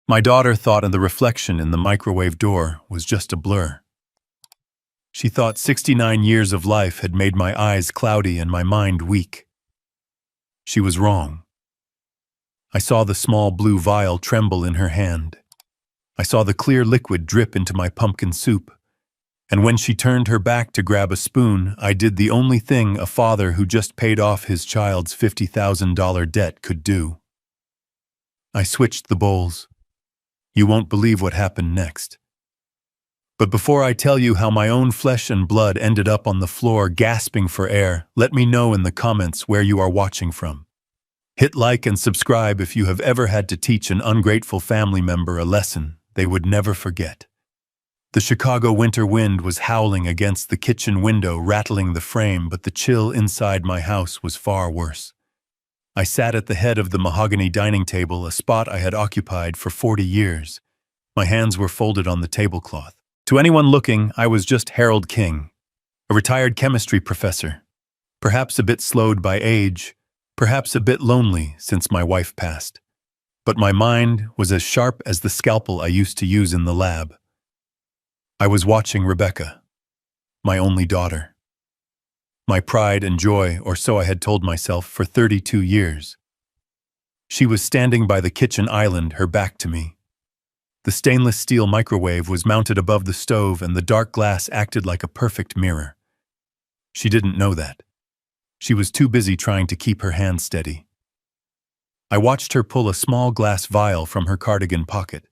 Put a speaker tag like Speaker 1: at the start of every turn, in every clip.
Speaker 1: My daughter thought the reflection in the microwave door was just a blur. She thought 69 years of life had made my eyes cloudy and my mind weak. She was wrong. I saw the small blue vial tremble in her hand. I saw the clear liquid drip into my pumpkin soup. And when she turned her back to grab a spoon, I did the only thing a father who just paid off his child's $50,000 debt could do. I switched the bowls. You won't believe what happened next. But before I tell you how my own flesh and blood ended up on the floor gasping for air, let me know in the comments where you are watching from. Hit like and subscribe if you have ever had to teach an ungrateful family member a lesson they would never forget. The Chicago winter wind was howling against the kitchen window, rattling the frame, but the chill inside my house was far worse. I sat at the head of the mahogany dining table, a spot I had occupied for 40 years. My hands were folded on the tablecloth. To anyone looking, I was just Harold King, a retired chemistry professor, perhaps a bit slowed by age, perhaps a bit lonely since my wife passed. But my mind was as sharp as the scalpel I used to use in the lab. I was watching Rebecca, my only daughter. My pride and joy, or so I had told myself for 32 years. She was standing by the kitchen island, her back to me. The stainless steel microwave was mounted above the stove and the dark glass acted like a perfect mirror. She didn't know that. She was too busy trying to keep her hand steady. I watched her pull a small glass vial from her cardigan pocket.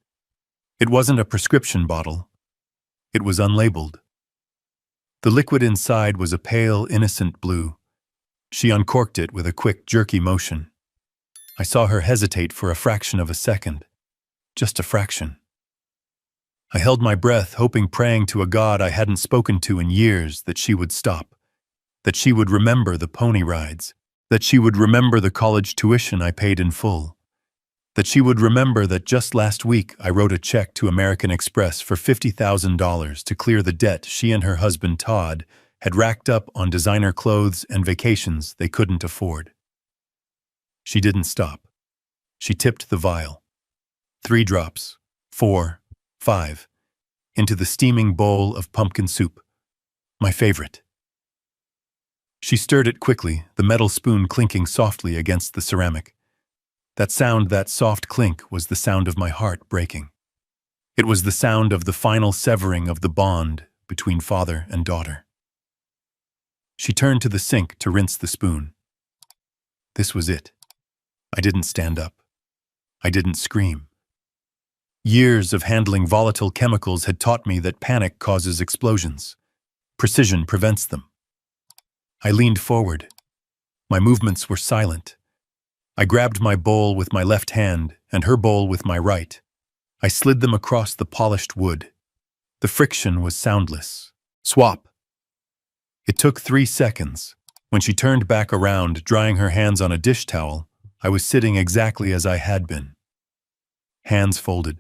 Speaker 1: It wasn't a prescription bottle. It was unlabeled. The liquid inside was a pale, innocent blue. She uncorked it with a quick, jerky motion. I saw her hesitate for a fraction of a second. Just a fraction. I held my breath, hoping, praying to a God I hadn't spoken to in years, that she would stop, that she would remember the pony rides, that she would remember the college tuition I paid in full, that she would remember that just last week I wrote a check to American Express for $50,000 to clear the debt she and her husband Todd had racked up on designer clothes and vacations they couldn't afford. She didn't stop. She tipped the vial. 3 drops, 4, 5, into the steaming bowl of pumpkin soup, my favorite. She stirred it quickly, the metal spoon clinking softly against the ceramic. That sound, that soft clink, was the sound of my heart breaking. It was the sound of the final severing of the bond between father and daughter. She turned to the sink to rinse the spoon. This was it. I didn't stand up. I didn't scream. Years of handling volatile chemicals had taught me that panic causes explosions. Precision prevents them. I leaned forward. My movements were silent. I grabbed my bowl with my left hand and her bowl with my right. I slid them across the polished wood. The friction was soundless. Swap. It took 3 seconds. When she turned back around, drying her hands on a dish towel, I was sitting exactly as I had been. Hands folded.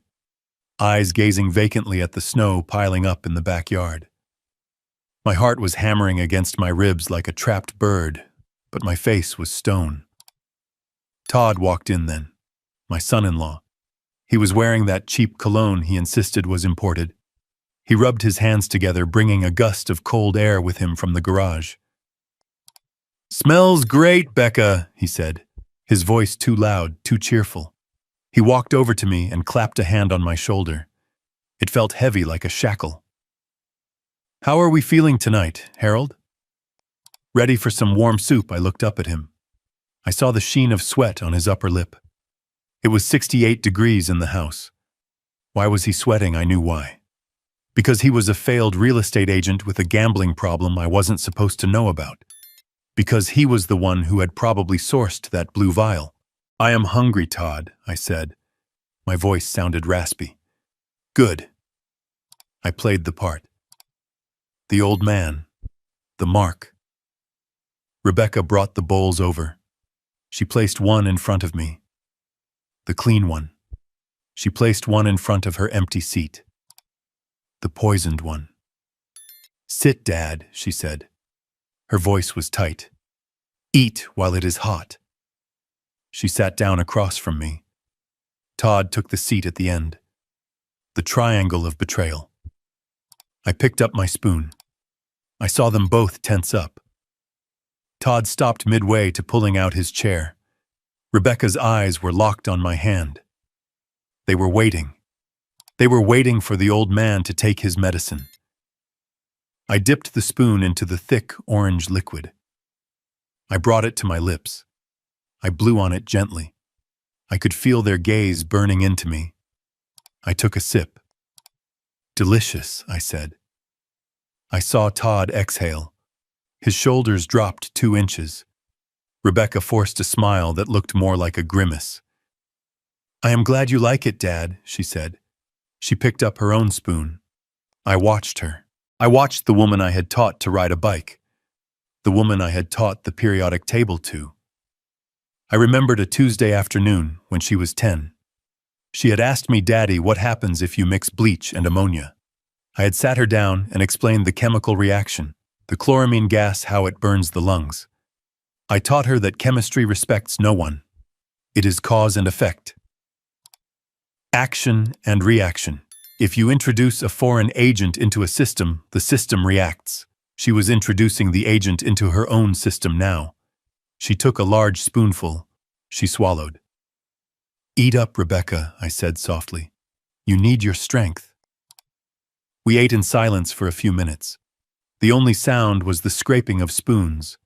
Speaker 1: Eyes gazing vacantly at the snow piling up in the backyard. My heart was hammering against my ribs like a trapped bird, but my face was stone. Todd walked in then, my son-in-law. He was wearing that cheap cologne he insisted was imported. He rubbed his hands together, bringing a gust of cold air with him from the garage. "Smells great, Becca," he said, his voice too loud, too cheerful. He walked over to me and clapped a hand on my shoulder. It felt heavy like a shackle. "How are we feeling tonight, Harold?" Ready for some warm soup, I looked up at him. I saw the sheen of sweat on his upper lip. It was 68 degrees in the house. Why was he sweating? I knew why. Because he was a failed real estate agent with a gambling problem I wasn't supposed to know about. Because he was the one who had probably sourced that blue vial. "I am hungry, Todd," I said. My voice sounded raspy. "Good." I played the part. The old man. The mark. Rebecca brought the bowls over. She placed one in front of me. The clean one. She placed one in front of her empty seat. The poisoned one. "Sit, Dad," she said. Her voice was tight. "Eat while it is hot." She sat down across from me. Todd took the seat at the end. The triangle of betrayal. I picked up my spoon. I saw them both tense up. Todd stopped midway to pulling out his chair. Rebecca's eyes were locked on my hand. They were waiting. They were waiting for the old man to take his medicine. I dipped the spoon into the thick orange liquid. I brought it to my lips. I blew on it gently. I could feel their gaze burning into me. I took a sip. "Delicious," I said. I saw Todd exhale. His shoulders dropped 2 inches. Rebecca forced a smile that looked more like a grimace. "I am glad you like it, Dad," she said. She picked up her own spoon. I watched her. I watched the woman I had taught to ride a bike. The woman I had taught the periodic table to. I remembered a Tuesday afternoon when she was 10. She had asked me, "Daddy, what happens if you mix bleach and ammonia?" I had sat her down and explained the chemical reaction, the chloramine gas, how it burns the lungs. I taught her that chemistry respects no one. It is cause and effect. Action and reaction. If you introduce a foreign agent into a system, the system reacts. She was introducing the agent into her own system now. She took a large spoonful. She swallowed. "Eat up, Rebecca," I said softly. "You need your strength." We ate in silence for a few minutes. The only sound was the scraping of spoons.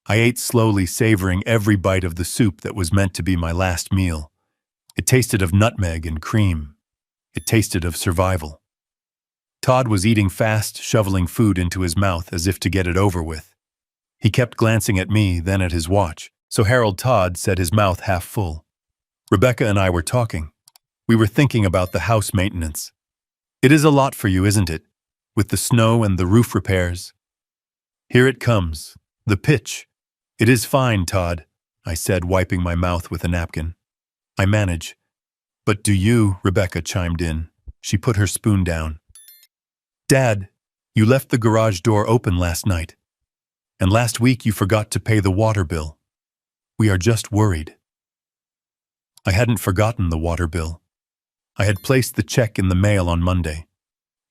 Speaker 1: I ate slowly, savoring every bite of the soup that was meant to be my last meal. It tasted of nutmeg and cream. It tasted of survival. Todd was eating fast, shoveling food into his mouth as if to get it over with. He kept glancing at me, then at his watch, so Harold Todd said, his mouth half full. Rebecca and I were talking. We were thinking about the house maintenance. "It is a lot for you, isn't it? With the snow and the roof repairs." "Here it comes. The pitch." "It is fine, Todd," I said, wiping my mouth with a napkin. "I manage." "But do you?" Rebecca chimed in. She put her spoon down. "Dad, you left the garage door open last night. And last week you forgot to pay the water bill. We are just worried." I hadn't forgotten the water bill. I had placed the check in the mail on Monday.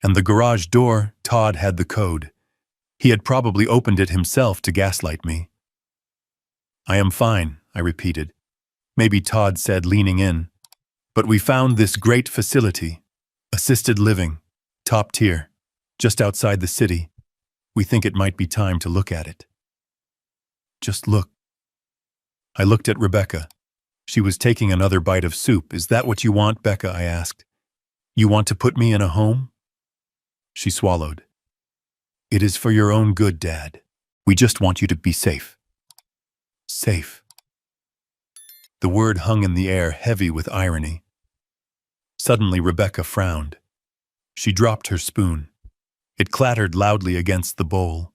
Speaker 1: And the garage door, Todd had the code. He had probably opened it himself to gaslight me. "I am fine," I repeated. Maybe Todd said, leaning in. "But we found this great facility. Assisted living. Top tier. Just outside the city. We think it might be time to look at it." "Just look." I looked at Rebecca. She was taking another bite of soup. "Is that what you want, Becca?" I asked. "You want to put me in a home?" She swallowed. "It is for your own good, Dad. We just want you to be safe." Safe. The word hung in the air, heavy with irony. Suddenly Rebecca frowned. She dropped her spoon. It clattered loudly against the bowl.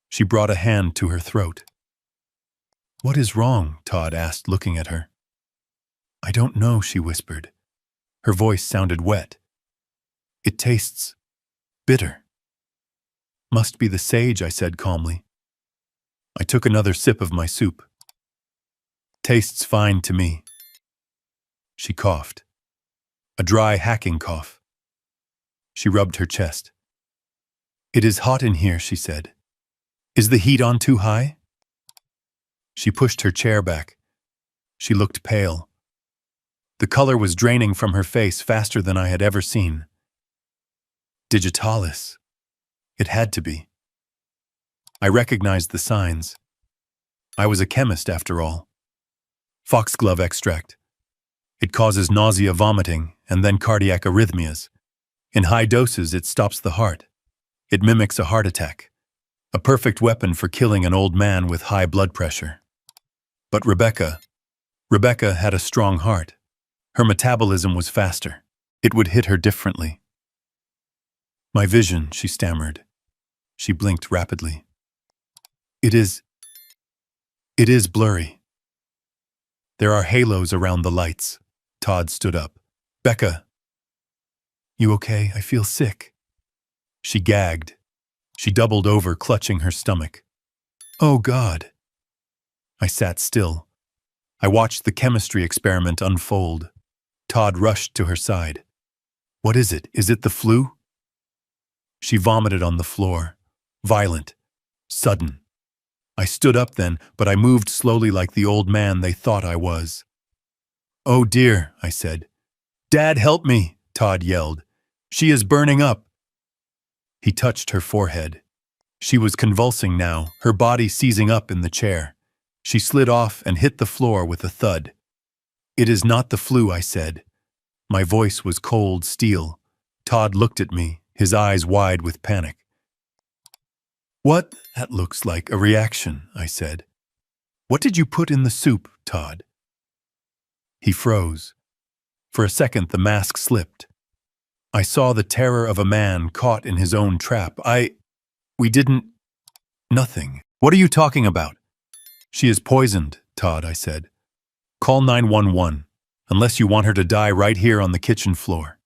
Speaker 1: She brought a hand to her throat. "What is wrong?" Todd asked, looking at her. "I don't know," she whispered. Her voice sounded wet. "It tastes bitter." "Must be the sage," I said calmly. I took another sip of my soup. "Tastes fine to me." She coughed. A dry, hacking cough. She rubbed her chest. "It is hot in here," she said. "Is the heat on too high?" She pushed her chair back. She looked pale. The color was draining from her face faster than I had ever seen. Digitalis. It had to be. I recognized the signs. I was a chemist, after all. Foxglove extract. It causes nausea, vomiting, and then cardiac arrhythmias. In high doses, it stops the heart. It mimics a heart attack. A perfect weapon for killing an old man with high blood pressure. But Rebecca had a strong heart. Her metabolism was faster. It would hit her differently. "My vision," she stammered. She blinked rapidly. It is blurry. There are halos around the lights." Todd stood up. "Becca." "You okay? I feel sick." She gagged. She doubled over, clutching her stomach. "Oh, God." I sat still. I watched the chemistry experiment unfold. Todd rushed to her side. What is it? Is it the flu? She vomited on the floor. Violent. Sudden. I stood up then, but I moved slowly like the old man they thought I was. Oh dear, I said. Dad, help me, Todd yelled. She is burning up. He touched her forehead. She was convulsing now, her body seizing up in the chair. She slid off and hit the floor with a thud. It is not the flu, I said. My voice was cold steel. Todd looked at me, his eyes wide with panic. What? That looks like a reaction, I said. What did you put in the soup, Todd? He froze. For a second, the mask slipped. I saw the terror of a man caught in his own trap. We didn't... Nothing. What are you talking about? She is poisoned, Todd, I said. Call 911, unless you want her to die right here on the kitchen floor.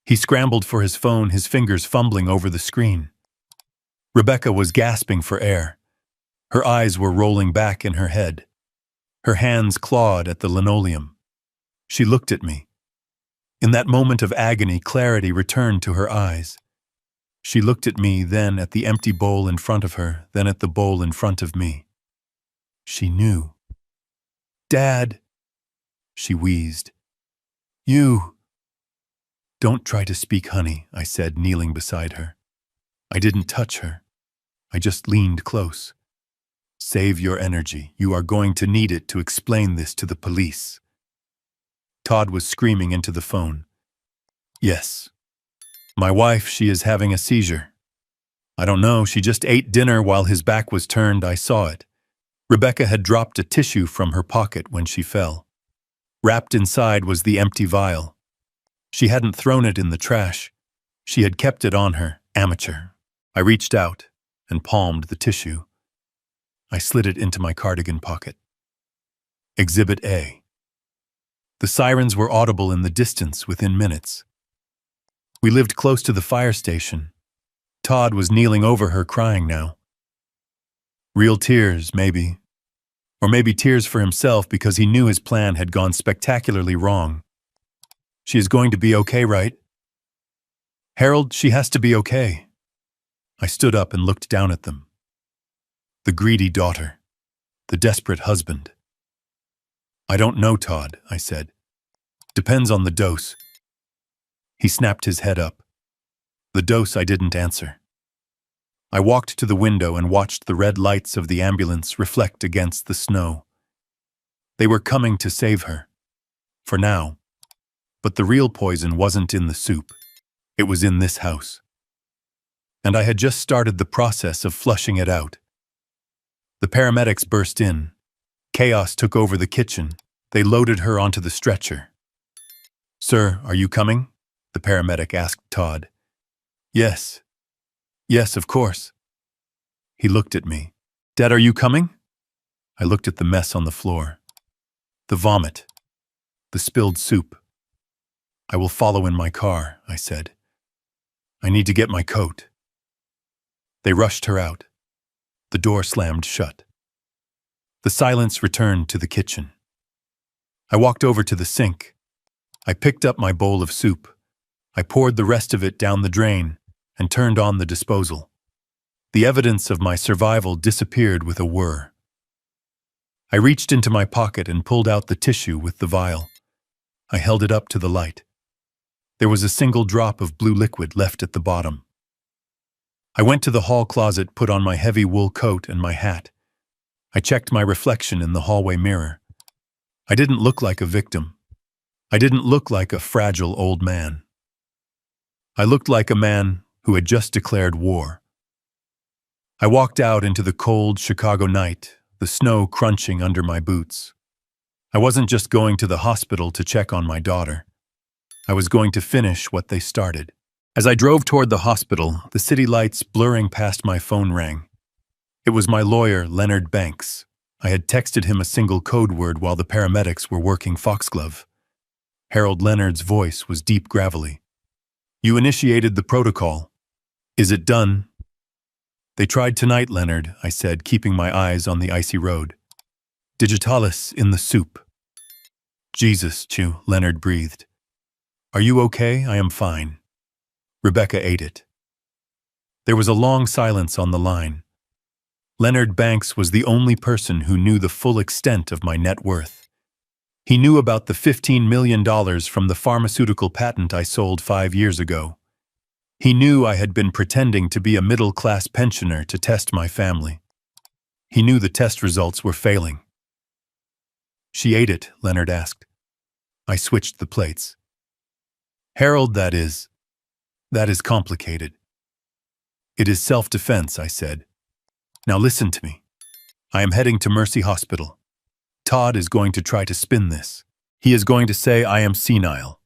Speaker 1: He scrambled for his phone, his fingers fumbling over the screen. Rebecca was gasping for air. Her eyes were rolling back in her head. Her hands clawed at the linoleum. She looked at me. In that moment of agony, clarity returned to her eyes. She looked at me, then at the empty bowl in front of her, then at the bowl in front of me. She knew. Dad, she wheezed. You. Don't try to speak, honey, I said, kneeling beside her. I didn't touch her. I just leaned close. Save your energy. You are going to need it to explain this to the police. Todd was screaming into the phone. Yes. My wife, she is having a seizure. I don't know, she just ate dinner while his back was turned. I saw it. Rebecca had dropped a tissue from her pocket when she fell. Wrapped inside was the empty vial. She hadn't thrown it in the trash. She had kept it on her. Amateur. I reached out and palmed the tissue. I slid it into my cardigan pocket. Exhibit A. The sirens were audible in the distance within minutes. We lived close to the fire station. Todd was kneeling over her, crying now. Real tears, maybe. Or maybe tears for himself because he knew his plan had gone spectacularly wrong. She is going to be okay, right? Harold, she has to be okay. I stood up and looked down at them. The greedy daughter. The desperate husband. I don't know, Todd, I said. Depends on the dose. He snapped his head up. The dose, I didn't answer. I walked to the window and watched the red lights of the ambulance reflect against the snow. They were coming to save her. For now. But the real poison wasn't in the soup. It was in this house. And I had just started the process of flushing it out. The paramedics burst in. Chaos took over the kitchen. They loaded her onto the stretcher. Sir, are you coming? The paramedic asked Todd. Yes. Yes, of course. He looked at me. Dad, are you coming? I looked at the mess on the floor. The vomit. The spilled soup. I will follow in my car, I said. I need to get my coat. They rushed her out. The door slammed shut. The silence returned to the kitchen. I walked over to the sink. I picked up my bowl of soup. I poured the rest of it down the drain and turned on the disposal. The evidence of my survival disappeared with a whir. I reached into my pocket and pulled out the tissue with the vial. I held it up to the light. There was a single drop of blue liquid left at the bottom. I went to the hall closet, put on my heavy wool coat and my hat. I checked my reflection in the hallway mirror. I didn't look like a victim. I didn't look like a fragile old man. I looked like a man who had just declared war. I walked out into the cold Chicago night, the snow crunching under my boots. I wasn't just going to the hospital to check on my daughter. I was going to finish what they started. As I drove toward the hospital, the city lights blurring past my phone rang. It was my lawyer, Leonard Banks. I had texted him a single code word while the paramedics were working foxglove. Harold Leonard's voice was deep gravelly. You initiated the protocol. Is it done? They tried tonight, Leonard, I said, keeping my eyes on the icy road. Digitalis in the soup. Jesus, Chew, Leonard breathed. Are you okay? I am fine. Rebecca ate it. There was a long silence on the line. Leonard Banks was the only person who knew the full extent of my net worth. He knew about the $15 million from the pharmaceutical patent I sold 5 years ago. He knew I had been pretending to be a middle-class pensioner to test my family. He knew the test results were failing. She ate it, Leonard asked. I switched the plates. Harold, that is complicated. It is self-defense, I said. Now listen to me. I am heading to Mercy Hospital. Todd is going to try to spin this. He is going to say I am senile.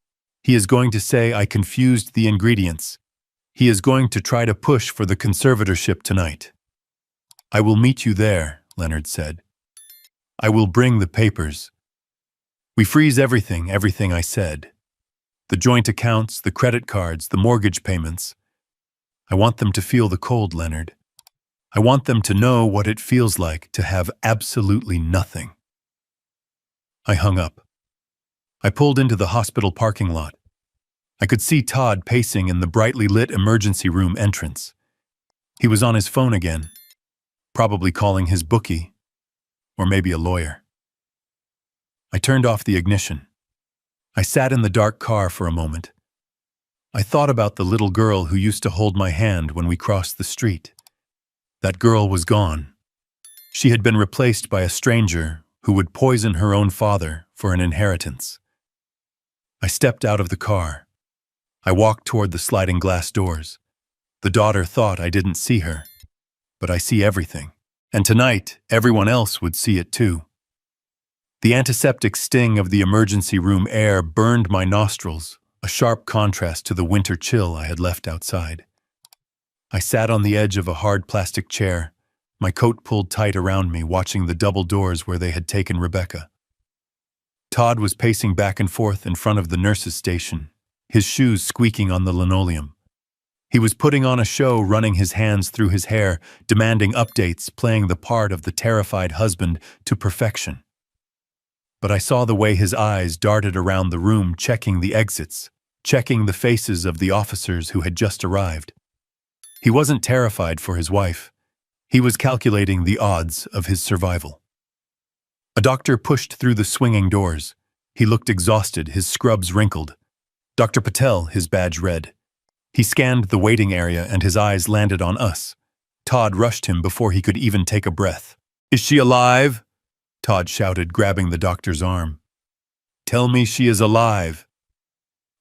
Speaker 1: He is going to say I confused the ingredients. He is going to try to push for the conservatorship tonight. I will meet you there, Leonard said. I will bring the papers. We freeze everything I said. The joint accounts, the credit cards, the mortgage payments. I want them to feel the cold, Leonard. I want them to know what it feels like to have absolutely nothing. I hung up. I pulled into the hospital parking lot. I could see Todd pacing in the brightly lit emergency room entrance. He was on his phone again, probably calling his bookie, or maybe a lawyer. I turned off the ignition. I sat in the dark car for a moment. I thought about the little girl who used to hold my hand when we crossed the street. That girl was gone. She had been replaced by a stranger who would poison her own father for an inheritance. I stepped out of the car. I walked toward the sliding glass doors. The daughter thought I didn't see her, but I see everything. And tonight, everyone else would see it too. The antiseptic sting of the emergency room air burned my nostrils, a sharp contrast to the winter chill I had left outside. I sat on the edge of a hard plastic chair, my coat pulled tight around me, watching the double doors where they had taken Rebecca. Todd was pacing back and forth in front of the nurse's station, his shoes squeaking on the linoleum. He was putting on a show, running his hands through his hair, demanding updates, playing the part of the terrified husband to perfection. But I saw the way his eyes darted around the room, checking the exits, checking the faces of the officers who had just arrived. He wasn't terrified for his wife. He was calculating the odds of his survival. A doctor pushed through the swinging doors. He looked exhausted, his scrubs wrinkled. Dr. Patel, his badge read. He scanned the waiting area and his eyes landed on us. Todd rushed him before he could even take a breath. "Is she alive?" Todd shouted, grabbing the doctor's arm. "Tell me she is alive."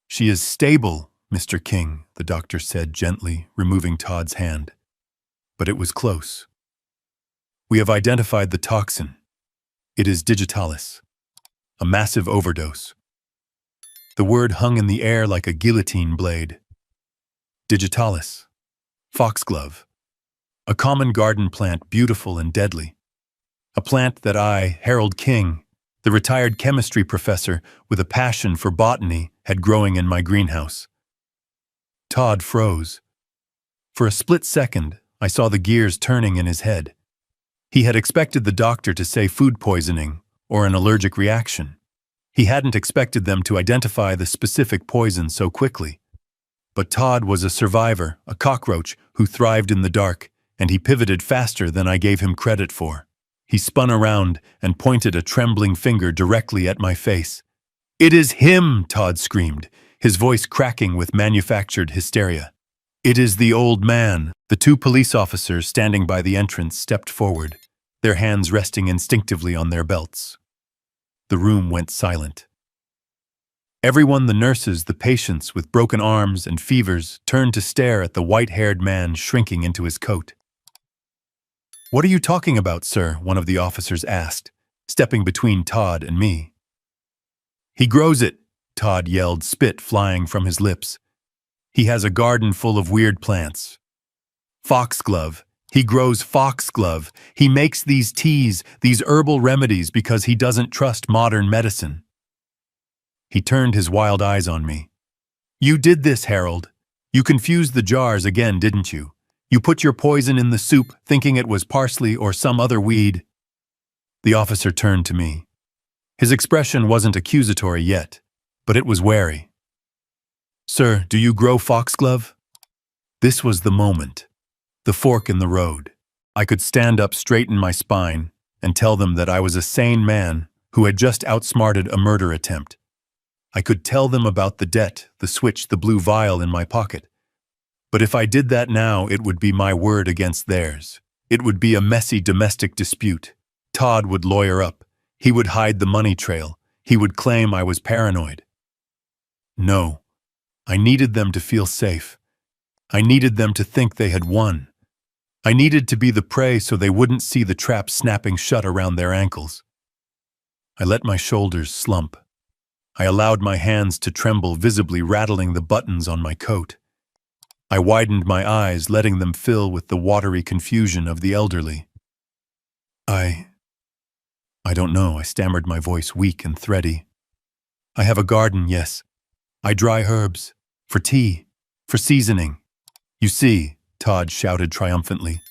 Speaker 1: "She is stable, Mr. King," the doctor said gently, removing Todd's hand. But it was close. "We have identified the toxin. It is digitalis. A massive overdose." The word hung in the air like a guillotine blade. Digitalis. Foxglove. A common garden plant, beautiful and deadly. A plant that I, Harold King, the retired chemistry professor with a passion for botany, had growing in my greenhouse. Todd froze. For a split second, I saw the gears turning in his head. He had expected the doctor to say food poisoning or an allergic reaction. He hadn't expected them to identify the specific poison so quickly. But Todd was a survivor, a cockroach who thrived in the dark, and he pivoted faster than I gave him credit for. He spun around and pointed a trembling finger directly at my face. "It is him!" Todd screamed, his voice cracking with manufactured hysteria. "It is the old man." The two police officers standing by the entrance stepped forward, their hands resting instinctively on their belts. The room went silent. Everyone, the nurses, the patients with broken arms and fevers, turned to stare at the white-haired man shrinking into his coat. "What are you talking about, sir?" one of the officers asked, stepping between Todd and me. "He grows it," Todd yelled, spit flying from his lips. "He has a garden full of weird plants. Foxglove. He grows foxglove. He makes these teas, these herbal remedies because he doesn't trust modern medicine." He turned his wild eyes on me. "You did this, Harold. You confused the jars again, didn't you? You put your poison in the soup thinking it was parsley or some other weed." The officer turned to me. His expression wasn't accusatory yet, but it was wary. "Sir, do you grow foxglove?" This was the moment, the fork in the road. I could stand up, straighten my spine, and tell them that I was a sane man who had just outsmarted a murder attempt. I could tell them about the debt, the switch, the blue vial in my pocket. But if I did that now, it would be my word against theirs. It would be a messy domestic dispute. Todd would lawyer up. He would hide the money trail. He would claim I was paranoid. No, I needed them to feel safe. I needed them to think they had won. I needed to be the prey so they wouldn't see the trap snapping shut around their ankles. I let my shoulders slump. I allowed my hands to tremble, visibly rattling the buttons on my coat. I widened my eyes, letting them fill with the watery confusion of the elderly. I don't know, I stammered, my voice weak and thready. I have a garden, yes. I dry herbs, for tea, for seasoning. You see, Todd shouted triumphantly.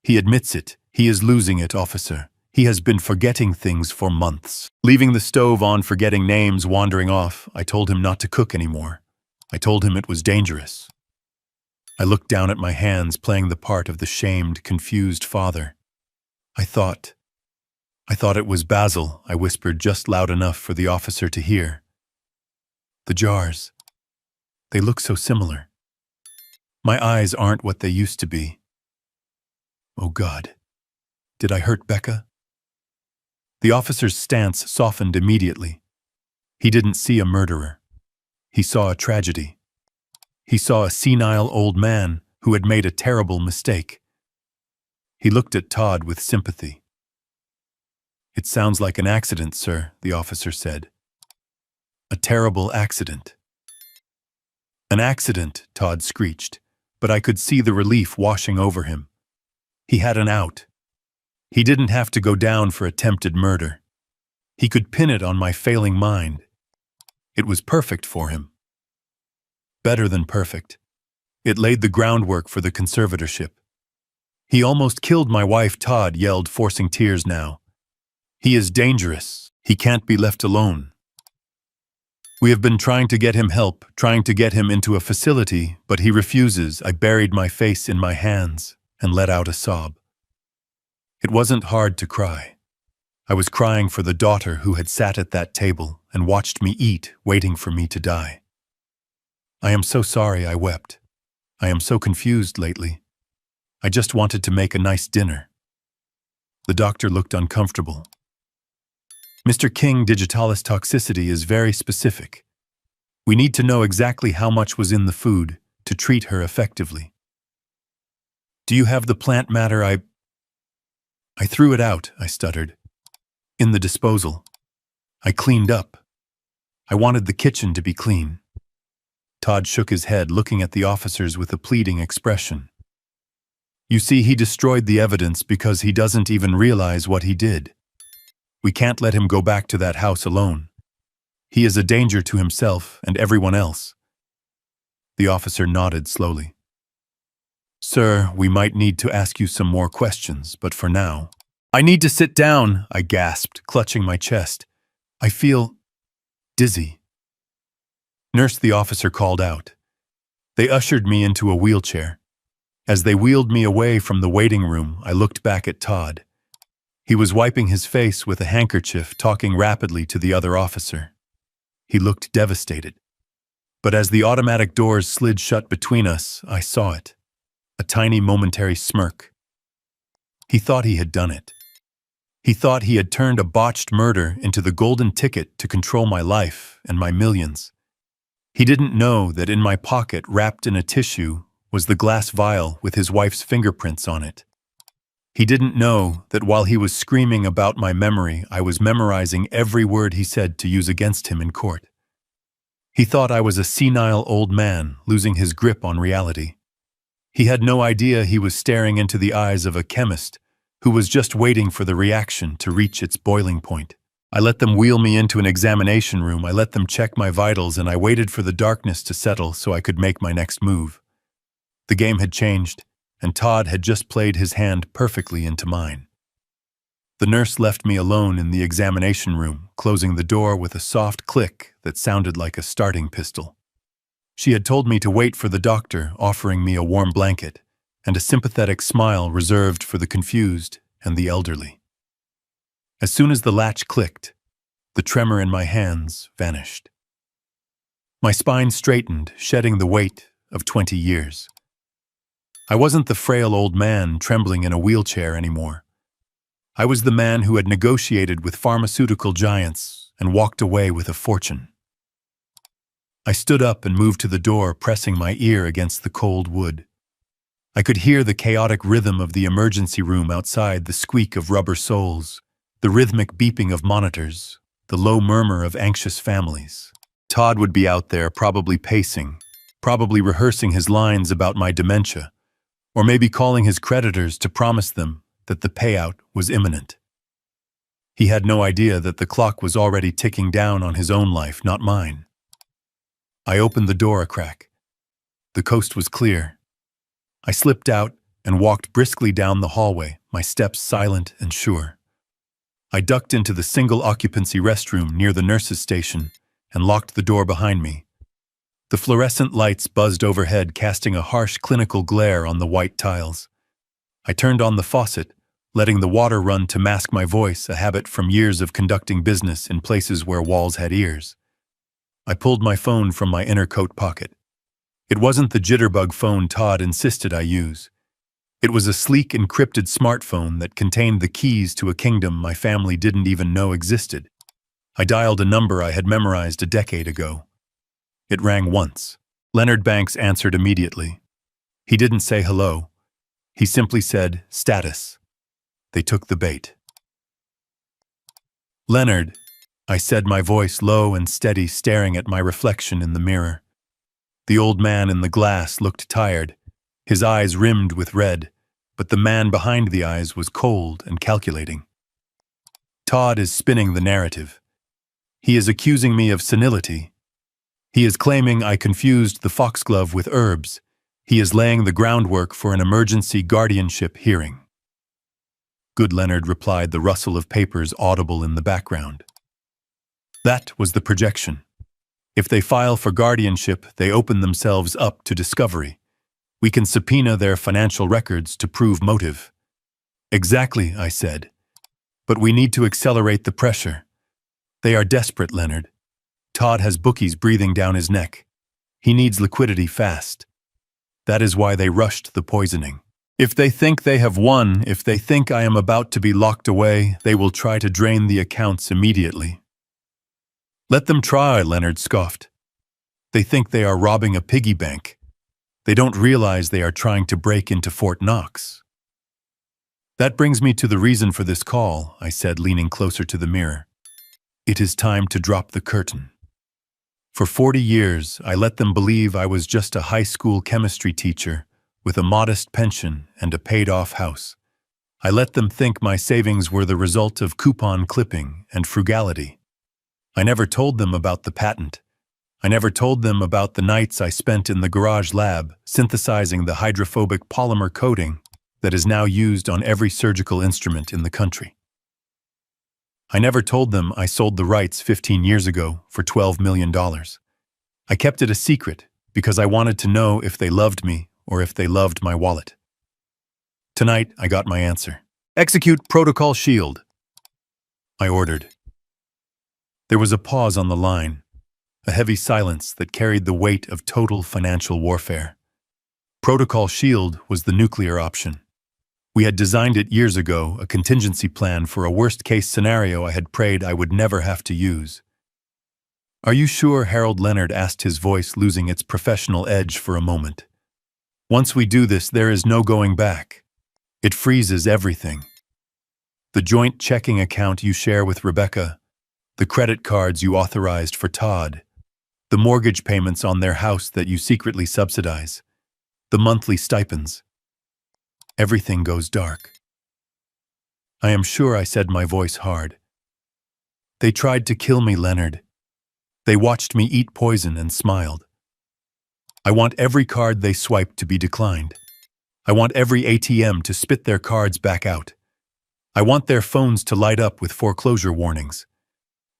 Speaker 1: He admits it. He is losing it, officer. He has been forgetting things for months. Leaving the stove on, forgetting names, wandering off. I told him not to cook anymore. I told him it was dangerous. I looked down at my hands, playing the part of the shamed, confused father. I thought it was Basil, I whispered just loud enough for the officer to hear. The jars. They look so similar. My eyes aren't what they used to be. Oh God, did I hurt Becca? The officer's stance softened immediately. He didn't see a murderer. He saw a tragedy. He saw a senile old man who had made a terrible mistake. He looked at Todd with sympathy. It sounds like an accident, sir, the officer said. A terrible accident. An accident, Todd screeched, but I could see the relief washing over him. He had an out. He didn't have to go down for attempted murder. He could pin it on my failing mind. It was perfect for him. Better than perfect. It laid the groundwork for the conservatorship. He almost killed my wife, Todd yelled, forcing tears now. He is dangerous. He can't be left alone. We have been trying to get him help, trying to get him into a facility, but he refuses. I buried my face in my hands and let out a sob. It wasn't hard to cry. I was crying for the daughter who had sat at that table and watched me eat, waiting for me to die. I am so sorry, I wept. I am so confused lately. I just wanted to make a nice dinner. The doctor looked uncomfortable. Mr. King, digitalis toxicity is very specific. We need to know exactly how much was in the food to treat her effectively. Do you have the plant matter? I threw it out, I stuttered. In the disposal. I cleaned up. I wanted the kitchen to be clean. Todd shook his head, looking at the officers with a pleading expression. You see, he destroyed the evidence because he doesn't even realize what he did. We can't let him go back to that house alone. He is a danger to himself and everyone else. The officer nodded slowly. Sir, we might need to ask you some more questions, but for now... I need to sit down, I gasped, clutching my chest. I feel dizzy. Nurse, the officer called out. They ushered me into a wheelchair. As they wheeled me away from the waiting room, I looked back at Todd. He was wiping his face with a handkerchief, talking rapidly to the other officer. He looked devastated. But as the automatic doors slid shut between us, I saw it. A tiny momentary smirk. He thought he had done it. He thought he had turned a botched murder into the golden ticket to control my life and my millions. He didn't know that in my pocket, wrapped in a tissue, was the glass vial with his wife's fingerprints on it. He didn't know that while he was screaming about my memory, I was memorizing every word he said to use against him in court. He thought I was a senile old man losing his grip on reality. He had no idea he was staring into the eyes of a chemist who was just waiting for the reaction to reach its boiling point. I let them wheel me into an examination room. I let them check my vitals, and I waited for the darkness to settle so I could make my next move. The game had changed, and Todd had just played his hand perfectly into mine. The nurse left me alone in the examination room, closing the door with a soft click that sounded like a starting pistol. She had told me to wait for the doctor, offering me a warm blanket and a sympathetic smile reserved for the confused and the elderly. As soon as the latch clicked, the tremor in my hands vanished. My spine straightened, shedding the weight of 20 years. I wasn't the frail old man trembling in a wheelchair anymore. I was the man who had negotiated with pharmaceutical giants and walked away with a fortune. I stood up and moved to the door, pressing my ear against the cold wood. I could hear the chaotic rhythm of the emergency room outside, the squeak of rubber soles, the rhythmic beeping of monitors, the low murmur of anxious families. Todd would be out there, probably pacing, probably rehearsing his lines about my dementia, or maybe calling his creditors to promise them that the payout was imminent. He had no idea that the clock was already ticking down on his own life, not mine. I opened the door a crack. The coast was clear. I slipped out and walked briskly down the hallway, my steps silent and sure. I ducked into the single-occupancy restroom near the nurse's station and locked the door behind me. The fluorescent lights buzzed overhead, casting a harsh clinical glare on the white tiles. I turned on the faucet, letting the water run to mask my voice, a habit from years of conducting business in places where walls had ears. I pulled my phone from my inner coat pocket. It wasn't the jitterbug phone Todd insisted I use. It was a sleek, encrypted smartphone that contained the keys to a kingdom my family didn't even know existed. I dialed a number I had memorized a decade ago. It rang once. Leonard Banks answered immediately. He didn't say hello. He simply said, "Status." They took the bait. "Leonard," I said, my voice low and steady, staring at my reflection in the mirror. The old man in the glass looked tired, his eyes rimmed with red, but the man behind the eyes was cold and calculating. Todd is spinning the narrative. He is accusing me of senility. He is claiming I confused the foxglove with herbs. He is laying the groundwork for an emergency guardianship hearing. "Good," Leonard replied, the rustle of papers audible in the background. That was the projection. If they file for guardianship, they open themselves up to discovery. We can subpoena their financial records to prove motive. "Exactly," I said. "But we need to accelerate the pressure. They are desperate, Leonard. Todd has bookies breathing down his neck. He needs liquidity fast. That is why they rushed the poisoning. If they think they have won, if they think I am about to be locked away, they will try to drain the accounts immediately." "Let them try," Leonard scoffed. "They think they are robbing a piggy bank. They don't realize they are trying to break into Fort Knox." "That brings me to the reason for this call," I said, leaning closer to the mirror. "It is time to drop the curtain. For 40 years, I let them believe I was just a high school chemistry teacher with a modest pension and a paid-off house. I let them think my savings were the result of coupon clipping and frugality. I never told them about the patent. I never told them about the nights I spent in the garage lab synthesizing the hydrophobic polymer coating that is now used on every surgical instrument in the country. I never told them I sold the rights 15 years ago for $12 million. I kept it a secret because I wanted to know if they loved me or if they loved my wallet. Tonight, I got my answer. "Execute Protocol Shield," I ordered. There was a pause on the line, a heavy silence that carried the weight of total financial warfare. Protocol Shield was the nuclear option. We had designed it years ago, a contingency plan for a worst-case scenario I had prayed I would never have to use. "Are you sure?" Harold Leonard asked, his voice losing its professional edge for a moment. "Once we do this, there is no going back. It freezes everything. The joint checking account you share with Rebecca, the credit cards you authorized for Todd, the mortgage payments on their house that you secretly subsidize, the monthly stipends. Everything goes dark." "I am sure," I said, my voice hard. "They tried to kill me, Leonard. They watched me eat poison and smiled. I want every card they swiped to be declined. I want every ATM to spit their cards back out. I want their phones to light up with foreclosure warnings.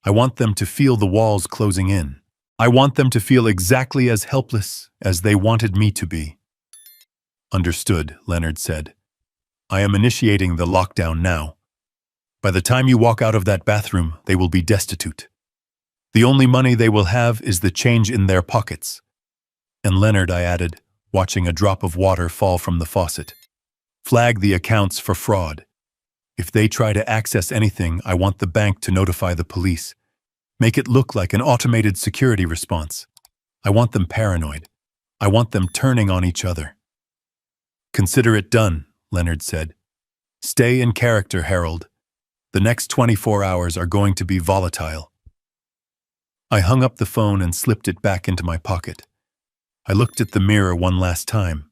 Speaker 1: I want them to feel the walls closing in. I want them to feel exactly as helpless as they wanted me to be. Understood, Leonard said. I am initiating the lockdown now. By the time you walk out of that bathroom, they will be destitute. The only money they will have is the change in their pockets. And Leonard, I added, watching a drop of water fall from the faucet. Flag the accounts for fraud. If they try to access anything, I want the bank to notify the police. Make it look like an automated security response. I want them paranoid. I want them turning on each other. Consider it done, Leonard said. Stay in character, Harold. The next 24 hours are going to be volatile. I hung up the phone and slipped it back into my pocket. I looked at the mirror one last time.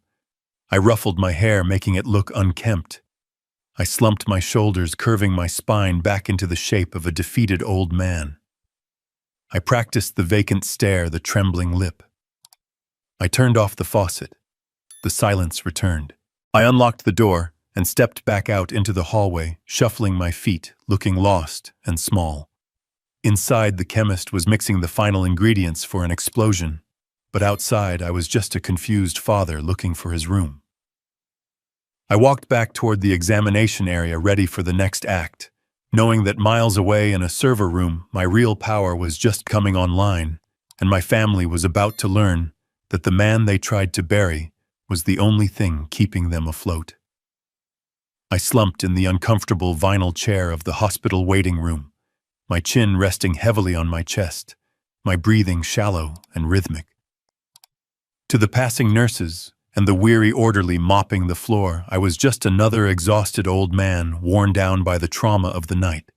Speaker 1: I ruffled my hair, making it look unkempt. I slumped my shoulders, curving my spine back into the shape of a defeated old man. I practiced the vacant stare, the trembling lip. I turned off the faucet. The silence returned. I unlocked the door and stepped back out into the hallway, shuffling my feet, looking lost and small. Inside, the chemist was mixing the final ingredients for an explosion, but outside, I was just a confused father looking for his room. I walked back toward the examination area, ready for the next act, knowing that miles away in a server room, my real power was just coming online, and my family was about to learn that the man they tried to bury was the only thing keeping them afloat. I slumped in the uncomfortable vinyl chair of the hospital waiting room, my chin resting heavily on my chest, my breathing shallow and rhythmic. To the passing nurses and the weary orderly mopping the floor, I was just another exhausted old man worn down by the trauma of the night.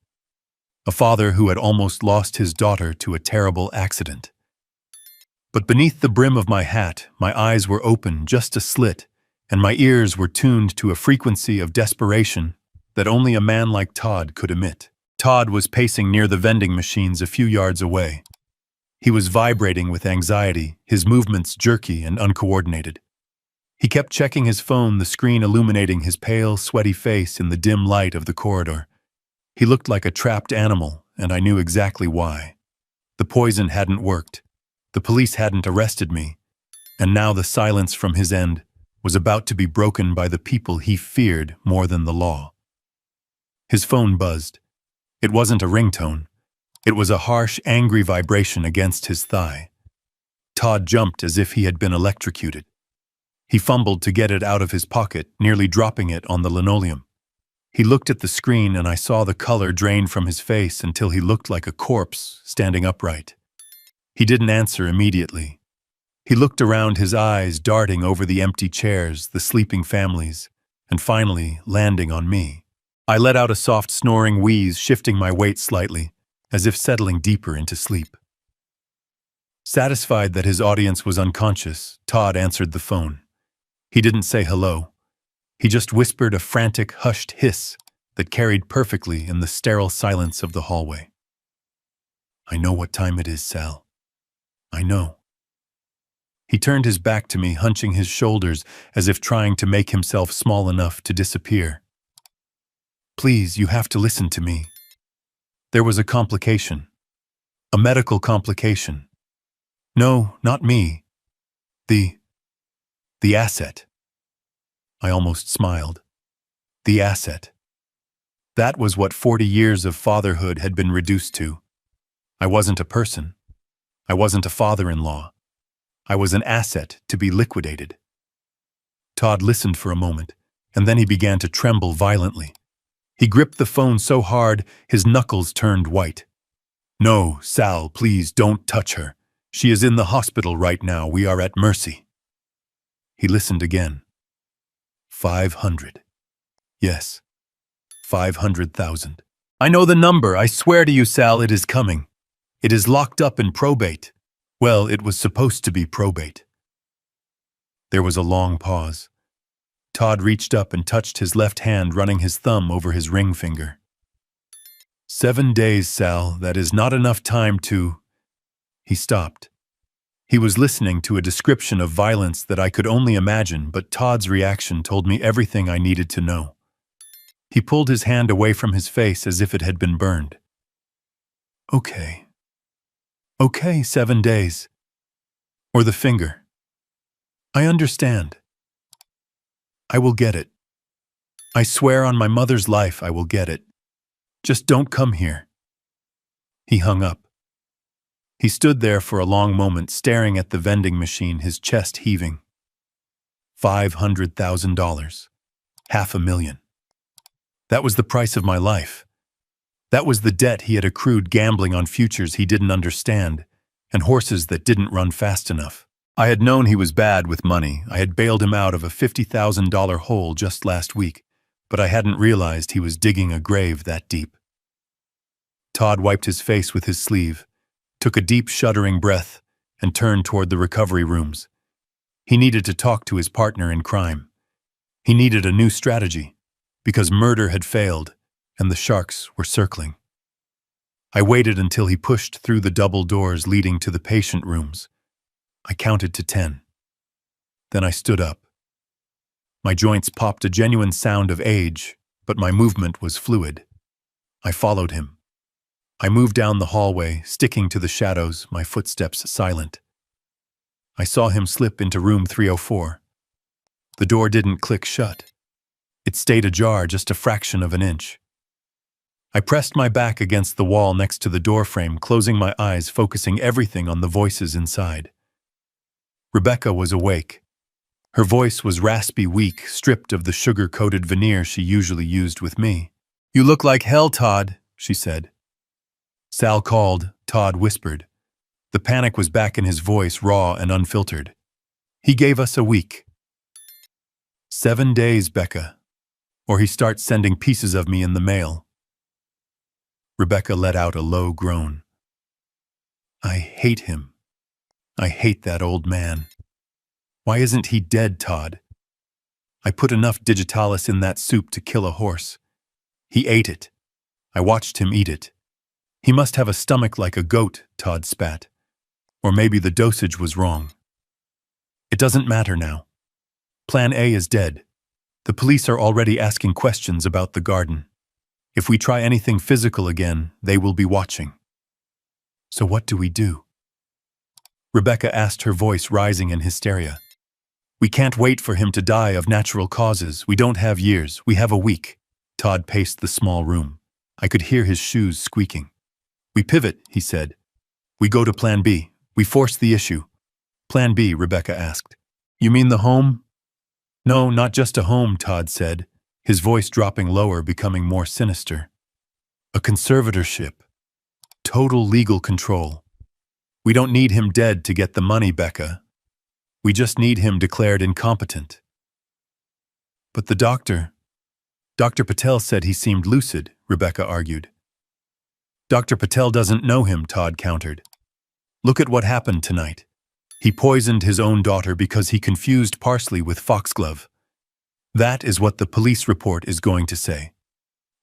Speaker 1: A father who had almost lost his daughter to a terrible accident. But beneath the brim of my hat, my eyes were open just a slit, and my ears were tuned to a frequency of desperation that only a man like Todd could emit. Todd was pacing near the vending machines a few yards away. He was vibrating with anxiety, his movements jerky and uncoordinated. He kept checking his phone, the screen illuminating his pale, sweaty face in the dim light of the corridor. He looked like a trapped animal, and I knew exactly why. The poison hadn't worked. The police hadn't arrested me, and now the silence from his end was about to be broken by the people he feared more than the law. His phone buzzed. It wasn't a ringtone. It was a harsh, angry vibration against his thigh. Todd jumped as if he had been electrocuted. He fumbled to get it out of his pocket, nearly dropping it on the linoleum. He looked at the screen, and I saw the color drain from his face until he looked like a corpse standing upright. He didn't answer immediately. He looked around, his eyes darting over the empty chairs, the sleeping families, and finally landing on me. I let out a soft snoring wheeze, shifting my weight slightly, as if settling deeper into sleep. Satisfied that his audience was unconscious, Todd answered the phone. He didn't say hello. He just whispered a frantic, hushed hiss that carried perfectly in the sterile silence of the hallway. I know what time it is, Sal. I know. He turned his back to me, hunching his shoulders as if trying to make himself small enough to disappear. Please, you have to listen to me. There was a complication. A medical complication. No, not me. The asset. I almost smiled. The asset. That was what 40 years of fatherhood had been reduced to. I wasn't a person. I wasn't a father-in-law. I was an asset to be liquidated. Todd listened for a moment, and then he began to tremble violently. He gripped the phone so hard, his knuckles turned white. No, Sal, please don't touch her. She is in the hospital right now. We are at mercy. He listened again. 500. Yes, 500,000. I know the number. I swear to you, Sal, it is coming. It is locked up in probate. Well, it was supposed to be probate. There was a long pause. Todd reached up and touched his left hand, running his thumb over his ring finger. 7 days, Sal. That is not enough time to... He stopped. He was listening to a description of violence that I could only imagine, but Todd's reaction told me everything I needed to know. He pulled his hand away from his face as if it had been burned. Okay. Okay, 7 days. Or the finger. I understand. I will get it. I swear on my mother's life I will get it. Just don't come here. He hung up. He stood there for a long moment, staring at the vending machine, his chest heaving. $500,000. $500,000. That was the price of my life. That was the debt he had accrued gambling on futures he didn't understand, and horses that didn't run fast enough. I had known he was bad with money. I had bailed him out of a $50,000 hole just last week, but I hadn't realized he was digging a grave that deep. Todd wiped his face with his sleeve, took a deep, shuddering breath, and turned toward the recovery rooms. He needed to talk to his partner in crime. He needed a new strategy, because murder had failed, and the sharks were circling. I waited until he pushed through the double doors leading to the patient rooms. I counted to 10. Then I stood up. My joints popped a genuine sound of age, but my movement was fluid. I followed him. I moved down the hallway, sticking to the shadows, my footsteps silent. I saw him slip into room 304. The door didn't click shut. It stayed ajar just a fraction of an inch. I pressed my back against the wall next to the doorframe, closing my eyes, focusing everything on the voices inside. Rebecca was awake. Her voice was raspy, weak, stripped of the sugar-coated veneer she usually used with me. "You look like hell, Todd," she said. "Sal called," Todd whispered. The panic was back in his voice, raw and unfiltered. "He gave us a week." 7 days, Becca. Or he starts sending pieces of me in the mail. Rebecca let out a low groan. I hate him. I hate that old man. Why isn't he dead, Todd? I put enough digitalis in that soup to kill a horse. He ate it. I watched him eat it. He must have a stomach like a goat, Todd spat. Or maybe the dosage was wrong. It doesn't matter now. Plan A is dead. The police are already asking questions about the garden. If we try anything physical again, they will be watching. So what do we do? Rebecca asked, her voice rising in hysteria. We can't wait for him to die of natural causes. We don't have years. We have a week. Todd paced the small room. I could hear his shoes squeaking. We pivot, he said. We go to Plan B. We force the issue. Plan B, Rebecca asked. You mean the home? No, not just a home, Todd said, his voice dropping lower, becoming more sinister. A conservatorship. Total legal control. We don't need him dead to get the money, Becca. We just need him declared incompetent. But the doctor... Dr. Patel said he seemed lucid, Rebecca argued. Dr. Patel doesn't know him, Todd countered. Look at what happened tonight. He poisoned his own daughter because he confused parsley with foxglove. That is what the police report is going to say.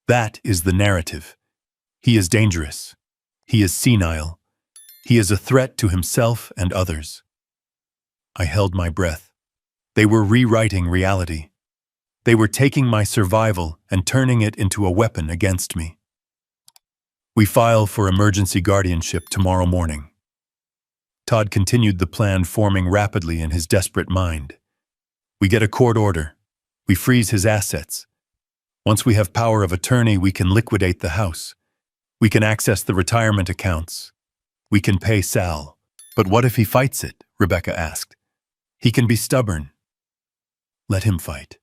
Speaker 1: That is the narrative. He is dangerous. He is senile. He is a threat to himself and others. I held my breath. They were rewriting reality. They were taking my survival and turning it into a weapon against me. We file for emergency guardianship tomorrow morning. Todd continued the plan forming rapidly in his desperate mind. We get a court order. We freeze his assets. Once we have power of attorney, we can liquidate the house. We can access the retirement accounts. We can pay Sal. But what if he fights it? Rebecca asked. He can be stubborn. Let him fight.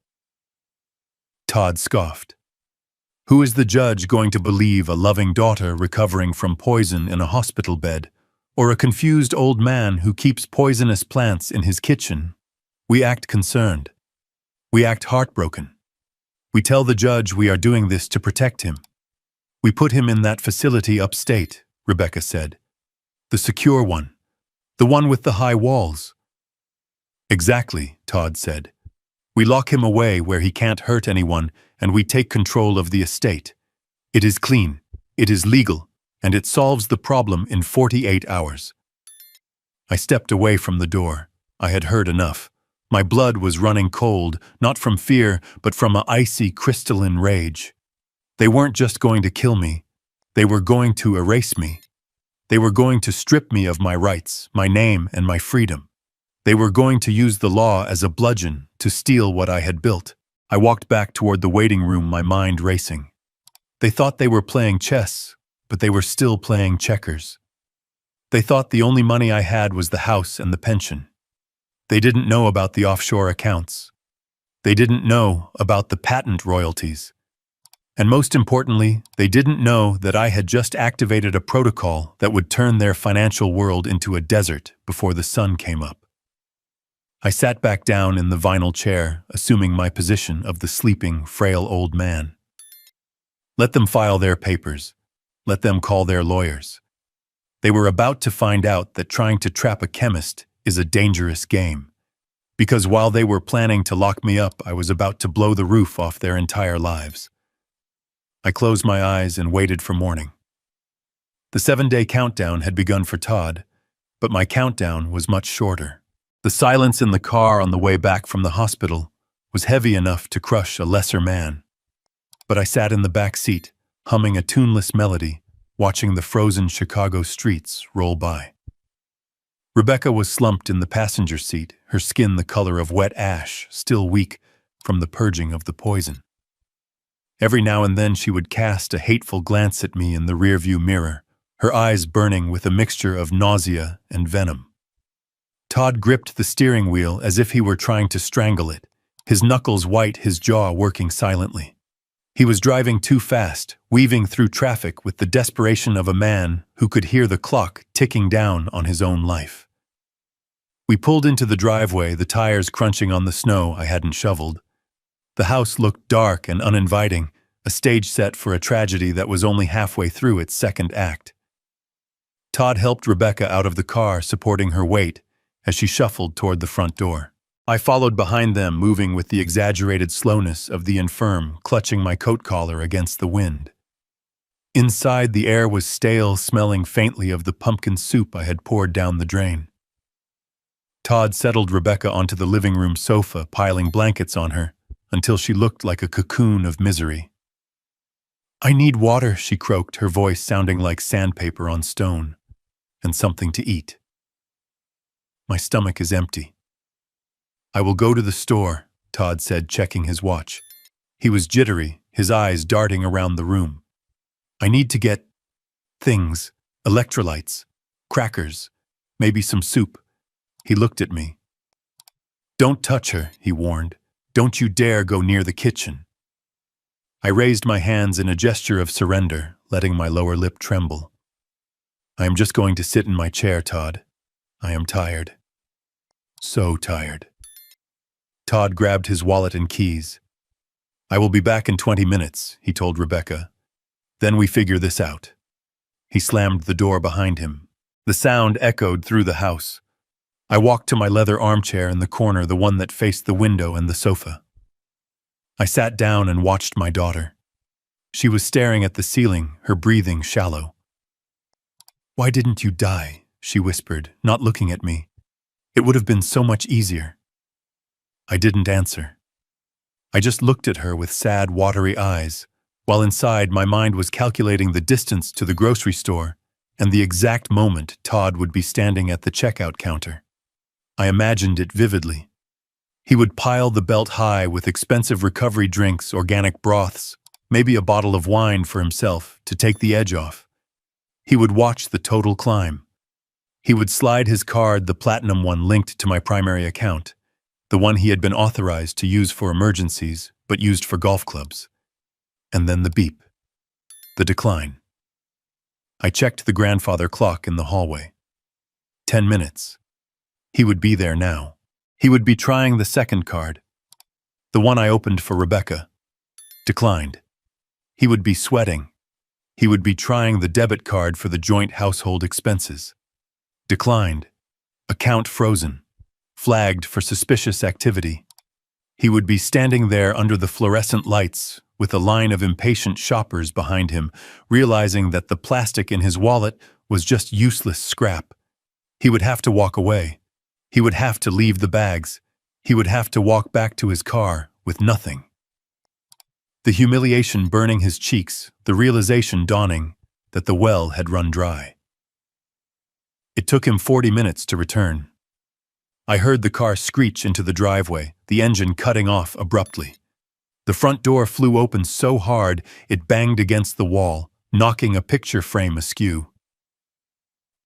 Speaker 1: Todd scoffed. Who is the judge going to believe, a loving daughter recovering from poison in a hospital bed, or a confused old man who keeps poisonous plants in his kitchen? We act concerned. We act heartbroken. We tell the judge we are doing this to protect him. We put him in that facility upstate, Rebecca said. The secure one. The one with the high walls. Exactly, Todd said. We lock him away where he can't hurt anyone, and we take control of the estate. It is clean, it is legal, and it solves the problem in 48 hours. I stepped away from the door. I had heard enough. My blood was running cold, not from fear, but from an icy, crystalline rage. They weren't just going to kill me. They were going to erase me. They were going to strip me of my rights, my name, and my freedom. They were going to use the law as a bludgeon to steal what I had built. I walked back toward the waiting room, my mind racing. They thought they were playing chess, but they were still playing checkers. They thought the only money I had was the house and the pension. They didn't know about the offshore accounts. They didn't know about the patent royalties. And most importantly, they didn't know that I had just activated a protocol that would turn their financial world into a desert before the sun came up. I sat back down in the vinyl chair, assuming my position of the sleeping, frail old man. Let them file their papers. Let them call their lawyers. They were about to find out that trying to trap a chemist is a dangerous game. Because while they were planning to lock me up, I was about to blow the roof off their entire lives. I closed my eyes and waited for morning. The 7-day countdown had begun for Todd, but my countdown was much shorter. The silence in the car on the way back from the hospital was heavy enough to crush a lesser man. But I sat in the back seat, humming a tuneless melody, watching the frozen Chicago streets roll by. Rebecca was slumped in the passenger seat, her skin the color of wet ash, still weak from the purging of the poison. Every now and then she would cast a hateful glance at me in the rearview mirror, her eyes burning with a mixture of nausea and venom. Todd gripped the steering wheel as if he were trying to strangle it, his knuckles white, his jaw working silently. He was driving too fast, weaving through traffic with the desperation of a man who could hear the clock ticking down on his own life. We pulled into the driveway, the tires crunching on the snow I hadn't shoveled. The house looked dark and uninviting, a stage set for a tragedy that was only halfway through its second act. Todd helped Rebecca out of the car, supporting her weight as she shuffled toward the front door. I followed behind them, moving with the exaggerated slowness of the infirm, clutching my coat collar against the wind. Inside, the air was stale, smelling faintly of the pumpkin soup I had poured down the drain. Todd settled Rebecca onto the living room sofa, piling blankets on her, until she looked like a cocoon of misery. "I need water," she croaked, her voice sounding like sandpaper on stone, "and something to eat. My stomach is empty." "I will go to the store," Todd said, checking his watch. He was jittery, his eyes darting around the room. "I need to get things, electrolytes, crackers, maybe some soup." He looked at me. "Don't touch her," he warned. "Don't you dare go near the kitchen." I raised my hands in a gesture of surrender, letting my lower lip tremble. "I am just going to sit in my chair, Todd. I am tired. So tired." Todd grabbed his wallet and keys. "I will be back in 20 minutes, he told Rebecca. "Then we figure this out." He slammed the door behind him. The sound echoed through the house. I walked to my leather armchair in the corner, the one that faced the window and the sofa. I sat down and watched my daughter. She was staring at the ceiling, her breathing shallow. "Why didn't you die?" she whispered, not looking at me. "It would have been so much easier." I didn't answer. I just looked at her with sad, watery eyes, while inside my mind was calculating the distance to the grocery store and the exact moment Todd would be standing at the checkout counter. I imagined it vividly. He would pile the belt high with expensive recovery drinks, organic broths, maybe a bottle of wine for himself to take the edge off. He would watch the total climb. He would slide his card, the platinum one linked to my primary account, the one he had been authorized to use for emergencies, but used for golf clubs. And then the beep. The decline. I checked the grandfather clock in the hallway. 10 minutes. He would be there now. He would be trying the second card. The one I opened for Rebecca. Declined. He would be sweating. He would be trying the debit card for the joint household expenses. Declined. Account frozen. Flagged for suspicious activity. He would be standing there under the fluorescent lights with a line of impatient shoppers behind him, realizing that the plastic in his wallet was just useless scrap. He would have to walk away. He would have to leave the bags. He would have to walk back to his car with nothing. the humiliation burning his cheeks, the realization dawning that the well had run dry. It took him 40 minutes to return. I heard the car screech into the driveway, the engine cutting off abruptly. The front door flew open so hard it banged against the wall, knocking a picture frame askew.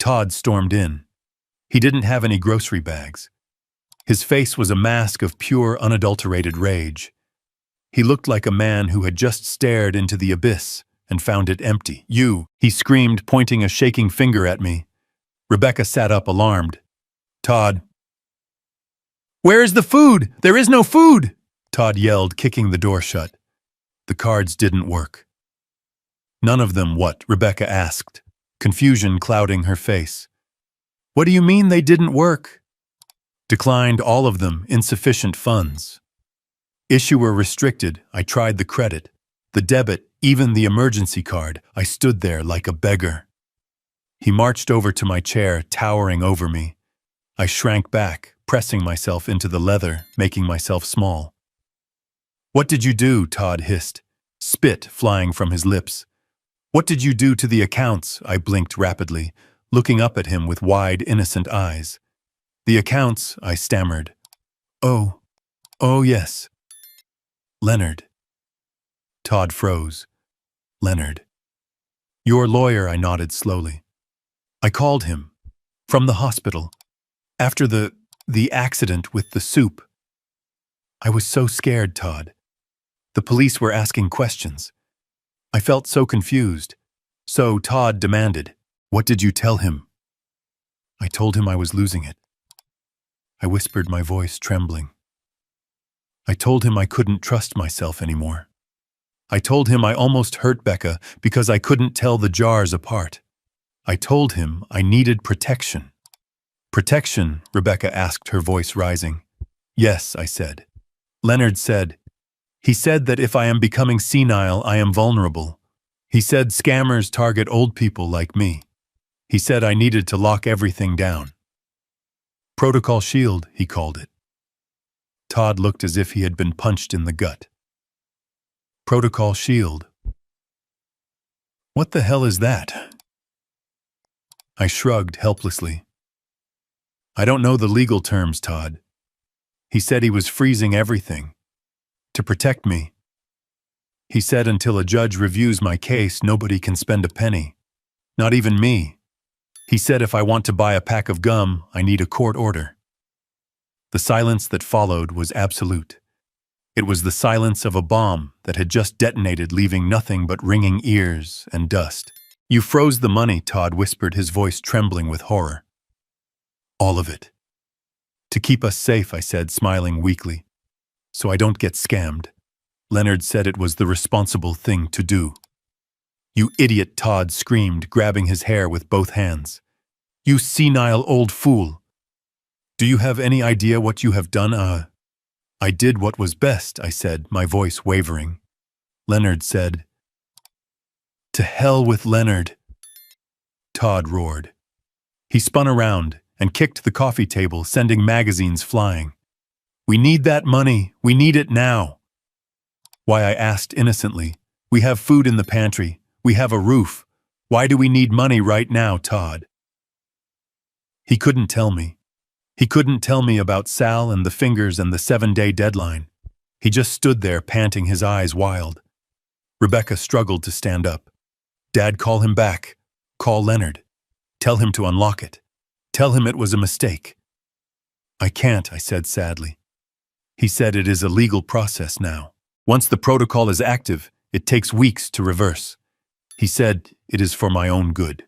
Speaker 1: Todd stormed in. He didn't have any grocery bags. His face was a mask of pure, unadulterated rage. He looked like a man who had just stared into the abyss and found it empty. "You!" he screamed, pointing a shaking finger at me. Rebecca sat up, alarmed. "Todd." "Where is the food? There is no food!" Todd yelled, kicking the door shut. The cards didn't work. "None of them what?" Rebecca asked, confusion clouding her face. "What do you mean they didn't work?" "Declined all of them, insufficient funds. Issuer restricted." I tried the credit, the debit, even the emergency card. I stood there like a beggar. He marched over to my chair, towering over me. I shrank back, pressing myself into the leather, making myself small. "What did you do?" Todd hissed, spit flying from his lips. "What did you do to the accounts?" I blinked rapidly, looking up at him with wide, innocent eyes. "The accounts," I stammered. Oh, yes. Leonard." Todd froze. "Leonard." "Your lawyer," I nodded slowly. "I called him. From the hospital. After the accident with the soup." I was so scared, Todd. The police were asking questions. I felt so confused. So Todd demanded, "What did you tell him?" I told him I was losing it. I whispered, my voice trembling. I told him I couldn't trust myself anymore. I told him I almost hurt Becca because I couldn't tell the jars apart. I told him I needed protection. "Protection?" Rebecca asked, her voice rising. "Yes," I said. Leonard said, "He said that if I am becoming senile, I am vulnerable. He said scammers target old people like me. He said I needed to lock everything down. Protocol Shield, he called it." Todd looked as if he had been punched in the gut. "Protocol Shield? What the hell is that?" I shrugged helplessly. "I don't know the legal terms, Todd. He said he was freezing everything. To protect me. He said until a judge reviews my case, nobody can spend a penny. Not even me. He said if I want to buy a pack of gum, I need a court order." The silence that followed was absolute. It was the silence of a bomb that had just detonated, leaving nothing but ringing ears and dust. "You froze the money," Todd whispered, his voice trembling with horror. "All of it." "To keep us safe," I said, smiling weakly. "So I don't get scammed. Leonard said it was the responsible thing to do." "You idiot," Todd screamed, grabbing his hair with both hands. "You senile old fool. Do you have any idea what you have done?" I did what was best," I said, my voice wavering. Leonard said. "To hell with Leonard," Todd roared. He spun around and kicked the coffee table, sending magazines flying. "We need that money. We need it now." "Why?" I asked innocently. "We have food in the pantry. We have a roof. Why do we need money right now, Todd?" He couldn't tell me. He couldn't tell me about Sal and the fingers and the 7-day deadline. He just stood there, panting, his eyes wild. Rebecca struggled to stand up. "Dad, call him back. Call Leonard. Tell him to unlock it. Tell him it was a mistake." "I can't," I said sadly. "He said it is a legal process now. Once the protocol is active, it takes weeks to reverse. He said it is for my own good."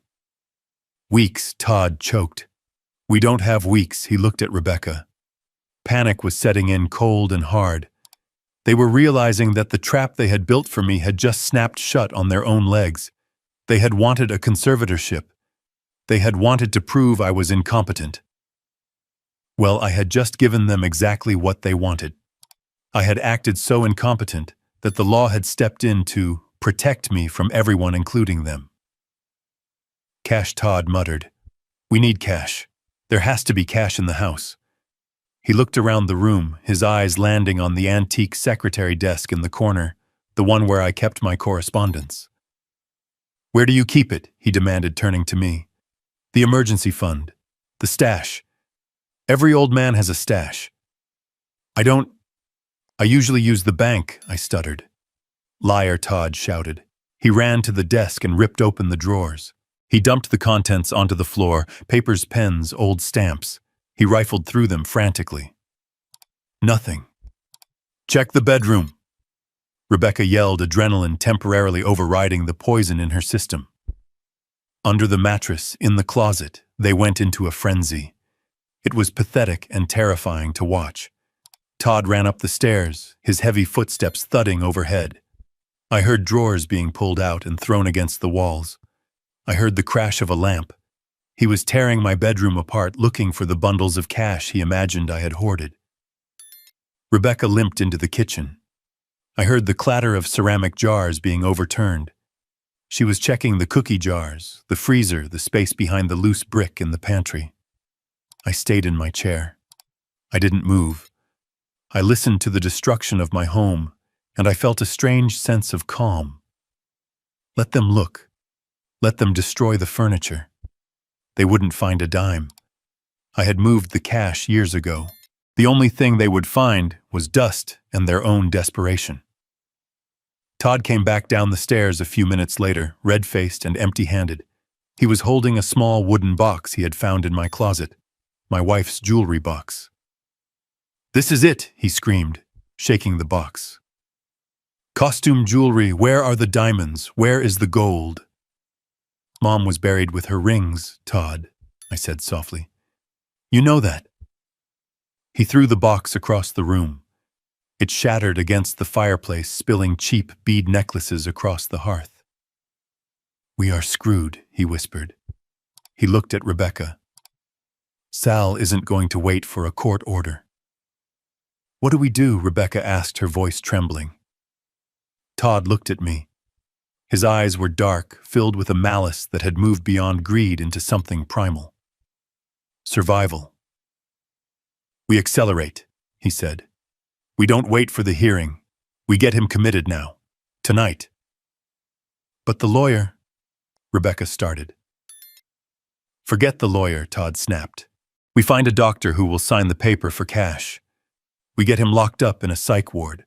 Speaker 1: "Weeks," Todd choked. "We don't have weeks." He looked at Rebecca. Panic was setting in, cold and hard. They were realizing that the trap they had built for me had just snapped shut on their own legs. They had wanted a conservatorship. They had wanted to prove I was incompetent. Well, I had just given them exactly what they wanted. I had acted so incompetent that the law had stepped in to protect me from everyone, including them. "Cash," Todd muttered. "We need cash. There has to be cash in the house." He looked around the room, his eyes landing on the antique secretary desk in the corner, the one where I kept my correspondence. Where do you keep it? He demanded, turning to me. The emergency fund. The stash. Every old man has a stash. I usually use the bank, I stuttered. Liar, Todd shouted. He ran to the desk and ripped open the drawers. He dumped the contents onto the floor, papers, pens, old stamps. He rifled through them frantically. Nothing. Check the bedroom. Rebecca yelled, adrenaline temporarily overriding the poison in her system. Under the mattress, in the closet, they went into a frenzy. It was pathetic and terrifying to watch. Todd ran up the stairs, his heavy footsteps thudding overhead. I heard drawers being pulled out and thrown against the walls. I heard the crash of a lamp. He was tearing my bedroom apart, looking for the bundles of cash he imagined I had hoarded. Rebecca limped into the kitchen. I heard the clatter of ceramic jars being overturned. She was checking the cookie jars, the freezer, the space behind the loose brick in the pantry. I stayed in my chair. I didn't move. I listened to the destruction of my home, and I felt a strange sense of calm. Let them look. Let them destroy the furniture. They wouldn't find a dime. I had moved the cash years ago. The only thing they would find was dust and their own desperation. Todd came back down the stairs a few minutes later, red-faced and empty-handed. He was holding a small wooden box he had found in my closet, my wife's jewelry box. "This is it," he screamed, shaking the box. "Costume jewelry, where are the diamonds? Where is the gold?" "Mom was buried with her rings, Todd," I said softly. "You know that." He threw the box across the room. It shattered against the fireplace, spilling cheap bead necklaces across the hearth. "We are screwed," he whispered. He looked at Rebecca. "Sal isn't going to wait for a court order." "What do we do?" Rebecca asked, her voice trembling. Todd looked at me. His eyes were dark, filled with a malice that had moved beyond greed into something primal. "Survival. We accelerate," he said. "We don't wait for the hearing. We get him committed now. Tonight." "But the lawyer," Rebecca started. "Forget the lawyer," Todd snapped. "We find a doctor who will sign the paper for cash. We get him locked up in a psych ward.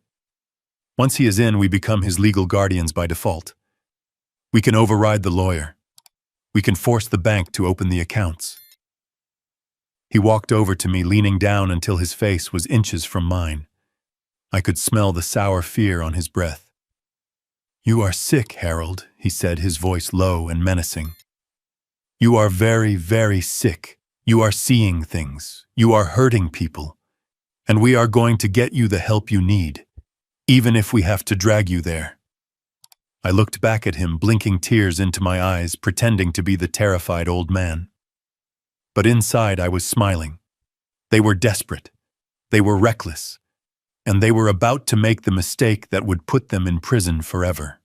Speaker 1: Once he is in, we become his legal guardians by default. We can override the lawyer. We can force the bank to open the accounts." He walked over to me, leaning down until his face was inches from mine. I could smell the sour fear on his breath. "You are sick, Harold," he said, his voice low and menacing. "You are very, very sick. You are seeing things. You are hurting people. And we are going to get you the help you need, even if we have to drag you there." I looked back at him, blinking tears into my eyes, pretending to be the terrified old man. But inside I was smiling. They were desperate. They were reckless. And they were about to make the mistake that would put them in prison forever.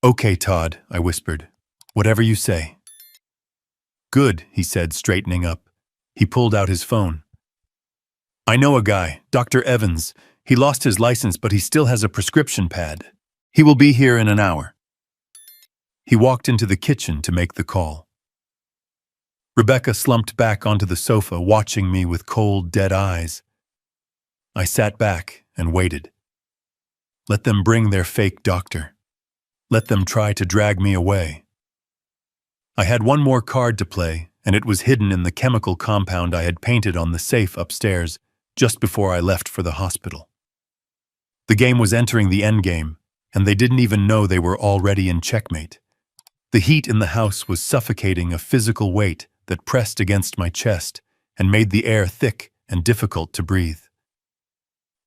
Speaker 1: "Okay, Todd," I whispered. "Whatever you say." "Good," he said, straightening up. He pulled out his phone. "I know a guy, Dr. Evans. He lost his license, but he still has a prescription pad. He will be here in an hour." He walked into the kitchen to make the call. Rebecca slumped back onto the sofa, watching me with cold, dead eyes. I sat back and waited. Let them bring their fake doctor. Let them try to drag me away. I had one more card to play, and it was hidden in the chemical compound I had painted on the safe upstairs just before I left for the hospital. The game was entering the endgame, and they didn't even know they were already in checkmate. The heat in the house was suffocating, a physical weight that pressed against my chest and made the air thick and difficult to breathe.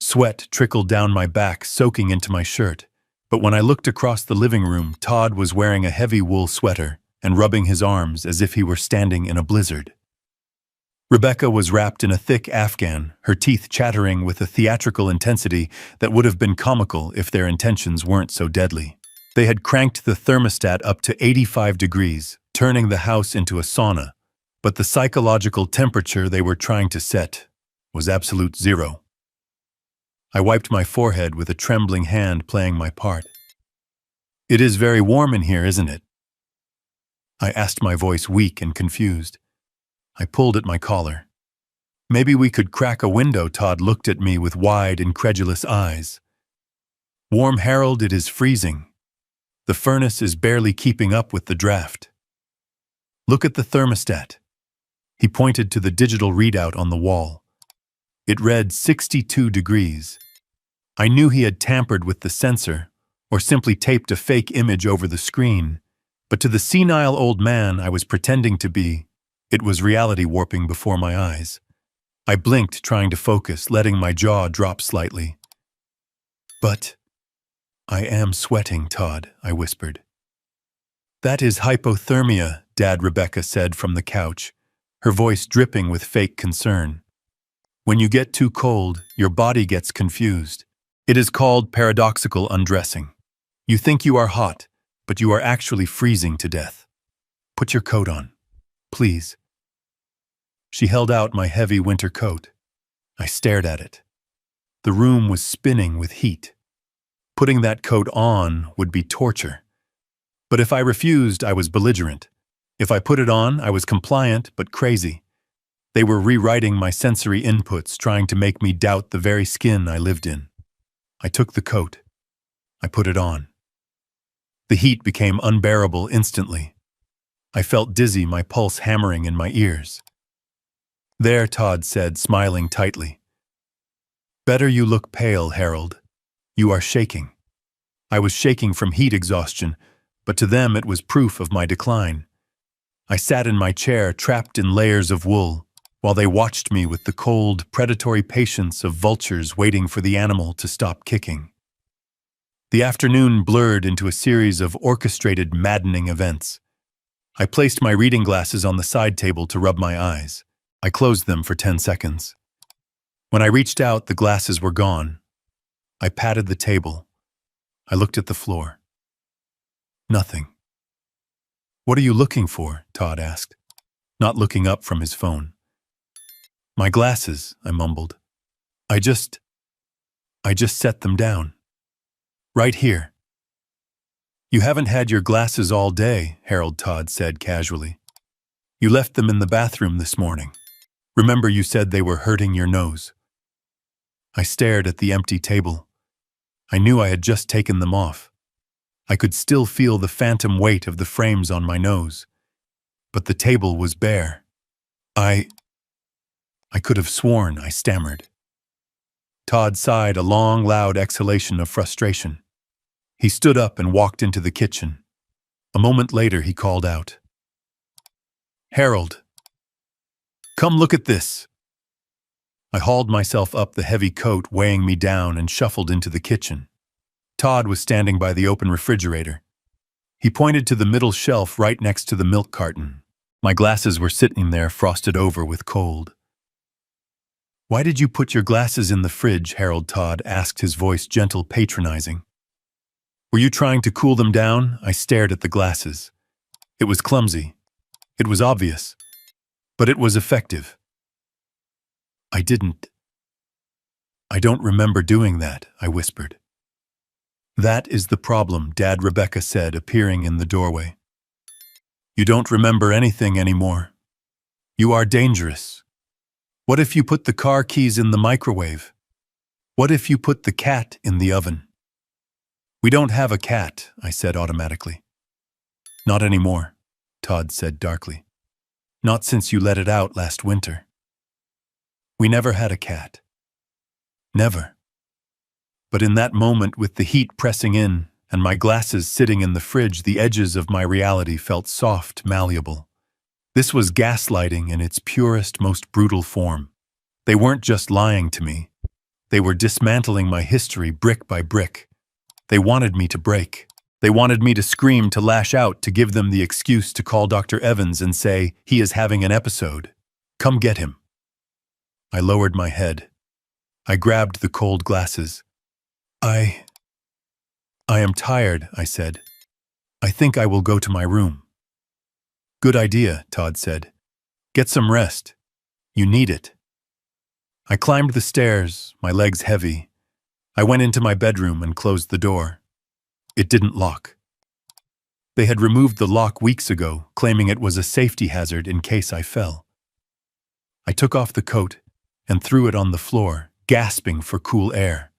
Speaker 1: Sweat trickled down my back, soaking into my shirt, but when I looked across the living room, Todd was wearing a heavy wool sweater and rubbing his arms as if he were standing in a blizzard. Rebecca was wrapped in a thick afghan, her teeth chattering with a theatrical intensity that would have been comical if their intentions weren't so deadly. They had cranked the thermostat up to 85 degrees, turning the house into a sauna, but the psychological temperature they were trying to set was absolute zero. I wiped my forehead with a trembling hand playing my part. "It is very warm in here, isn't it?" I asked, my voice weak and confused. I pulled at my collar. "Maybe we could crack a window." Todd looked at me with wide, incredulous eyes. "Warm, Harold, it is freezing. The furnace is barely keeping up with the draft. Look at the thermostat." He pointed to the digital readout on the wall. It read 62 degrees. I knew he had tampered with the sensor, or simply taped a fake image over the screen, but to the senile old man I was pretending to be, it was reality warping before my eyes. I blinked, trying to focus, letting my jaw drop slightly. "But I am sweating, Todd," I whispered. "That is hypothermia," Dad Rebecca said from the couch, her voice dripping with fake concern. "When you get too cold, your body gets confused. It is called paradoxical undressing. You think you are hot, but you are actually freezing to death. Put your coat on, please." She held out my heavy winter coat. I stared at it. The room was spinning with heat. Putting that coat on would be torture. But if I refused, I was belligerent. If I put it on, I was compliant but crazy. They were rewriting my sensory inputs, trying to make me doubt the very skin I lived in. I took the coat. I put it on. The heat became unbearable instantly. I felt dizzy, my pulse hammering in my ears. "There," Todd said, smiling tightly. "Better. You look pale, Harold. You are shaking." I was shaking from heat exhaustion, but to them it was proof of my decline. I sat in my chair, trapped in layers of wool, while they watched me with the cold, predatory patience of vultures waiting for the animal to stop kicking. The afternoon blurred into a series of orchestrated, maddening events. I placed my reading glasses on the side table to rub my eyes. I closed them for 10 seconds. When I reached out, the glasses were gone. I patted the table. I looked at the floor. Nothing. "What are you looking for?" Todd asked, not looking up from his phone. "My glasses," I mumbled. I just set them down. Right here." "You haven't had your glasses all day," Harold Todd said casually. "You left them in the bathroom this morning. Remember, you said they were hurting your nose." I stared at the empty table. I knew I had just taken them off. I could still feel the phantom weight of the frames on my nose. But the table was bare. I could have sworn," I stammered. Todd sighed, a long, loud exhalation of frustration. He stood up and walked into the kitchen. A moment later, he called out, "Harold, come look at this." I hauled myself up, the heavy coat weighing me down, and shuffled into the kitchen. Todd was standing by the open refrigerator. He pointed to the middle shelf right next to the milk carton. My glasses were sitting there, frosted over with cold. "Why did you put your glasses in the fridge?" Harold Todd asked, his voice gentle, patronizing. "Were you trying to cool them down?" I stared at the glasses. It was clumsy. It was obvious. But it was effective. I don't remember doing that," I whispered. "That is the problem," Dad Rebecca said, appearing in the doorway. "You don't remember anything anymore. You are dangerous. What if you put the car keys in the microwave? What if you put the cat in the oven?" "We don't have a cat," I said automatically. "Not anymore," Todd said darkly. "Not since you let it out last winter. We never had a cat. Never." But in that moment, with the heat pressing in and my glasses sitting in the fridge, the edges of my reality felt soft, malleable. This was gaslighting in its purest, most brutal form. They weren't just lying to me. They were dismantling my history brick by brick. They wanted me to break. They wanted me to scream, to lash out, to give them the excuse to call Dr. Evans and say, "He is having an episode. Come get him." I lowered my head. I grabbed the cold glasses. I am tired," I said. "I think I will go to my room." "Good idea," Todd said. "Get some rest. You need it." I climbed the stairs, my legs heavy. I went into my bedroom and closed the door. It didn't lock. They had removed the lock weeks ago, claiming it was a safety hazard in case I fell. I took off the coat and threw it on the floor, gasping for cool air.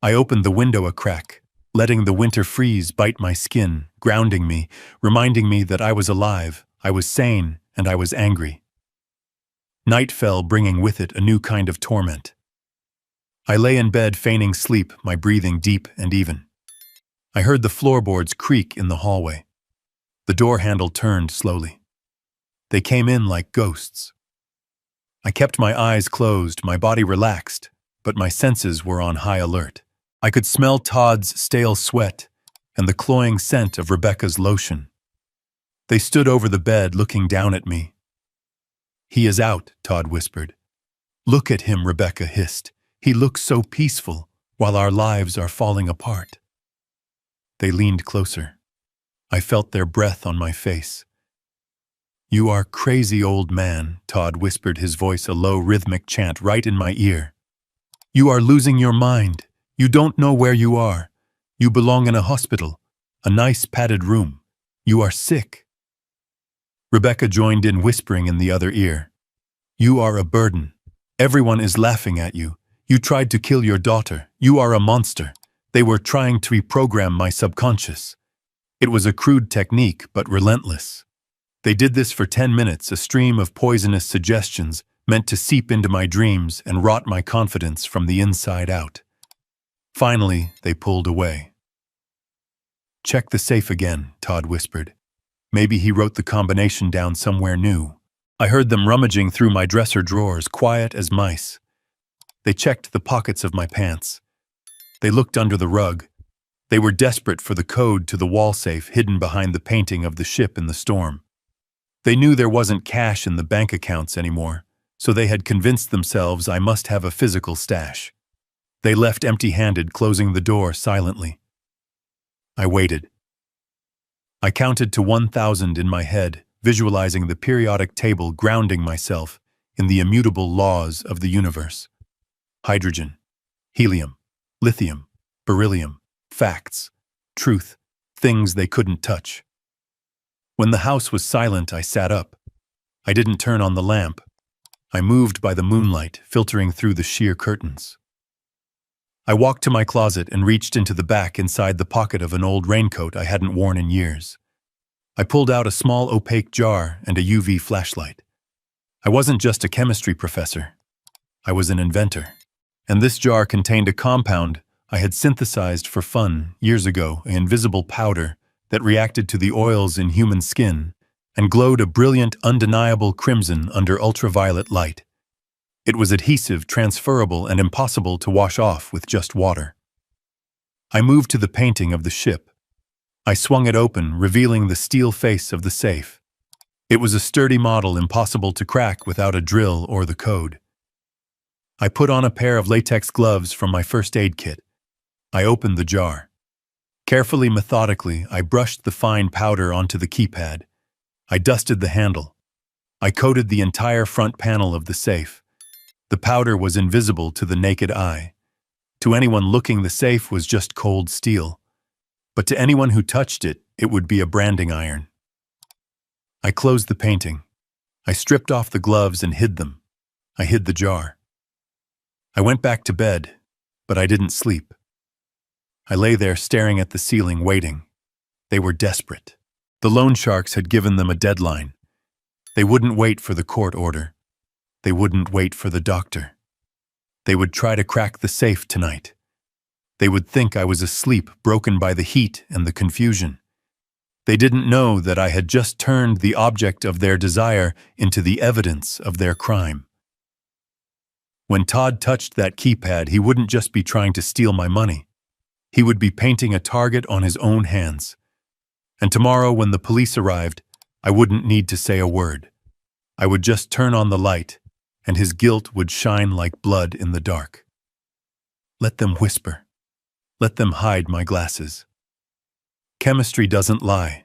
Speaker 1: I opened the window a crack, letting the winter freeze bite my skin, grounding me, reminding me that I was alive, I was sane, and I was angry. Night fell, bringing with it a new kind of torment. I lay in bed feigning sleep, my breathing deep and even. I heard the floorboards creak in the hallway. The door handle turned slowly. They came in like ghosts. I kept my eyes closed, my body relaxed, but my senses were on high alert. I could smell Todd's stale sweat and the cloying scent of Rebecca's lotion. They stood over the bed, looking down at me. "He is out," Todd whispered. "Look at him," Rebecca hissed. "He looks so peaceful, while our lives are falling apart." They leaned closer. I felt their breath on my face. "You are crazy, old man," Todd whispered, his voice a low rhythmic chant right in my ear. "You are losing your mind. You don't know where you are. You belong in a hospital, a nice padded room. You are sick." Rebecca joined in, whispering in the other ear. "You are a burden. Everyone is laughing at you. You tried to kill your daughter. You are a monster. They were trying to reprogram my subconscious. It was a crude technique, but relentless. They did this for 10 minutes, a stream of poisonous suggestions meant to seep into my dreams and rot my confidence from the inside out. Finally, they pulled away. "Check the safe again," Todd whispered. Maybe he wrote the combination down somewhere new. I heard them rummaging through my dresser drawers, quiet as mice. They checked the pockets of my pants. They looked under the rug. They were desperate for the code to the wall safe hidden behind the painting of the ship in the storm. They knew there wasn't cash in the bank accounts anymore, so they had convinced themselves I must have a physical stash. They left empty-handed, closing the door silently. I waited. I counted to 1,000 in my head, visualizing the periodic table, grounding myself in the immutable laws of the universe. Hydrogen, helium, lithium, beryllium, facts, truth, things they couldn't touch. When the house was silent, I sat up. I didn't turn on the lamp. I moved by the moonlight, filtering through the sheer curtains. I walked to my closet and reached into the back inside the pocket of an old raincoat I hadn't worn in years. I pulled out a small opaque jar and a UV flashlight. I wasn't just a chemistry professor. I was an inventor. And this jar contained a compound I had synthesized for fun years ago, an invisible powder that reacted to the oils in human skin and glowed a brilliant, undeniable crimson under ultraviolet light. It was adhesive, transferable, and impossible to wash off with just water. I moved to the painting of the ship. I swung it open, revealing the steel face of the safe. It was a sturdy model, impossible to crack without a drill or the code. I put on a pair of latex gloves from my first aid kit. I opened the jar. Carefully, methodically, I brushed the fine powder onto the keypad. I dusted the handle. I coated the entire front panel of the safe. The powder was invisible to the naked eye. To anyone looking, the safe was just cold steel. But to anyone who touched it, it would be a branding iron. I closed the painting. I stripped off the gloves and hid them. I hid the jar. I went back to bed, but I didn't sleep. I lay there staring at the ceiling, waiting. They were desperate. The loan sharks had given them a deadline. They wouldn't wait for the court order. They wouldn't wait for the doctor. They would try to crack the safe tonight. They would think I was asleep, broken by the heat and the confusion. They didn't know that I had just turned the object of their desire into the evidence of their crime. When Todd touched that keypad, he wouldn't just be trying to steal my money. He would be painting a target on his own hands. And tomorrow, when the police arrived, I wouldn't need to say a word. I would just turn on the light, and his guilt would shine like blood in the dark. Let them whisper. Let them hide my glasses. Chemistry doesn't lie,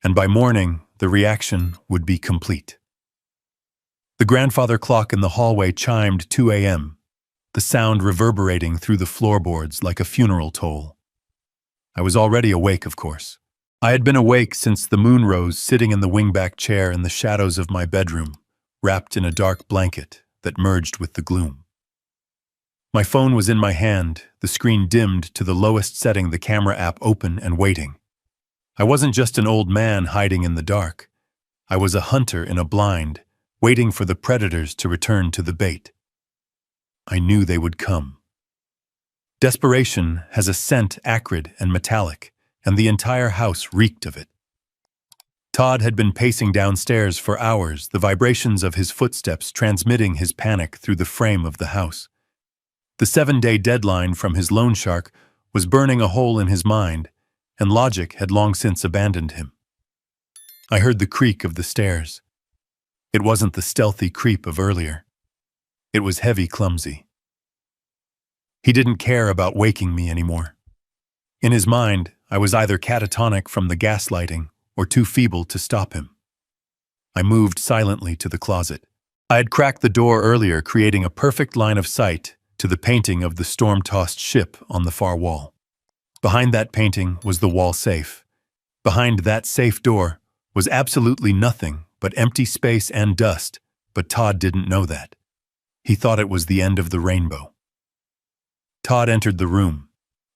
Speaker 1: and by morning, the reaction would be complete. The grandfather clock in the hallway chimed 2 a.m. the sound reverberating through the floorboards like a funeral toll. I was already awake, of course. I had been awake since the moon rose, sitting in the wingback chair in the shadows of my bedroom, wrapped in a dark blanket that merged with the gloom. My phone was in my hand, the screen dimmed to the lowest setting, the camera app open and waiting. I wasn't just an old man hiding in the dark. I was a hunter in a blind, waiting for the predators to return to the bait. I knew they would come. Desperation has a scent acrid and metallic, and the entire house reeked of it. Todd had been pacing downstairs for hours, the vibrations of his footsteps transmitting his panic through the frame of the house. The 7-day deadline from his loan shark was burning a hole in his mind, and logic had long since abandoned him. I heard the creak of the stairs. It wasn't the stealthy creep of earlier. It was heavy, clumsy. He didn't care about waking me anymore. In his mind, I was either catatonic from the gaslighting or too feeble to stop him. I moved silently to the closet. I had cracked the door earlier, creating a perfect line of sight to the painting of the storm-tossed ship on the far wall. Behind that painting was the wall safe. Behind that safe door was absolutely nothing but empty space and dust, but Todd didn't know that. He thought it was the end of the rainbow. Todd entered the room.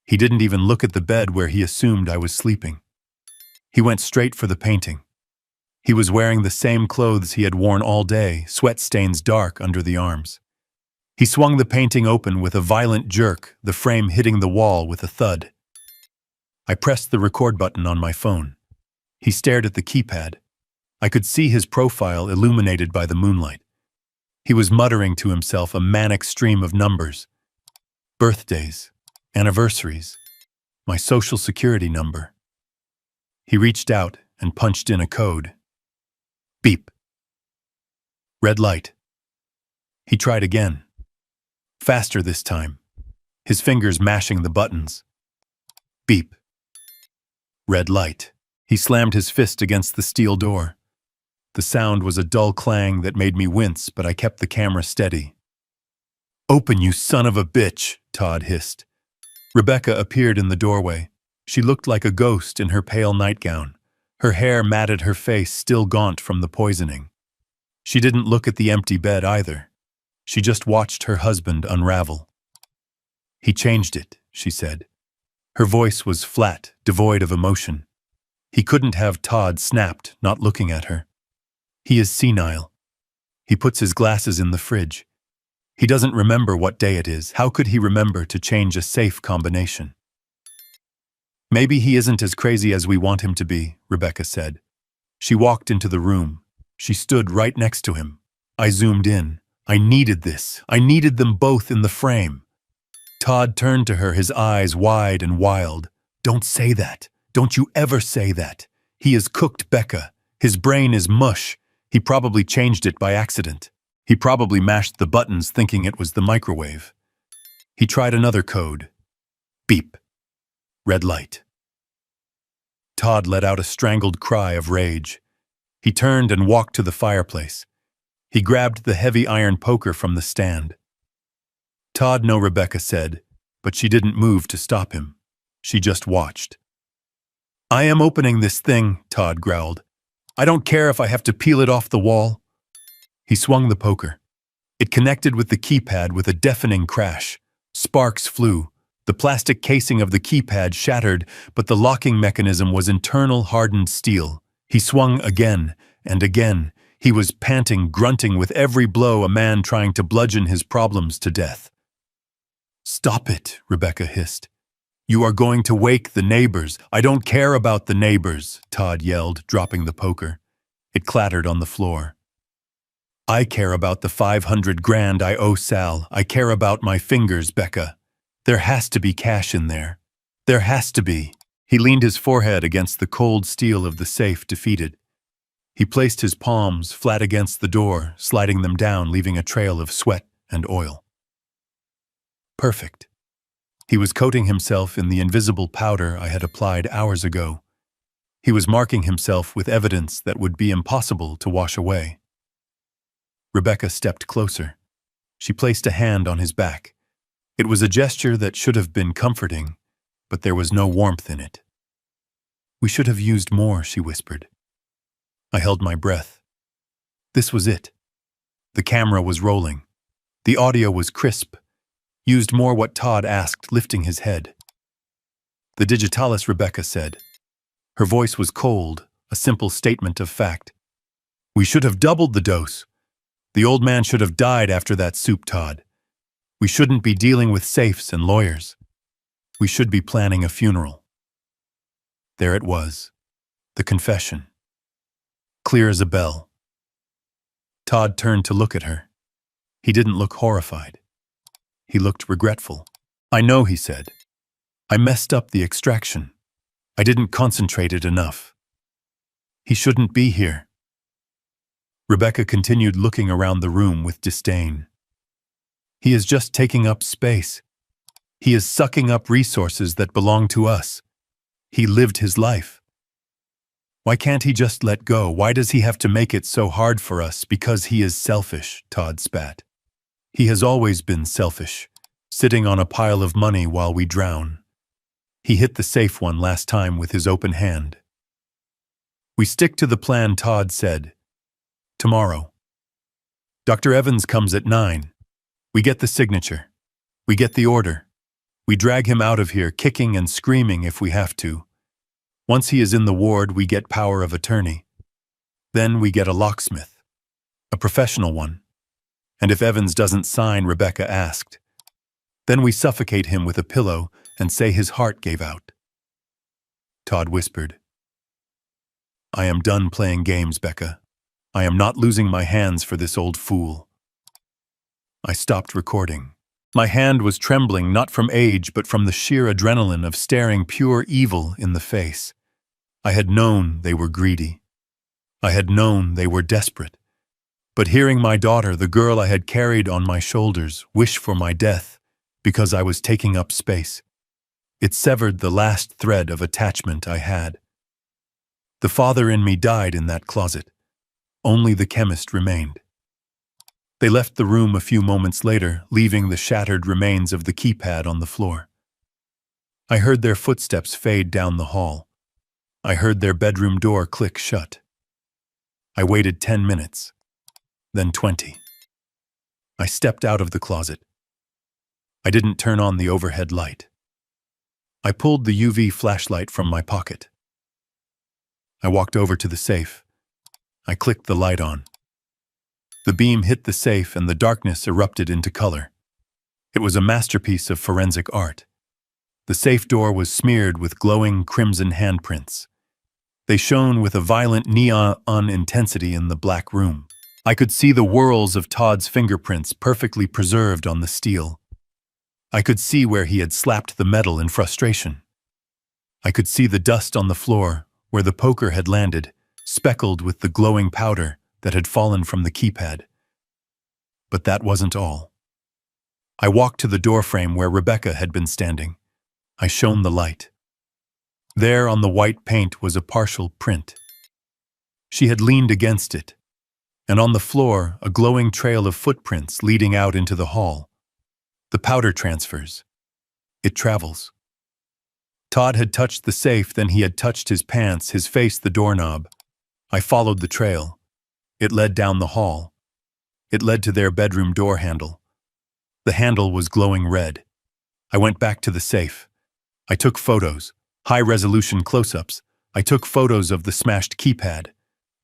Speaker 1: He didn't even look at the bed where he assumed I was sleeping. He went straight for the painting. He was wearing the same clothes he had worn all day, sweat stains dark under the arms. He swung the painting open with a violent jerk, the frame hitting the wall with a thud. I pressed the record button on my phone. He stared at the keypad. I could see his profile illuminated by the moonlight. He was muttering to himself a manic stream of numbers. Birthdays, anniversaries, my social security number. He reached out and punched in a code. Beep. Red light. He tried again. Faster this time, his fingers mashing the buttons. Beep. Red light. He slammed his fist against the steel door. The sound was a dull clang that made me wince, but I kept the camera steady. "Open, you son of a bitch," Todd hissed. Rebecca appeared in the doorway. She looked like a ghost in her pale nightgown. Her hair matted her face, still gaunt from the poisoning. She didn't look at the empty bed either. She just watched her husband unravel. "He changed it," she said. Her voice was flat, devoid of emotion. He couldn't have. Todd snapped, not looking at her. "He is senile. He puts his glasses in the fridge. He doesn't remember what day it is. How could he remember to change a safe combination?" "Maybe he isn't as crazy as we want him to be," Rebecca said. She walked into the room. She stood right next to him. I zoomed in. I needed this. I needed them both in the frame. Todd turned to her, his eyes wide and wild. "Don't say that. Don't you ever say that. He is cooked, Becca. His brain is mush. He probably changed it by accident. He probably mashed the buttons thinking it was the microwave." He tried another code. Beep. Red light. Todd let out a strangled cry of rage. He turned and walked to the fireplace. He grabbed the heavy iron poker from the stand. "Todd, no," Rebecca said, but she didn't move to stop him. She just watched. "I am opening this thing," Todd growled. "I don't care if I have to peel it off the wall." He swung the poker. It connected with the keypad with a deafening crash. Sparks flew. The plastic casing of the keypad shattered, but the locking mechanism was internal hardened steel. He swung again and again. He was panting, grunting with every blow, a man trying to bludgeon his problems to death. "Stop it," Rebecca hissed. "You are going to wake the neighbors." "I don't care about the neighbors," Todd yelled, dropping the poker. It clattered on the floor. "I care about the 500 grand I owe Sal. I care about my fingers, Becca. There has to be cash in there. There has to be." He leaned his forehead against the cold steel of the safe, defeated. He placed his palms flat against the door, sliding them down, leaving a trail of sweat and oil. Perfect. He was coating himself in the invisible powder I had applied hours ago. He was marking himself with evidence that would be impossible to wash away. Rebecca stepped closer. She placed a hand on his back. It was a gesture that should have been comforting, but there was no warmth in it. "We should have used more," she whispered. I held my breath. This was it. The camera was rolling. The audio was crisp. "Used more," what Todd asked, lifting his head. "The digitalis," Rebecca said. Her voice was cold, a simple statement of fact. "We should have doubled the dose. The old man should have died after that soup, Todd. We shouldn't be dealing with safes and lawyers. We should be planning a funeral." There it was, the confession. Clear as a bell. Todd turned to look at her. He didn't look horrified. He looked regretful. "I know," he said. "I messed up the extraction. I didn't concentrate it enough. He shouldn't be here." Rebecca continued looking around the room with disdain. "He is just taking up space. He is sucking up resources that belong to us. He lived his life. Why can't he just let go? Why does he have to make it so hard for us? Because he is selfish," Todd spat. "He has always been selfish, sitting on a pile of money while we drown. He hit the safe one last time with his open hand." "We stick to the plan," Todd said. "Tomorrow. Dr. Evans comes at 9. We get the signature. We get the order. We drag him out of here, kicking and screaming if we have to. Once he is in the ward, we get power of attorney. Then we get a locksmith. A professional one. And if Evans doesn't sign," Rebecca asked, "then we suffocate him with a pillow and say his heart gave out." Todd whispered, "I am done playing games, Becca. I am not losing my hands for this old fool." I stopped recording. My hand was trembling, not from age, but from the sheer adrenaline of staring pure evil in the face. I had known they were greedy. I had known they were desperate. But hearing my daughter, the girl I had carried on my shoulders, wish for my death because I was taking up space, it severed the last thread of attachment I had. The father in me died in that closet. Only the chemist remained. They left the room a few moments later, leaving the shattered remains of the keypad on the floor. I heard their footsteps fade down the hall. I heard their bedroom door click shut. I waited 10 minutes, then 20. I stepped out of the closet. I didn't turn on the overhead light. I pulled the UV flashlight from my pocket. I walked over to the safe. I clicked the light on. The beam hit the safe and the darkness erupted into color. It was a masterpiece of forensic art. The safe door was smeared with glowing crimson handprints. They shone with a violent neon intensity in the black room. I could see the whorls of Todd's fingerprints perfectly preserved on the steel. I could see where he had slapped the metal in frustration. I could see the dust on the floor where the poker had landed, speckled with the glowing powder that had fallen from the keypad. But that wasn't all. I walked to the doorframe where Rebecca had been standing. I shone the light. There on the white paint was a partial print. She had leaned against it, and on the floor a glowing trail of footprints leading out into the hall. The powder transfers. It travels. Todd had touched the safe, then he had touched his pants, his face the doorknob. I followed the trail. It led down the hall. It led to their bedroom door handle. The handle was glowing red. I went back to the safe. I took photos, high-resolution close-ups. I took photos of the smashed keypad.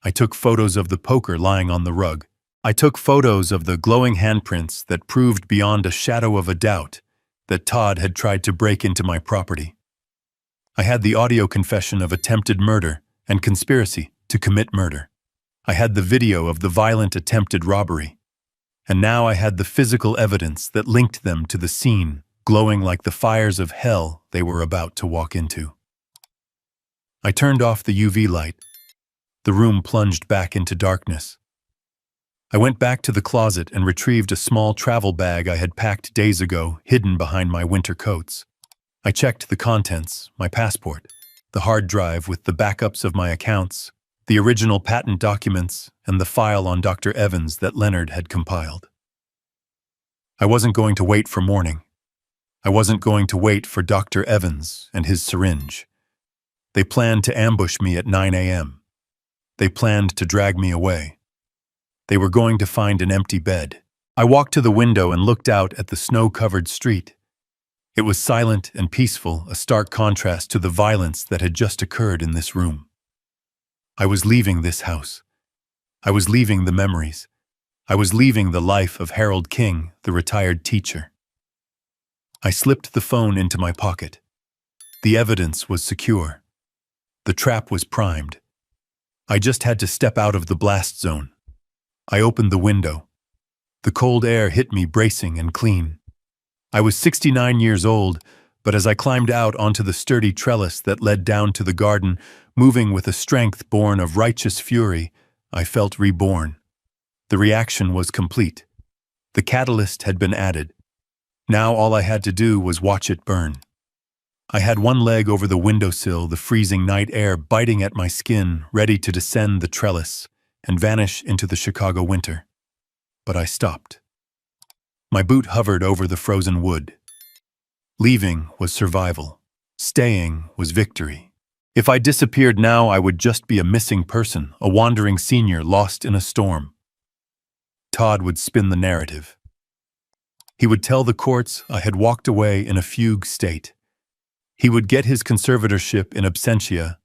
Speaker 1: I took photos of the poker lying on the rug. I took photos of the glowing handprints that proved beyond a shadow of a doubt that Todd had tried to break into my property. I had the audio confession of attempted murder and conspiracy to commit murder. I had the video of the violent attempted robbery. And now I had the physical evidence that linked them to the scene, glowing like the fires of hell they were about to walk into. I turned off the UV light. The room plunged back into darkness. I went back to the closet and retrieved a small travel bag I had packed days ago, hidden behind my winter coats. I checked the contents, my passport, the hard drive with the backups of my accounts, the original patent documents, and the file on Dr. Evans that Leonard had compiled. I wasn't going to wait for morning. I wasn't going to wait for Dr. Evans and his syringe. They planned to ambush me at 9 a.m. They planned to drag me away. They were going to find an empty bed. I walked to the window and looked out at the snow-covered street. It was silent and peaceful, a stark contrast to the violence that had just occurred in this room. I was leaving this house. I was leaving the memories. I was leaving the life of Harold King, the retired teacher. I slipped the phone into my pocket. The evidence was secure. The trap was primed. I just had to step out of the blast zone. I opened the window. The cold air hit me bracing and clean. I was 69 years old, but as I climbed out onto the sturdy trellis that led down to the garden, moving with a strength born of righteous fury, I felt reborn. The reaction was complete. The catalyst had been added. Now all I had to do was watch it burn. I had one leg over the windowsill, the freezing night air biting at my skin, ready to descend the trellis and vanish into the Chicago winter. But I stopped. My boot hovered over the frozen wood. Leaving was survival. Staying was victory. If I disappeared now, I would just be a missing person, a wandering senior lost in a storm. Todd would spin the narrative. He would tell the courts I had walked away in a fugue state. He would get his conservatorship in absentia,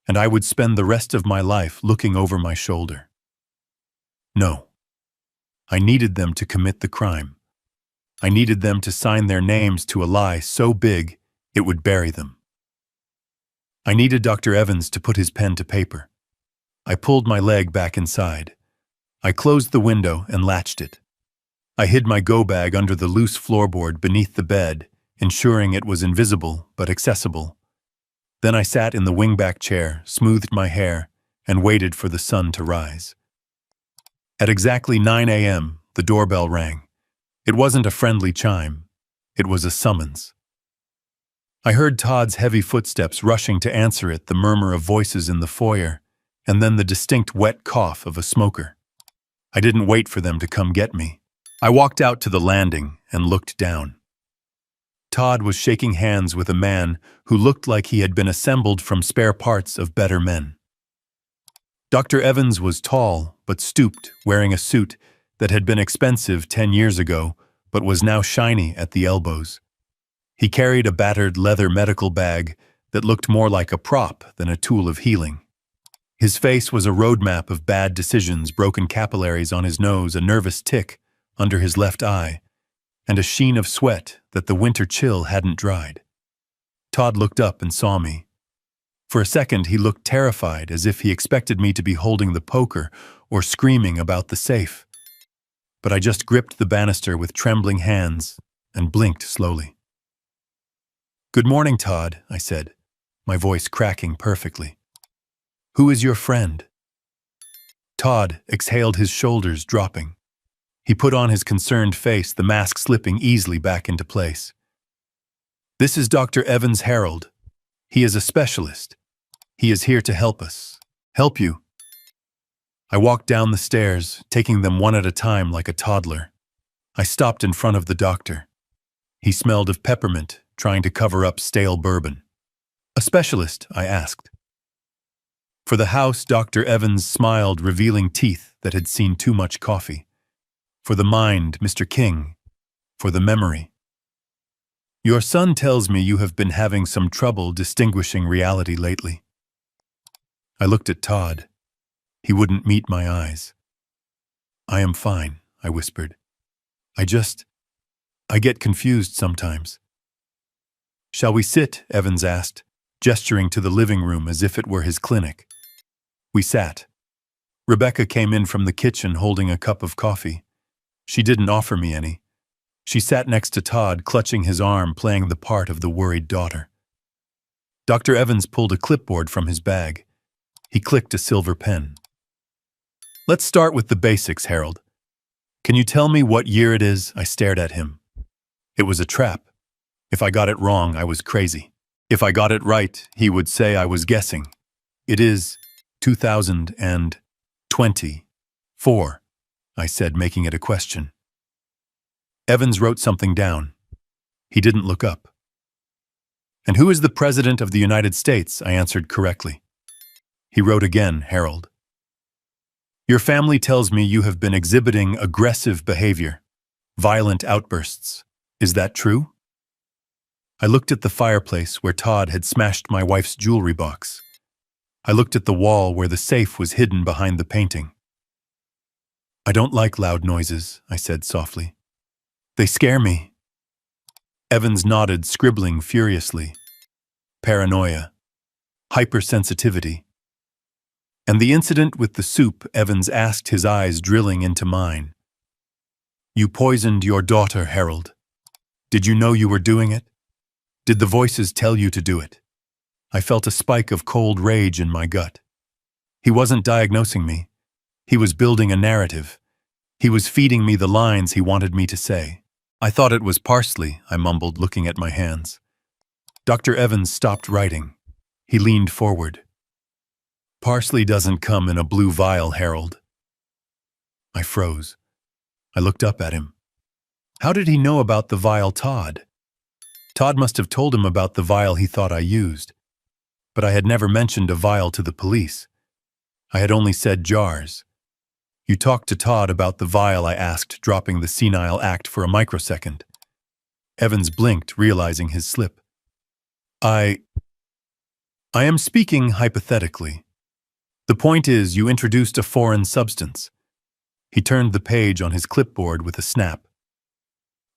Speaker 1: and I would spend the rest of my life looking over my shoulder. No. I needed them to commit the crime. I needed them to sign their names to a lie so big it would bury them. I needed Dr. Evans to put his pen to paper. I pulled my leg back inside. I closed the window and latched it. I hid my go-bag under the loose floorboard beneath the bed, ensuring it was invisible but accessible. Then I sat in the wingback chair, smoothed my hair, and waited for the sun to rise. At exactly 9 a.m., the doorbell rang. It wasn't a friendly chime. It was a summons. I heard Todd's heavy footsteps rushing to answer it, the murmur of voices in the foyer, and then the distinct wet cough of a smoker. I didn't wait for them to come get me. I walked out to the landing and looked down. Todd was shaking hands with a man who looked like he had been assembled from spare parts of better men. Dr. Evans was tall but stooped, wearing a suit that had been expensive 10 years ago but was now shiny at the elbows. He carried a battered leather medical bag that looked more like a prop than a tool of healing. His face was a roadmap of bad decisions, broken capillaries on his nose, a nervous tick under his left eye, and a sheen of sweat that the winter chill hadn't dried. Todd looked up and saw me. For a second, he looked terrified, as if he expected me to be holding the poker or screaming about the safe. But I just gripped the banister with trembling hands and blinked slowly. "Good morning, Todd," I said, my voice cracking perfectly. "Who is your friend?" Todd exhaled, his shoulders dropping. He put on his concerned face, the mask slipping easily back into place. "This is Dr. Evans Harold. He is a specialist. He is here to help us. Help you." I walked down the stairs, taking them one at a time like a toddler. I stopped in front of the doctor. He smelled of peppermint, trying to cover up stale bourbon. "A specialist?" I asked. For the house, Dr. Evans smiled, revealing teeth that had seen too much coffee. For the mind, Mr. King. For the memory. "Your son tells me you have been having some trouble distinguishing reality lately." I looked at Todd. He wouldn't meet my eyes. "I am fine," I whispered. I get confused sometimes." "Shall we sit?" Evans asked, gesturing to the living room as if it were his clinic. We sat. Rebecca came in from the kitchen holding a cup of coffee. She didn't offer me any. She sat next to Todd, clutching his arm, playing the part of the worried daughter. Dr. Evans pulled a clipboard from his bag. He clicked a silver pen. "Let's start with the basics, Harold. Can you tell me what year it is?" I stared at him. It was a trap. If I got it wrong, I was crazy. If I got it right, he would say I was guessing. "It is 2024, I said, making it a question. Evans wrote something down. He didn't look up. "And who is the President of the United States?" I answered correctly. He wrote again, Harold. "Your family tells me you have been exhibiting aggressive behavior, violent outbursts. Is that true?" I looked at the fireplace where Todd had smashed my wife's jewelry box. I looked at the wall where the safe was hidden behind the painting. "I don't like loud noises," I said softly. "They scare me." Evans nodded, scribbling furiously. "Paranoia. Hypersensitivity." "And the incident with the soup," Evans asked, his eyes drilling into mine. "You poisoned your daughter, Harold. Did you know you were doing it? Did the voices tell you to do it?" I felt a spike of cold rage in my gut. He wasn't diagnosing me. He was building a narrative. He was feeding me the lines he wanted me to say. "I thought it was parsley," I mumbled, looking at my hands. Dr. Evans stopped writing. He leaned forward. "Parsley doesn't come in a blue vial, Harold." I froze. I looked up at him. How did he know about the vial Todd? Todd must have told him about the vial he thought I used. But I had never mentioned a vial to the police. I had only said jars. "You talked to Todd about the vial?" I asked, dropping the senile act for a microsecond. Evans blinked, realizing his slip. I am speaking hypothetically. The point is, you introduced a foreign substance." He turned the page on his clipboard with a snap.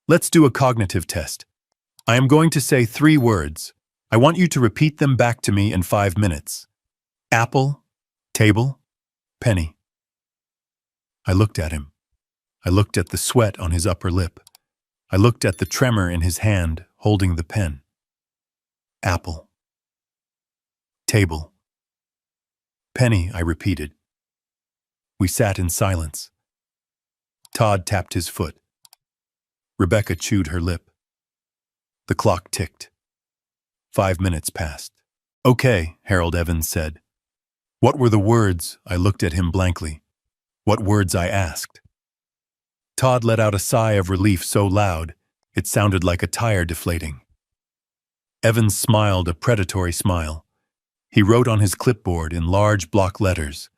Speaker 1: "Let's do a cognitive test. I am going to say 3 words. I want you to repeat them back to me in 5 minutes. Apple, table, penny." I looked at him. I looked at the sweat on his upper lip. I looked at the tremor in his hand holding the pen. Apple. Table. Penny, I repeated. We sat in silence. Todd tapped his foot. Rebecca chewed her lip. The clock ticked. 5 minutes passed. "Okay," Harold Evans said. "What were the words?" I looked at him blankly. "What words?" I asked. Todd let out a sigh of relief so loud, it sounded like a tire deflating. Evans smiled a predatory smile. He wrote on his clipboard in large block letters.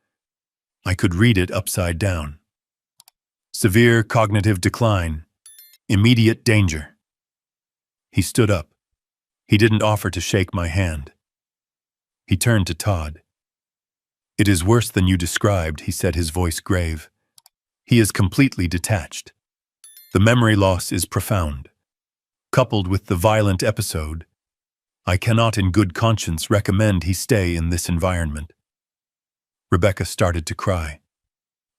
Speaker 1: I could read it upside down. "Severe cognitive decline. Immediate danger." He stood up. He didn't offer to shake my hand. He turned to Todd. "It is worse than you described," he said, his voice grave. "He is completely detached. The memory loss is profound. Coupled with the violent episode, I cannot in good conscience recommend he stay in this environment." Rebecca started to cry.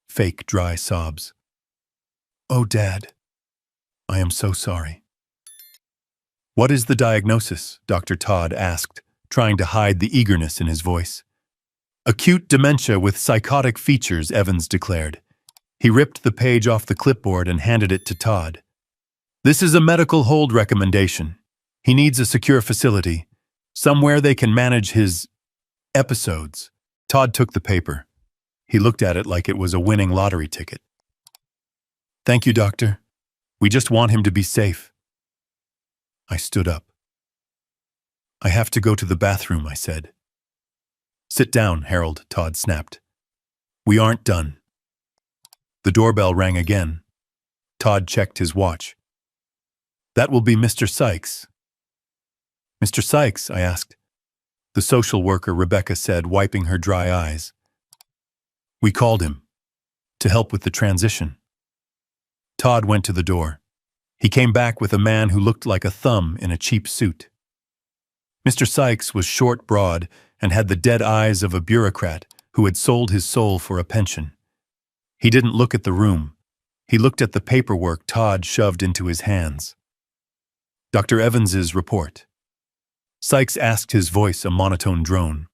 Speaker 1: Fake dry sobs. "Oh, Dad, I am so sorry." "What is the diagnosis?" Dr. Todd asked, trying to hide the eagerness in his voice. "Acute dementia with psychotic features," Evans declared. He ripped the page off the clipboard and handed it to Todd. "This is a medical hold recommendation. He needs a secure facility, somewhere they can manage his episodes." Todd took the paper. He looked at it like it was a winning lottery ticket. "Thank you, doctor. We just want him to be safe." I stood up. "I have to go to the bathroom," I said. "Sit down, Harold," Todd snapped. "We aren't done." The doorbell rang again. Todd checked his watch. "That will be Mr. Sykes." "Mr. Sykes?" I asked. "The social worker," Rebecca said, wiping her dry eyes. "We called him to help with the transition." Todd went to the door. He came back with a man who looked like a thumb in a cheap suit. Mr. Sykes was short, broad, and had the dead eyes of a bureaucrat who had sold his soul for a pension. He didn't look at the room. He looked at the paperwork Todd shoved into his hands. "Dr. Evans's report." Sykes asked, his voice a monotone drone.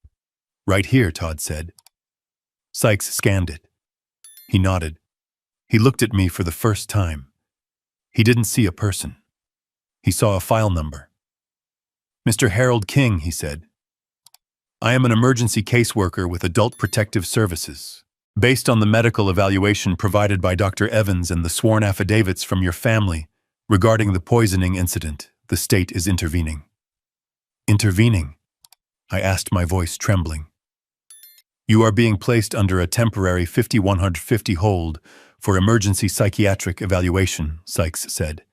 Speaker 1: "Right here," Todd said. Sykes scanned it. He nodded. He looked at me for the first time. He didn't see a person. He saw a file number. "Mr. Harold King," he said. "I am an emergency caseworker with Adult Protective Services. Based on the medical evaluation provided by Dr. Evans and the sworn affidavits from your family regarding the poisoning incident, The state is intervening. Intervening? I asked, my voice trembling. You are being placed under a temporary 5150 hold for emergency psychiatric evaluation, Sykes said.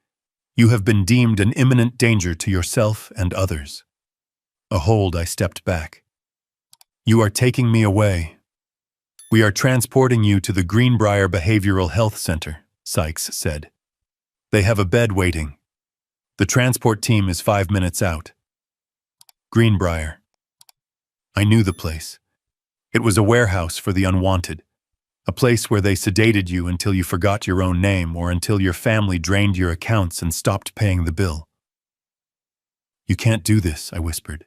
Speaker 1: You have been deemed an imminent danger to yourself and others. A hold, I stepped back. You are taking me away. We are transporting you to the Greenbrier Behavioral Health Center, Sykes said. They have a bed waiting. The transport team is 5 minutes out. Greenbrier. I knew the place. It was a warehouse for the unwanted, a place where they sedated you until you forgot your own name or until your family drained your accounts and stopped paying the bill. You can't do this, I whispered.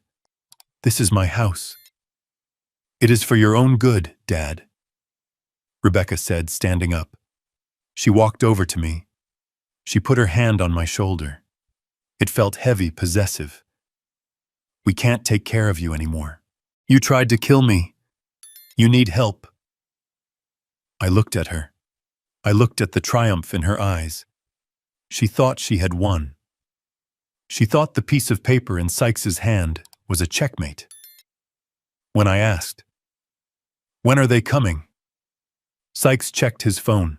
Speaker 1: This is my house. It is for your own good, Dad, Rebecca said, standing up. She walked over to me. She put her hand on my shoulder. It felt heavy, possessive. We can't take care of you anymore. You tried to kill me. You need help. I looked at her. I looked at the triumph in her eyes. She thought she had won. She thought the piece of paper in Sykes's hand was a checkmate. When I asked, "When are they coming?" Sykes checked his phone.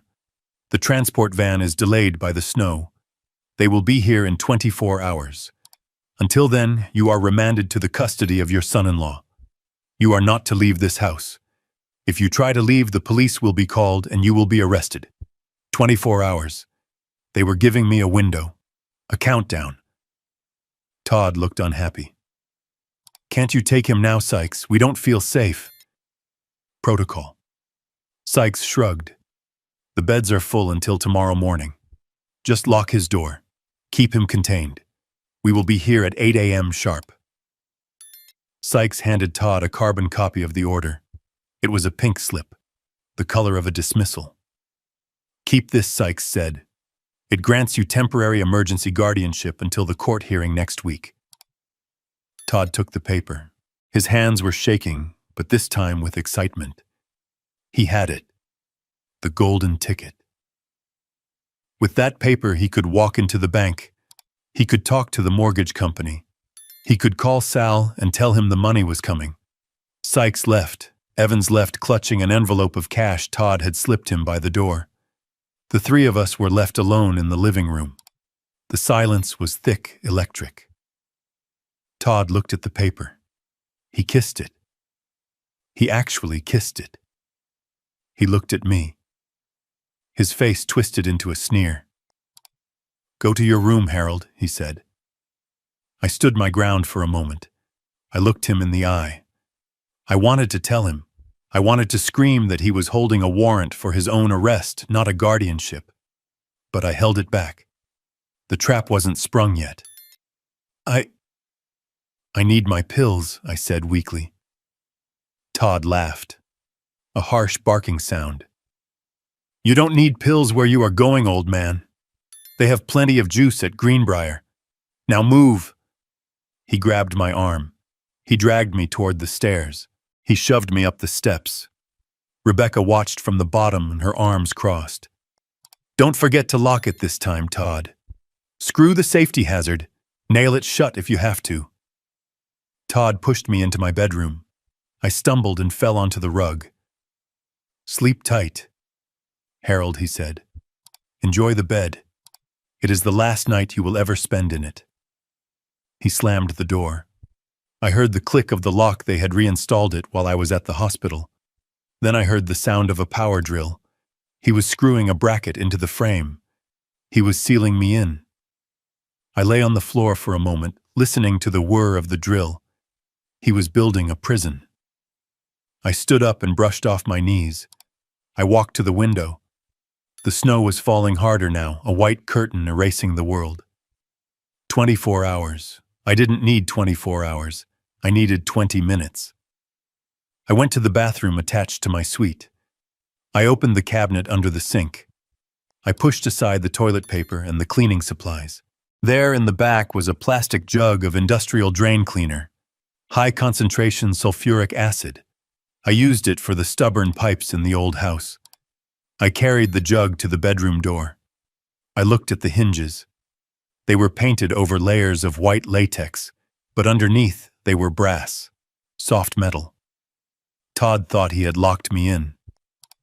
Speaker 1: The transport van is delayed by the snow. They will be here in 24 hours. Until then, you are remanded to the custody of your son-in-law. You are not to leave this house. If you try to leave, the police will be called and you will be arrested. 24 hours. They were giving me a window, a countdown. Todd looked unhappy. Can't you take him now, Sykes? We don't feel safe. Protocol. Sykes shrugged. The beds are full until tomorrow morning. Just lock his door. Keep him contained. We will be here at 8 a.m. sharp. Sykes handed Todd a carbon copy of the order. It was a pink slip, the color of a dismissal. Keep this, Sykes said. It grants you temporary emergency guardianship until the court hearing next week. Todd took the paper. His hands were shaking, but this time with excitement. He had it. The golden ticket. With that paper, he could walk into the bank. He could talk to the mortgage company. He could call Sal and tell him the money was coming. Sykes left. Evans left clutching an envelope of cash Todd had slipped him by the door. The three of us were left alone in the living room. The silence was thick, electric. Todd looked at the paper. He kissed it. He actually kissed it. He looked at me. His face twisted into a sneer. Go to your room, Harold, he said. I stood my ground for a moment. I looked him in the eye. I wanted to tell him. I wanted to scream that he was holding a warrant for his own arrest, not a guardianship. But I held it back. The trap wasn't sprung yet. I need my pills, I said weakly. Todd laughed. A harsh barking sound. You don't need pills where you are going, old man. They have plenty of juice at Greenbrier. Now move. He grabbed my arm. He dragged me toward the stairs. He shoved me up the steps. Rebecca watched from the bottom and her arms crossed. Don't forget to lock it this time, Todd. Screw the safety hazard. Nail it shut if you have to. Todd pushed me into my bedroom. I stumbled and fell onto the rug. Sleep tight, Harold, he said. Enjoy the bed. It is the last night you will ever spend in it. He slammed the door. I heard the click of the lock. They had reinstalled it while I was at the hospital. Then I heard the sound of a power drill. He was screwing a bracket into the frame. He was sealing me in. I lay on the floor for a moment, listening to the whir of the drill. He was building a prison. I stood up and brushed off my knees. I walked to the window. The snow was falling harder now, a white curtain erasing the world. 24 hours. I didn't need 24 hours. I needed 20 minutes. I went to the bathroom attached to my suite. I opened the cabinet under the sink. I pushed aside the toilet paper and the cleaning supplies. There in the back was a plastic jug of industrial drain cleaner, high-concentration sulfuric acid. I used it for the stubborn pipes in the old house. I carried the jug to the bedroom door. I looked at the hinges. They were painted over layers of white latex, but underneath they were brass, soft metal. Todd thought he had locked me in.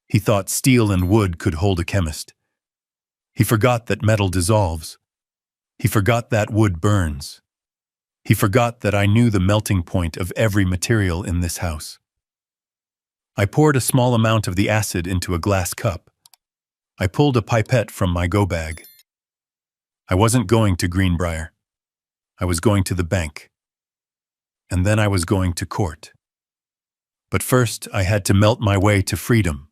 Speaker 1: He thought steel and wood could hold a chemist. He forgot that metal dissolves. He forgot that wood burns. He forgot that I knew the melting point of every material in this house. I poured a small amount of the acid into a glass cup. I pulled a pipette from my go bag. I wasn't going to Greenbrier. I was going to the bank. And then I was going to court. But first, I had to melt my way to freedom.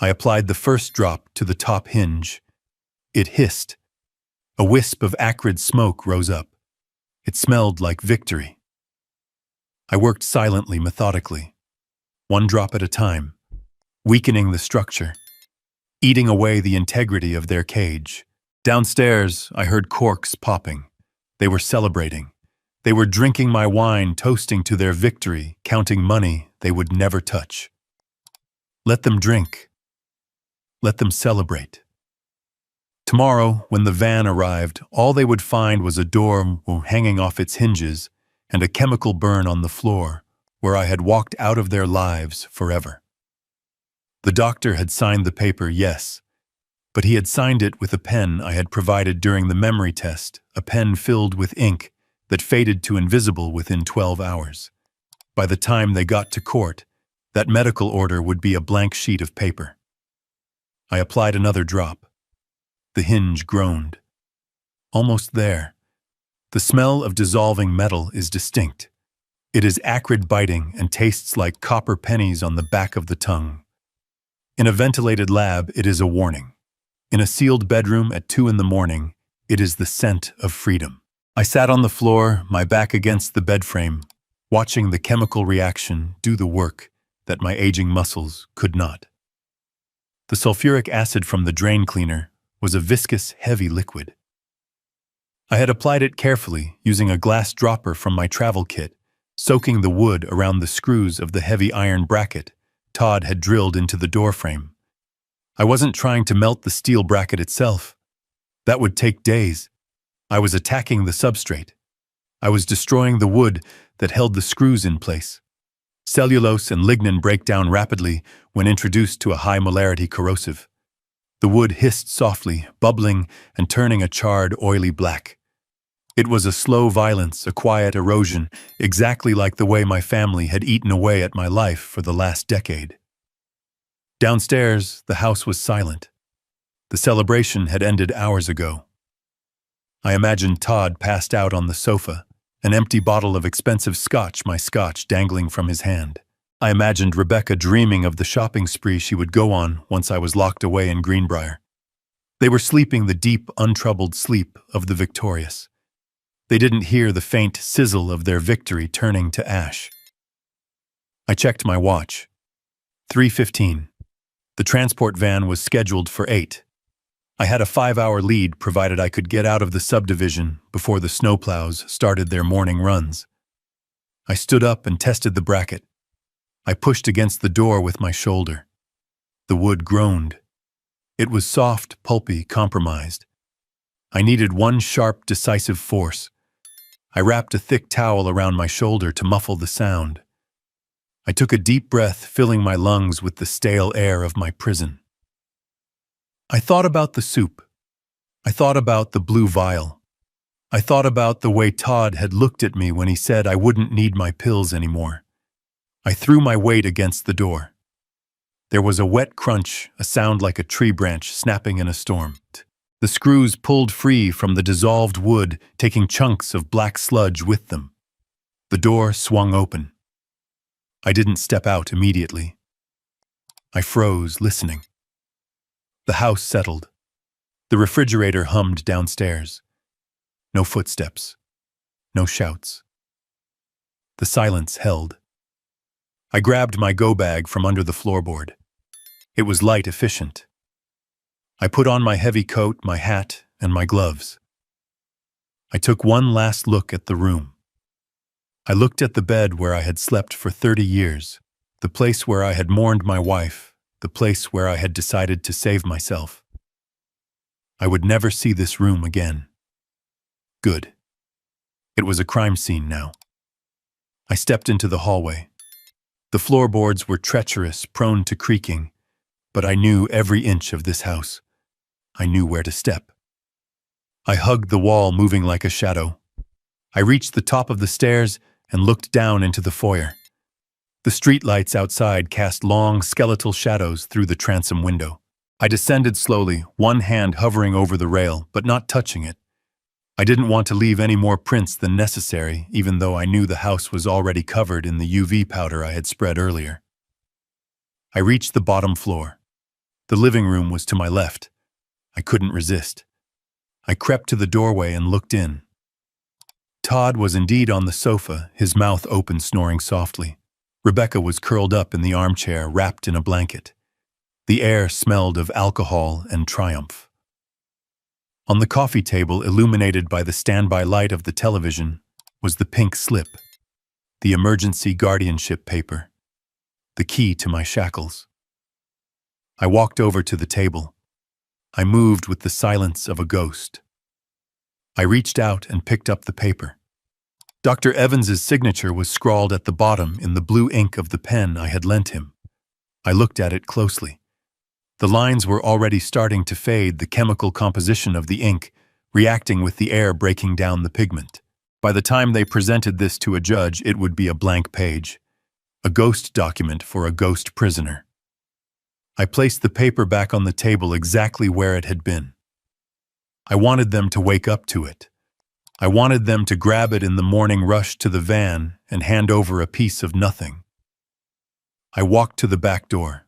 Speaker 1: I applied the first drop to the top hinge. It hissed. A wisp of acrid smoke rose up. It smelled like victory. I worked silently, methodically, one drop at a time, weakening the structure, eating away the integrity of their cage. Downstairs, I heard corks popping. They were celebrating. They were drinking my wine, toasting to their victory, counting money they would never touch. Let them drink. Let them celebrate. Tomorrow, when the van arrived, all they would find was a door hanging off its hinges and a chemical burn on the floor, where I had walked out of their lives forever. The doctor had signed the paper, yes, but he had signed it with a pen I had provided during the memory test, a pen filled with ink that faded to invisible within 12 hours. By the time they got to court, that medical order would be a blank sheet of paper. I applied another drop. The hinge groaned. Almost there. The smell of dissolving metal is distinct. It is acrid biting and tastes like copper pennies on the back of the tongue. In a ventilated lab, it is a warning. In a sealed bedroom at 2 a.m, it is the scent of freedom. I sat on the floor, my back against the bed frame, watching the chemical reaction do the work that my aging muscles could not. The sulfuric acid from the drain cleaner was a viscous, heavy liquid. I had applied it carefully, using a glass dropper from my travel kit, soaking the wood around the screws of the heavy iron bracket Todd had drilled into the door frame. I wasn't trying to melt the steel bracket itself. That would take days. I was attacking the substrate. I was destroying the wood that held the screws in place. Cellulose and lignin break down rapidly when introduced to a high molarity corrosive. The wood hissed softly, bubbling and turning a charred, oily black. It was a slow violence, a quiet erosion, exactly like the way my family had eaten away at my life for the last decade. Downstairs, the house was silent. The celebration had ended hours ago. I imagined Todd passed out on the sofa, an empty bottle of expensive scotch, my scotch, dangling from his hand. I imagined Rebecca dreaming of the shopping spree she would go on once I was locked away in Greenbrier. They were sleeping the deep, untroubled sleep of the victorious. They didn't hear the faint sizzle of their victory turning to ash. I checked my watch. 3:15. The transport van was scheduled for 8. I had a 5-hour lead provided I could get out of the subdivision before the snowplows started their morning runs. I stood up and tested the bracket. I pushed against the door with my shoulder. The wood groaned. It was soft, pulpy, compromised. I needed one sharp, decisive force. I wrapped a thick towel around my shoulder to muffle the sound. I took a deep breath, filling my lungs with the stale air of my prison. I thought about the soup. I thought about the blue vial. I thought about the way Todd had looked at me when he said I wouldn't need my pills anymore. I threw my weight against the door. There was a wet crunch, a sound like a tree branch snapping in a storm. The screws pulled free from the dissolved wood, taking chunks of black sludge with them. The door swung open. I didn't step out immediately. I froze, listening. The house settled. The refrigerator hummed downstairs. No footsteps. No shouts. The silence held. I grabbed my go bag from under the floorboard. It was light, efficient. I put on my heavy coat, my hat, and my gloves. I took one last look at the room. I looked at the bed where I had slept for 30 years, the place where I had mourned my wife, the place where I had decided to save myself. I would never see this room again. Good. It was a crime scene now. I stepped into the hallway. The floorboards were treacherous, prone to creaking, but I knew every inch of this house. I knew where to step. I hugged the wall, moving like a shadow. I reached the top of the stairs and looked down into the foyer. The streetlights outside cast long, skeletal shadows through the transom window. I descended slowly, one hand hovering over the rail, but not touching it. I didn't want to leave any more prints than necessary, even though I knew the house was already covered in the UV powder I had spread earlier. I reached the bottom floor. The living room was to my left. I couldn't resist. I crept to the doorway and looked in. Todd was indeed on the sofa, his mouth open, snoring softly. Rebecca was curled up in the armchair, wrapped in a blanket. The air smelled of alcohol and triumph. On the coffee table, illuminated by the standby light of the television, was the pink slip, the emergency guardianship paper, the key to my shackles. I walked over to the table. I moved with the silence of a ghost. I reached out and picked up the paper. Dr. Evans's signature was scrawled at the bottom in the blue ink of the pen I had lent him. I looked at it closely. The lines were already starting to fade, the chemical composition of the ink reacting with the air breaking down the pigment. By the time they presented this to a judge, it would be a blank page, a ghost document for a ghost prisoner. I placed the paper back on the table exactly where it had been. I wanted them to wake up to it. I wanted them to grab it in the morning rush to the van and hand over a piece of nothing. I walked to the back door.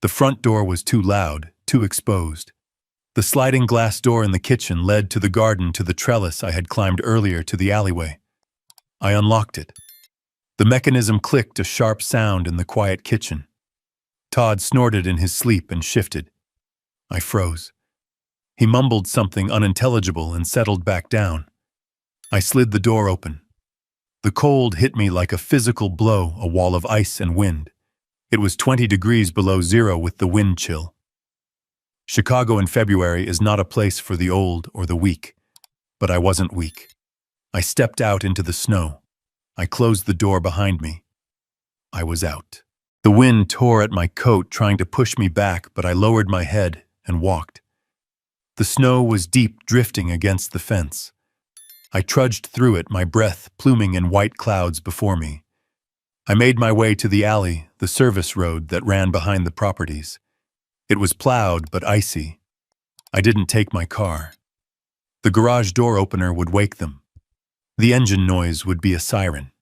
Speaker 1: The front door was too loud, too exposed. The sliding glass door in the kitchen led to the garden, to the trellis I had climbed earlier, to the alleyway. I unlocked it. The mechanism clicked, a sharp sound in the quiet kitchen. Todd snorted in his sleep and shifted. I froze. He mumbled something unintelligible and settled back down. I slid the door open. The cold hit me like a physical blow, a wall of ice and wind. It was 20 degrees below zero with the wind chill. Chicago in February is not a place for the old or the weak, but I wasn't weak. I stepped out into the snow. I closed the door behind me. I was out. The wind tore at my coat, trying to push me back, but I lowered my head and walked. The snow was deep, drifting against the fence. I trudged through it, my breath pluming in white clouds before me. I made my way to the alley, the service road that ran behind the properties. It was plowed but icy. I didn't take my car. The garage door opener would wake them. The engine noise would be a siren.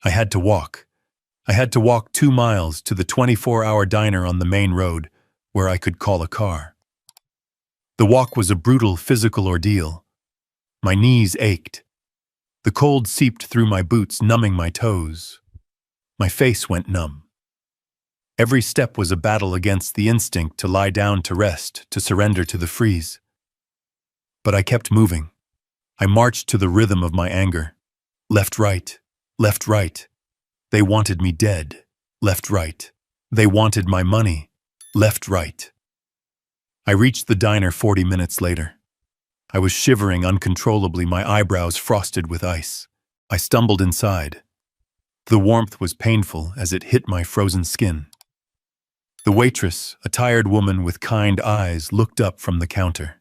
Speaker 1: I had to walk. I had to walk 2 miles to the 24-hour diner on the main road where I could call a car. The walk was a brutal physical ordeal. My knees ached. The cold seeped through my boots, numbing my toes. My face went numb. Every step was a battle against the instinct to lie down, to rest, to surrender to the freeze. But I kept moving. I marched to the rhythm of my anger. Left, right, left, right. They wanted me dead. Left, right. They wanted my money. Left, right. I reached the diner 40 minutes later. I was shivering uncontrollably, my eyebrows frosted with ice. I stumbled inside. The warmth was painful as it hit my frozen skin. The waitress, a tired woman with kind eyes, looked up from the counter.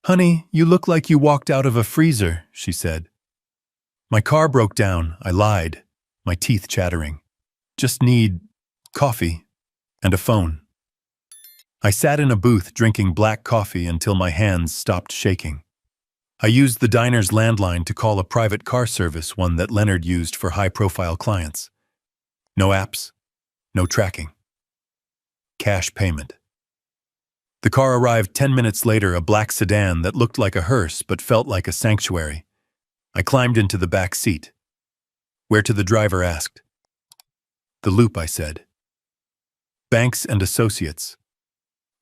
Speaker 1: "Honey, you look like you walked out of a freezer," she said. "My car broke down," I lied, my teeth chattering. "Just need coffee and a phone." I sat in a booth drinking black coffee until my hands stopped shaking. I used the diner's landline to call a private car service, one that Leonard used for high-profile clients. No apps, no tracking. Cash payment. The car arrived 10 minutes later, a black sedan that looked like a hearse but felt like a sanctuary. I climbed into the back seat. "Where to?" the driver asked. "The Loop," I said. "Banks and Associates."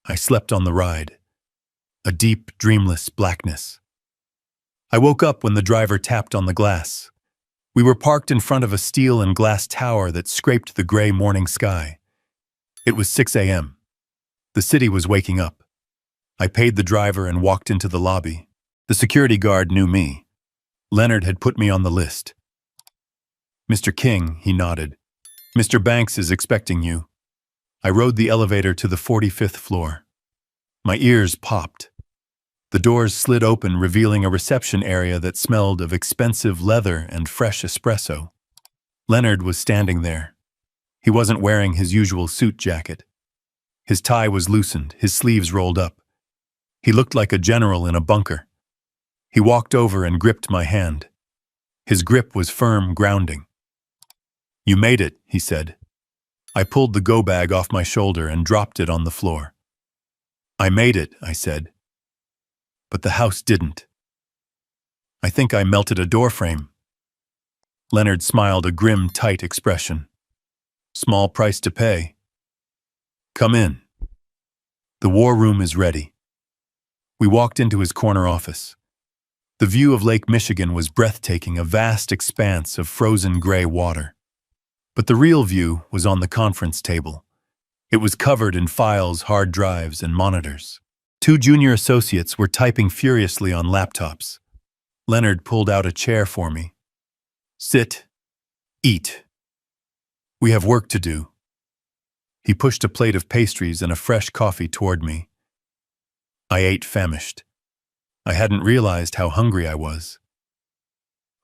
Speaker 1: I slept on the ride. A deep, dreamless blackness. I woke up when the driver tapped on the glass. We were parked in front of a steel and glass tower that scraped the gray morning sky. It was 6 a.m. The city was waking up. I paid the driver and walked into the lobby. The security guard knew me. Leonard had put me on the list. "Mr. King," he nodded. "Mr. Banks is expecting you." I rode the elevator to the 45th floor. My ears popped. The doors slid open, revealing a reception area that smelled of expensive leather and fresh espresso. Leonard was standing there. He wasn't wearing his usual suit jacket. His tie was loosened, his sleeves rolled up. He looked like a general in a bunker. He walked over and gripped my hand. His grip was firm, grounding. "You made it," he said. I pulled the go bag off my shoulder and dropped it on the floor. "I made it," I said. But the house didn't. "I think I melted a doorframe." Leonard smiled, a grim, tight expression. "Small price to pay. Come in. The war room is ready." We walked into his corner office. The view of Lake Michigan was breathtaking, a vast expanse of frozen gray water. But the real view was on the conference table. It was covered in files, hard drives, and monitors. 2 junior associates were typing furiously on laptops. Leonard pulled out a chair for me. "Sit. Eat. We have work to do." He pushed a plate of pastries and a fresh coffee toward me. I ate, famished. I hadn't realized how hungry I was.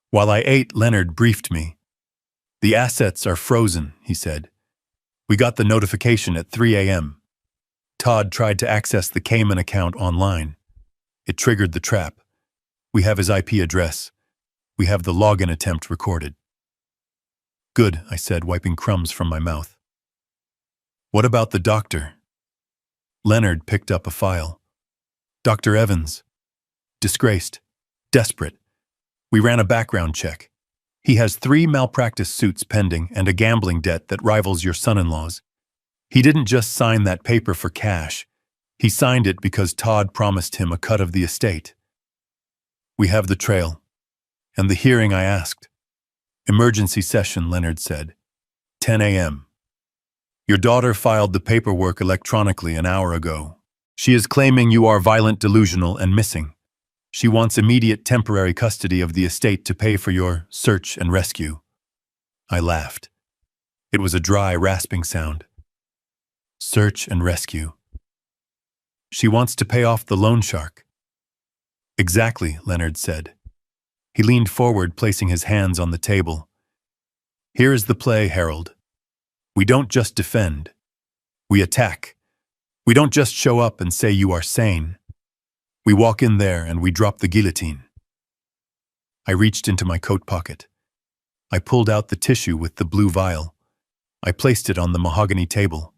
Speaker 1: While I ate, Leonard briefed me. "The assets are frozen," he said. "We got the notification at 3 a.m. Todd tried to access the Cayman account online. It triggered the trap. We have his IP address. We have the login attempt recorded." "Good," I said, wiping crumbs from my mouth. "What about the doctor?" Leonard picked up a file. "Dr. Evans. Disgraced. Desperate. We ran a background check. He has 3 malpractice suits pending and a gambling debt that rivals your son-in-law's. He didn't just sign that paper for cash. He signed it because Todd promised him a cut of the estate. We have the trail. And the hearing I asked." "Emergency session," Leonard said. 10 a.m. "Your daughter filed the paperwork electronically an hour ago. She is claiming you are violent, delusional, and missing. She wants immediate temporary custody of the estate to pay for your search and rescue." I laughed. It was a dry, rasping sound. Search and rescue. She wants to pay off the loan shark. "Exactly," Leonard said. He leaned forward, placing his hands on the table. "Here is the play, Harold. We don't just defend. We attack. We don't just show up and say you are sane. We walk in there and we drop the guillotine." I reached into my coat pocket. I pulled out the tissue with the blue vial. I placed it on the mahogany table.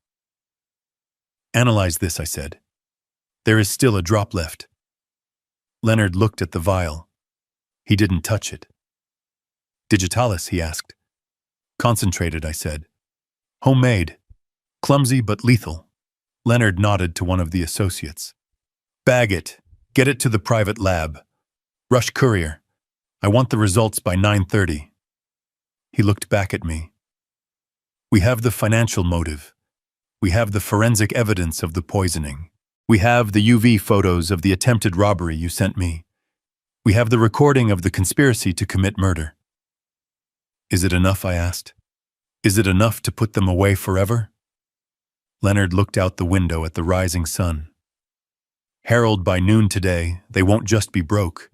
Speaker 1: "Analyze this," I said. "There is still a drop left." Leonard looked at the vial. He didn't touch it. "Digitalis?" he asked. "Concentrated," I said. "Homemade. Clumsy but lethal." Leonard nodded to one of the associates. "Bag it. Get it to the private lab. Rush courier. I want the results by 9:30. He looked back at me. "We have the financial motive. We have the forensic evidence of the poisoning. We have the UV photos of the attempted robbery you sent me. We have the recording of the conspiracy to commit murder." "Is it enough?" I asked. "Is it enough to put them away forever?" Leonard looked out the window at the rising sun. "Harold, by noon today, they won't just be broke.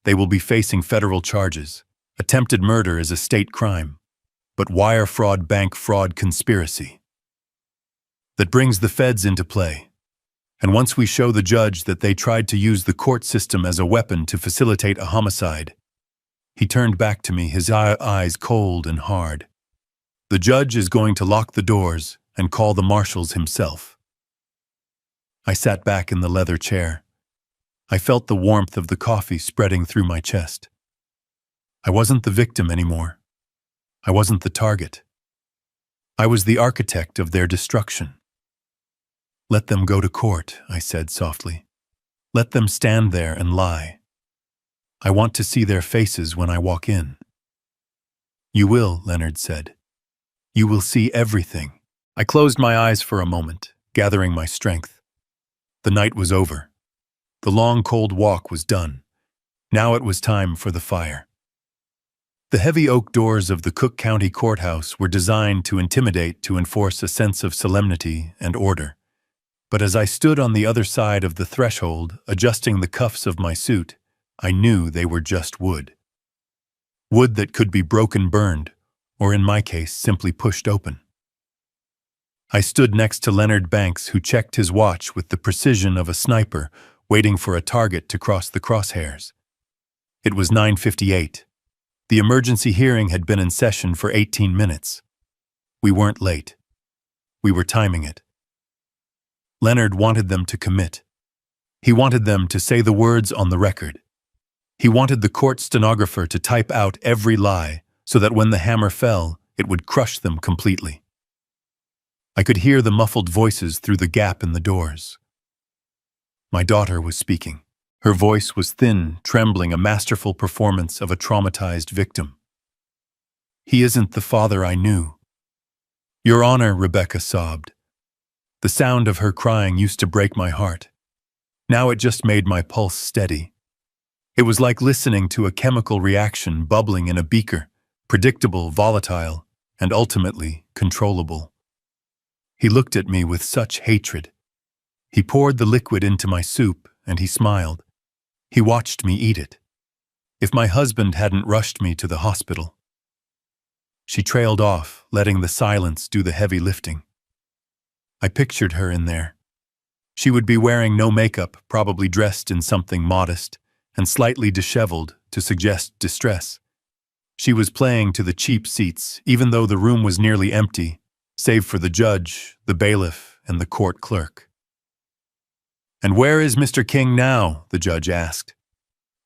Speaker 1: They will be facing federal charges. Attempted murder is a state crime. But wire fraud, bank fraud, conspiracy. That brings the feds into play. And once we show the judge that they tried to use the court system as a weapon to facilitate a homicide." He turned back to me, his eyes cold and hard. "The judge is going to lock the doors and call the marshals himself." I sat back in the leather chair. I felt the warmth of the coffee spreading through my chest. I wasn't the victim anymore. I wasn't the target. I was the architect of their destruction. "Let them go to court," I said softly. "Let them stand there and lie. I want to see their faces when I walk in." "You will," Leonard said. "You will see everything." I closed my eyes for a moment, gathering my strength. The night was over. The long, cold walk was done. Now it was time for the fire. The heavy oak doors of the Cook County Courthouse were designed to intimidate, to enforce a sense of solemnity and order. But as I stood on the other side of the threshold, adjusting the cuffs of my suit, I knew they were just wood. Wood that could be broken, burned, or in my case, simply pushed open. I stood next to Leonard Banks, who checked his watch with the precision of a sniper, waiting for a target to cross the crosshairs. It was 9:58. The emergency hearing had been in session for 18 minutes. We weren't late. We were timing it. Leonard wanted them to commit. He wanted them to say the words on the record. He wanted the court stenographer to type out every lie so that when the hammer fell, it would crush them completely. I could hear the muffled voices through the gap in the doors. My daughter was speaking. Her voice was thin, trembling, a masterful performance of a traumatized victim. "He isn't the father I knew." "Your Honor," Rebecca sobbed. The sound of her crying used to break my heart. Now it just made my pulse steady. It was like listening to a chemical reaction bubbling in a beaker, predictable, volatile, and ultimately controllable. He looked at me with such hatred. He poured the liquid into my soup, and he smiled. He watched me eat it. If my husband hadn't rushed me to the hospital. She trailed off, letting the silence do the heavy lifting. I pictured her in there. She would be wearing no makeup, probably dressed in something modest, and slightly disheveled to suggest distress. She was playing to the cheap seats, even though the room was nearly empty, save for the judge, the bailiff, and the court clerk. "And where is Mr. King now?" the judge asked.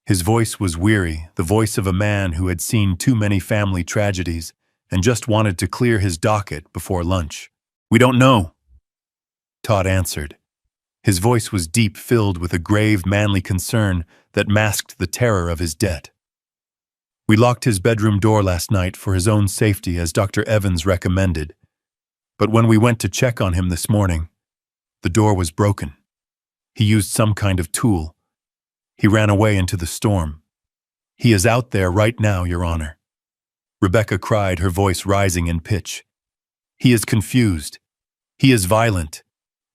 Speaker 1: His voice was weary, the voice of a man who had seen too many family tragedies and just wanted to clear his docket before lunch. "We don't know," Todd answered. His voice was deep, filled with a grave, manly concern that masked the terror of his debt. "We locked his bedroom door last night for his own safety, as Dr. Evans recommended. But when we went to check on him this morning, the door was broken. He used some kind of tool. He ran away into the storm. He is out there right now, Your Honor." Rebecca cried, her voice rising in pitch. "He is confused. He is violent.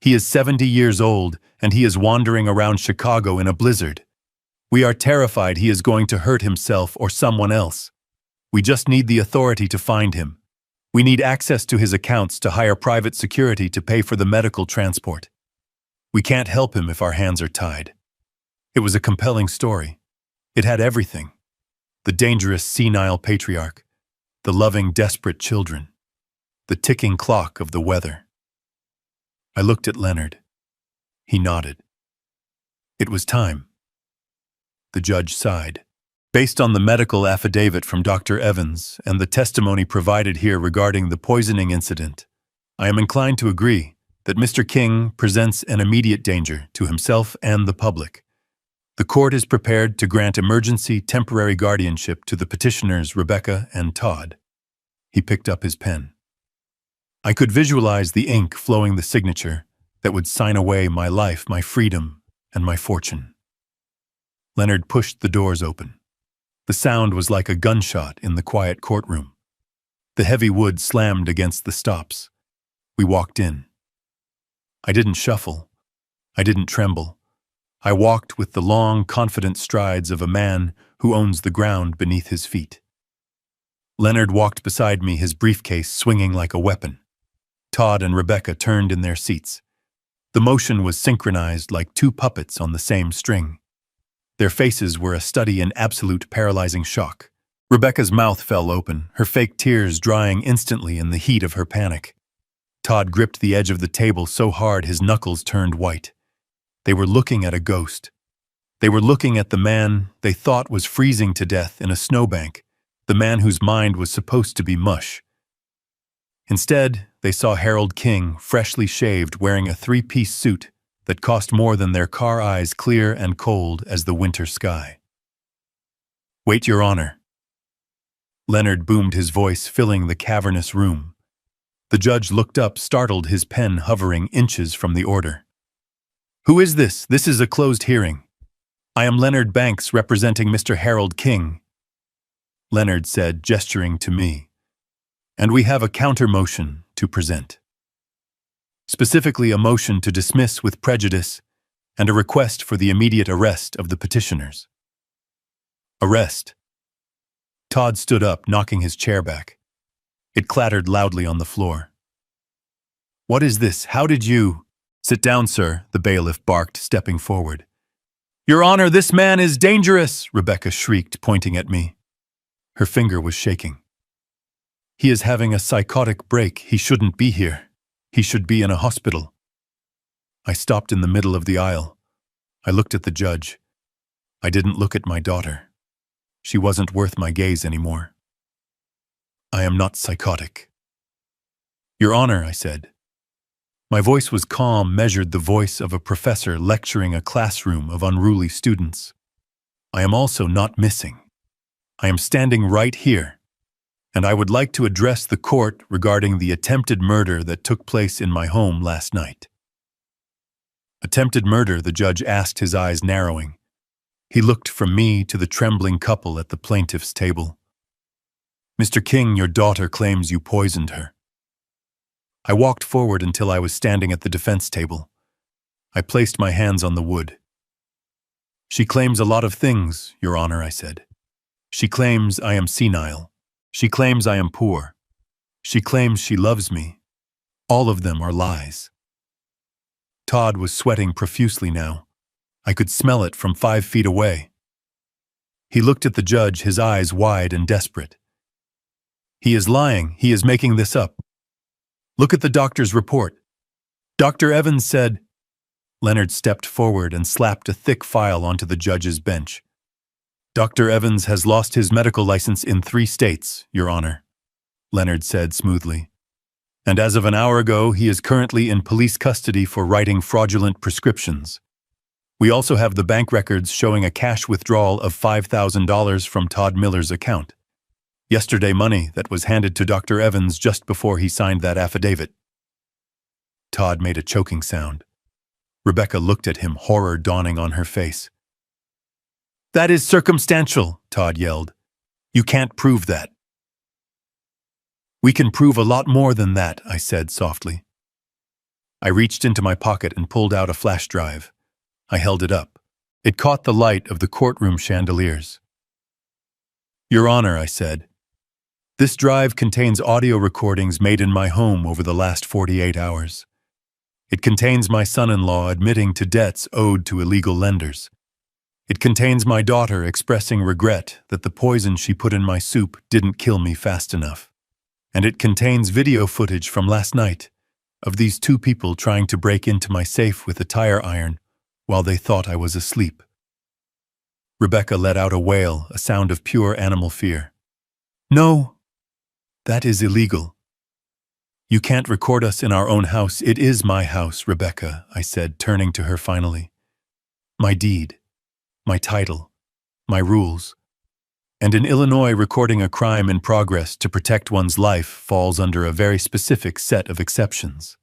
Speaker 1: He is 70 years old, and he is wandering around Chicago in a blizzard. We are terrified he is going to hurt himself or someone else. We just need the authority to find him. We need access to his accounts to hire private security to pay for the medical transport. We can't help him if our hands are tied." It was a compelling story. It had everything. The dangerous, senile patriarch, the loving, desperate children, the ticking clock of the weather. I looked at Leonard. He nodded. It was time. The judge sighed. "Based on the medical affidavit from Dr. Evans and the testimony provided here regarding the poisoning incident, I am inclined to agree that Mr. King presents an immediate danger to himself and the public. The court is prepared to grant emergency temporary guardianship to the petitioners Rebecca and Todd." He picked up his pen. I could visualize the ink flowing, the signature that would sign away my life, my freedom, and my fortune. Leonard pushed the doors open. The sound was like a gunshot in the quiet courtroom. The heavy wood slammed against the stops. We walked in. I didn't shuffle. I didn't tremble. I walked with the long, confident strides of a man who owns the ground beneath his feet. Leonard walked beside me, his briefcase swinging like a weapon. Todd and Rebecca turned in their seats. The motion was synchronized like two puppets on the same string. Their faces were a study in absolute paralyzing shock. Rebecca's mouth fell open, her fake tears drying instantly in the heat of her panic. Todd gripped the edge of the table so hard his knuckles turned white. They were looking at a ghost. They were looking at the man they thought was freezing to death in a snowbank, the man whose mind was supposed to be mush. Instead, they saw Harold King, freshly shaved, wearing a three-piece suit that cost more than their car eyes, clear and cold as the winter sky. "Wait, Your Honor." Leonard boomed, his voice filling the cavernous room. The judge looked up, startled, his pen hovering inches from the order. "Who is this? This is a closed hearing." I am Leonard Banks representing Mr. Harold King, Leonard said, gesturing to me. And we have a counter-motion to present. Specifically a motion to dismiss with prejudice and a request for the immediate arrest of the petitioners. Arrest. Todd stood up, knocking his chair back. It clattered loudly on the floor. What is this? How did you— Sit down, sir, the bailiff barked, stepping forward. Your Honor, this man is dangerous, Rebecca shrieked, pointing at me. Her finger was shaking. He is having a psychotic break. He shouldn't be here. He should be in a hospital. I stopped in the middle of the aisle. I looked at the judge. I didn't look at my daughter. She wasn't worth my gaze anymore. I am not psychotic. Your Honor, I said. My voice was calm, measured, the voice of a professor lecturing a classroom of unruly students. I am also not missing. I am standing right here, and I would like to address the court regarding the attempted murder that took place in my home last night. Attempted murder, the judge asked, his eyes narrowing. He looked from me to the trembling couple at the plaintiff's table. Mr. King, your daughter claims you poisoned her. I walked forward until I was standing at the defense table. I placed my hands on the wood. She claims a lot of things, Your Honor, I said. She claims I am senile. She claims I am poor. She claims she loves me. All of them are lies. Todd was sweating profusely now. I could smell it from 5 feet away. He looked at the judge, his eyes wide and desperate. He is lying. He is making this up. Look at the doctor's report. Dr. Evans said— Leonard stepped forward and slapped a thick file onto the judge's bench. Dr. Evans has lost his medical license in 3 states, Your Honor, Leonard said smoothly. And as of an hour ago, he is currently in police custody for writing fraudulent prescriptions. We also have the bank records showing a cash withdrawal of $5,000 from Todd Miller's account. Yesterday, money that was handed to Dr. Evans just before he signed that affidavit. Todd made a choking sound. Rebecca looked at him, horror dawning on her face. That is circumstantial, Todd yelled. You can't prove that. We can prove a lot more than that, I said softly. I reached into my pocket and pulled out a flash drive. I held it up. It caught the light of the courtroom chandeliers. Your Honor, I said, this drive contains audio recordings made in my home over the last 48 hours. It contains my son-in-law admitting to debts owed to illegal lenders. It contains my daughter expressing regret that the poison she put in my soup didn't kill me fast enough. And it contains video footage from last night of these 2 people trying to break into my safe with a tire iron while they thought I was asleep. Rebecca let out a wail, a sound of pure animal fear. No, that is illegal. You can't record us in our own house. It is my house, Rebecca, I said, turning to her finally. My deed, my title, my rules. And in Illinois, recording a crime in progress to protect one's life falls under a very specific set of exceptions.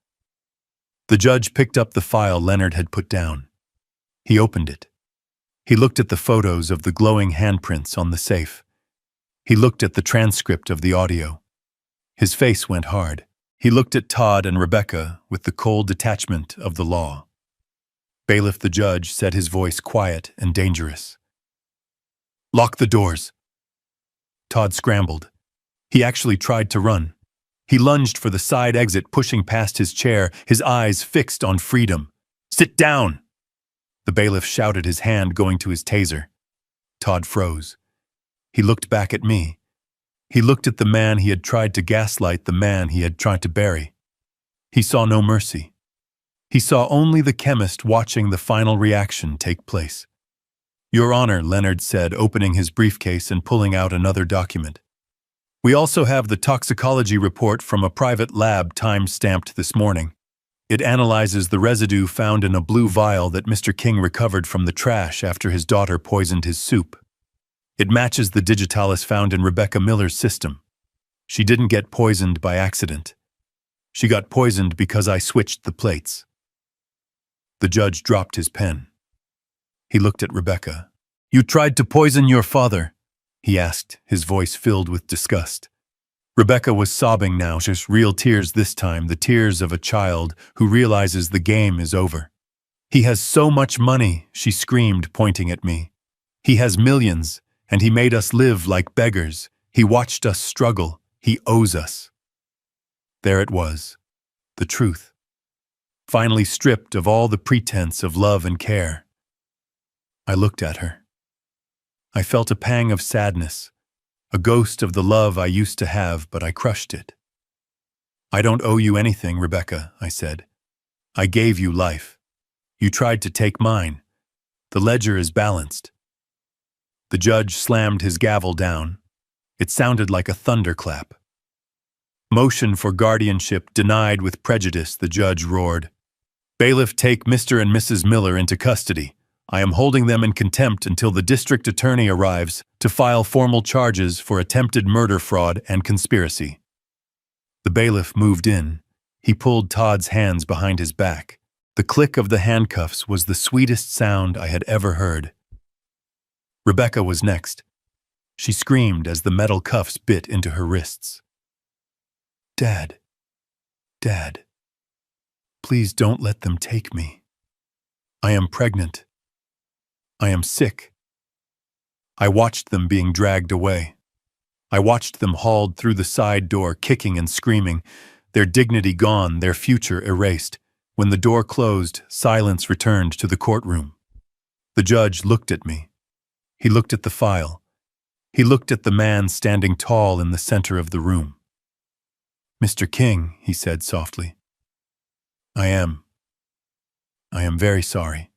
Speaker 1: The judge picked up the file Leonard had put down. He opened it. He looked at the photos of the glowing handprints on the safe. He looked at the transcript of the audio. His face went hard. He looked at Todd and Rebecca with the cold detachment of the law. Bailiff the judge said, his voice quiet and dangerous. Lock the doors. Todd scrambled. He actually tried to run. He lunged for the side exit, pushing past his chair, his eyes fixed on freedom. Sit down! The bailiff shouted, his hand going to his taser. Todd froze. He looked back at me. He looked at the man he had tried to gaslight, the man he had tried to bury. He saw no mercy. He saw only the chemist watching the final reaction take place. Your Honor, Leonard said, opening his briefcase and pulling out another document. We also have the toxicology report from a private lab time-stamped this morning. It analyzes the residue found in a blue vial that Mr. King recovered from the trash after his daughter poisoned his soup. It matches the digitalis found in Rebecca Miller's system. She didn't get poisoned by accident. She got poisoned because I switched the plates. The judge dropped his pen. He looked at Rebecca. "You tried to poison your father?" he asked, his voice filled with disgust. Rebecca was sobbing now, just real tears this time, the tears of a child who realizes the game is over. "He has so much money," she screamed, pointing at me. "He has millions, and he made us live like beggars. He watched us struggle. He owes us." There it was, the truth, finally stripped of all the pretense of love and care. I looked at her. I felt a pang of sadness, a ghost of the love I used to have, but I crushed it. "I don't owe you anything, Rebecca," I said. "I gave you life. You tried to take mine. The ledger is balanced." The judge slammed his gavel down. It sounded like a thunderclap. "Motion for guardianship denied with prejudice," the judge roared. "Bailiff, take Mr. and Mrs. Miller into custody. I am holding them in contempt until the district attorney arrives to file formal charges for attempted murder, fraud, and conspiracy." The bailiff moved in. He pulled Todd's hands behind his back. The click of the handcuffs was the sweetest sound I had ever heard. Rebecca was next. She screamed as the metal cuffs bit into her wrists. "Dad, Dad, please don't let them take me. I am pregnant. I am sick." I watched them being dragged away. I watched them hauled through the side door, kicking and screaming, their dignity gone, their future erased. When the door closed, silence returned to the courtroom. The judge looked at me. He looked at the file. He looked at the man standing tall in the center of the room. "Mr. King," he said softly, I am very sorry."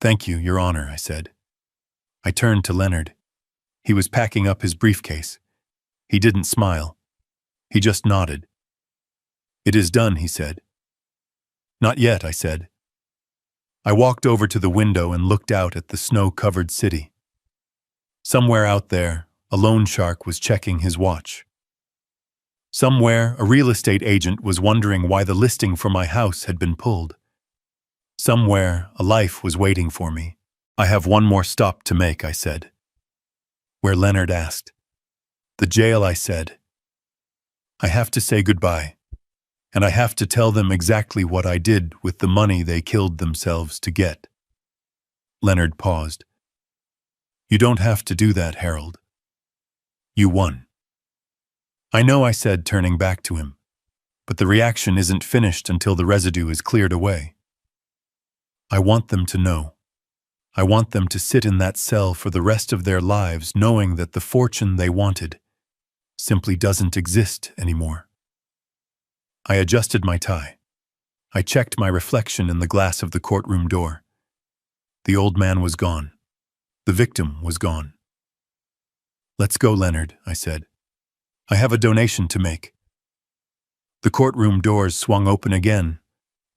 Speaker 1: "Thank you, Your Honor," I said. I turned to Leonard. He was packing up his briefcase. He didn't smile. He just nodded. "It is done," he said. "Not yet," I said. I walked over to the window and looked out at the snow-covered city. Somewhere out there, a loan shark was checking his watch. Somewhere, a real estate agent was wondering why the listing for my house had been pulled. Somewhere, a life was waiting for me. "I have one more stop to make," I said. "Where?" Leonard asked. "The jail," I said. "I have to say goodbye, and I have to tell them exactly what I did with the money they killed themselves to get." Leonard paused. "You don't have to do that, Harold. You won." "I know," I said, turning back to him, "but the reaction isn't finished until the residue is cleared away. I want them to know. I want them to sit in that cell for the rest of their lives knowing that the fortune they wanted simply doesn't exist anymore." I adjusted my tie. I checked my reflection in the glass of the courtroom door. The old man was gone. The victim was gone. "Let's go, Leonard," I said. "I have a donation to make." The courtroom doors swung open again,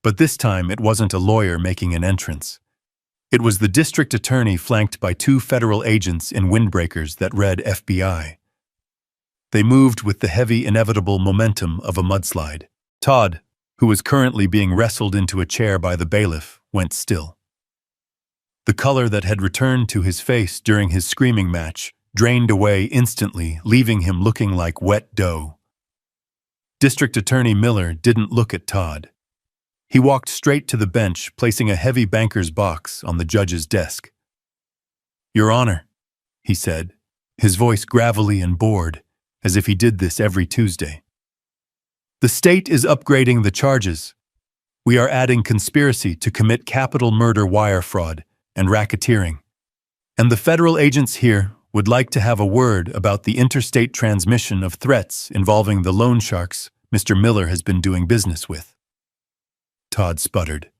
Speaker 1: but this time it wasn't a lawyer making an entrance. It was the district attorney flanked by two federal agents in windbreakers that read FBI. They moved with the heavy, inevitable momentum of a mudslide. Todd, who was currently being wrestled into a chair by the bailiff, went still. The color that had returned to his face during his screaming match drained away instantly, leaving him looking like wet dough. District Attorney Miller didn't look at Todd. He walked straight to the bench, placing a heavy banker's box on the judge's desk. "Your Honor," he said, his voice gravelly and bored, as if he did this every Tuesday. "The state is upgrading the charges. We are adding conspiracy to commit capital murder, wire fraud, and racketeering. And the federal agents here would like to have a word about the interstate transmission of threats involving the loan sharks Mr. Miller has been doing business with." Todd sputtered.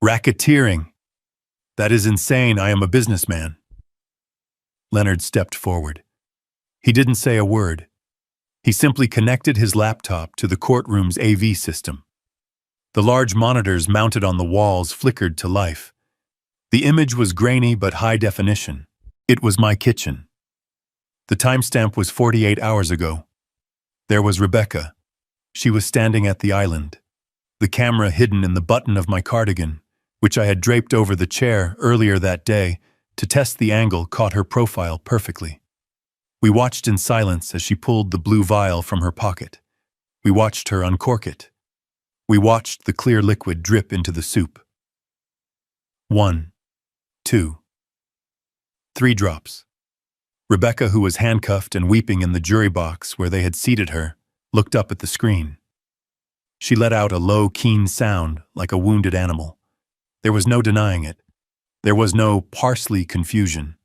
Speaker 1: "Racketeering? That is insane. I am a businessman." Leonard stepped forward. He didn't say a word. He simply connected his laptop to the courtroom's AV system. The large monitors mounted on the walls flickered to life. The image was grainy but high definition. It was my kitchen. The timestamp was 48 hours ago. There was Rebecca. She was standing at the island, the camera hidden in the button of my cardigan, which I had draped over the chair earlier that day to test the angle, caught her profile perfectly. We watched in silence as she pulled the blue vial from her pocket. We watched her uncork it. We watched the clear liquid drip into the soup. 1, 2, 3 drops. Rebecca, who was handcuffed and weeping in the jury box where they had seated her, looked up at the screen. She let out a low, keen sound like a wounded animal. There was no denying it. There was no parsley confusion.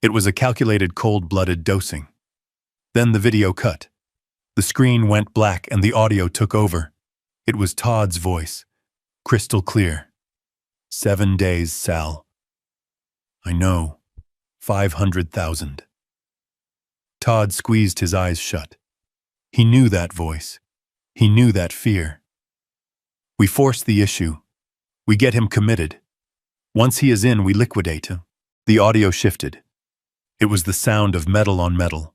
Speaker 1: It was a calculated, cold-blooded dosing. Then the video cut. The screen went black and the audio took over. It was Todd's voice, crystal clear. 7 days, Sal. I know. 500,000. Todd squeezed his eyes shut. He knew that voice. He knew that fear. We force the issue. We get him committed. Once he is in, we liquidate him. The audio shifted. It was the sound of metal on metal.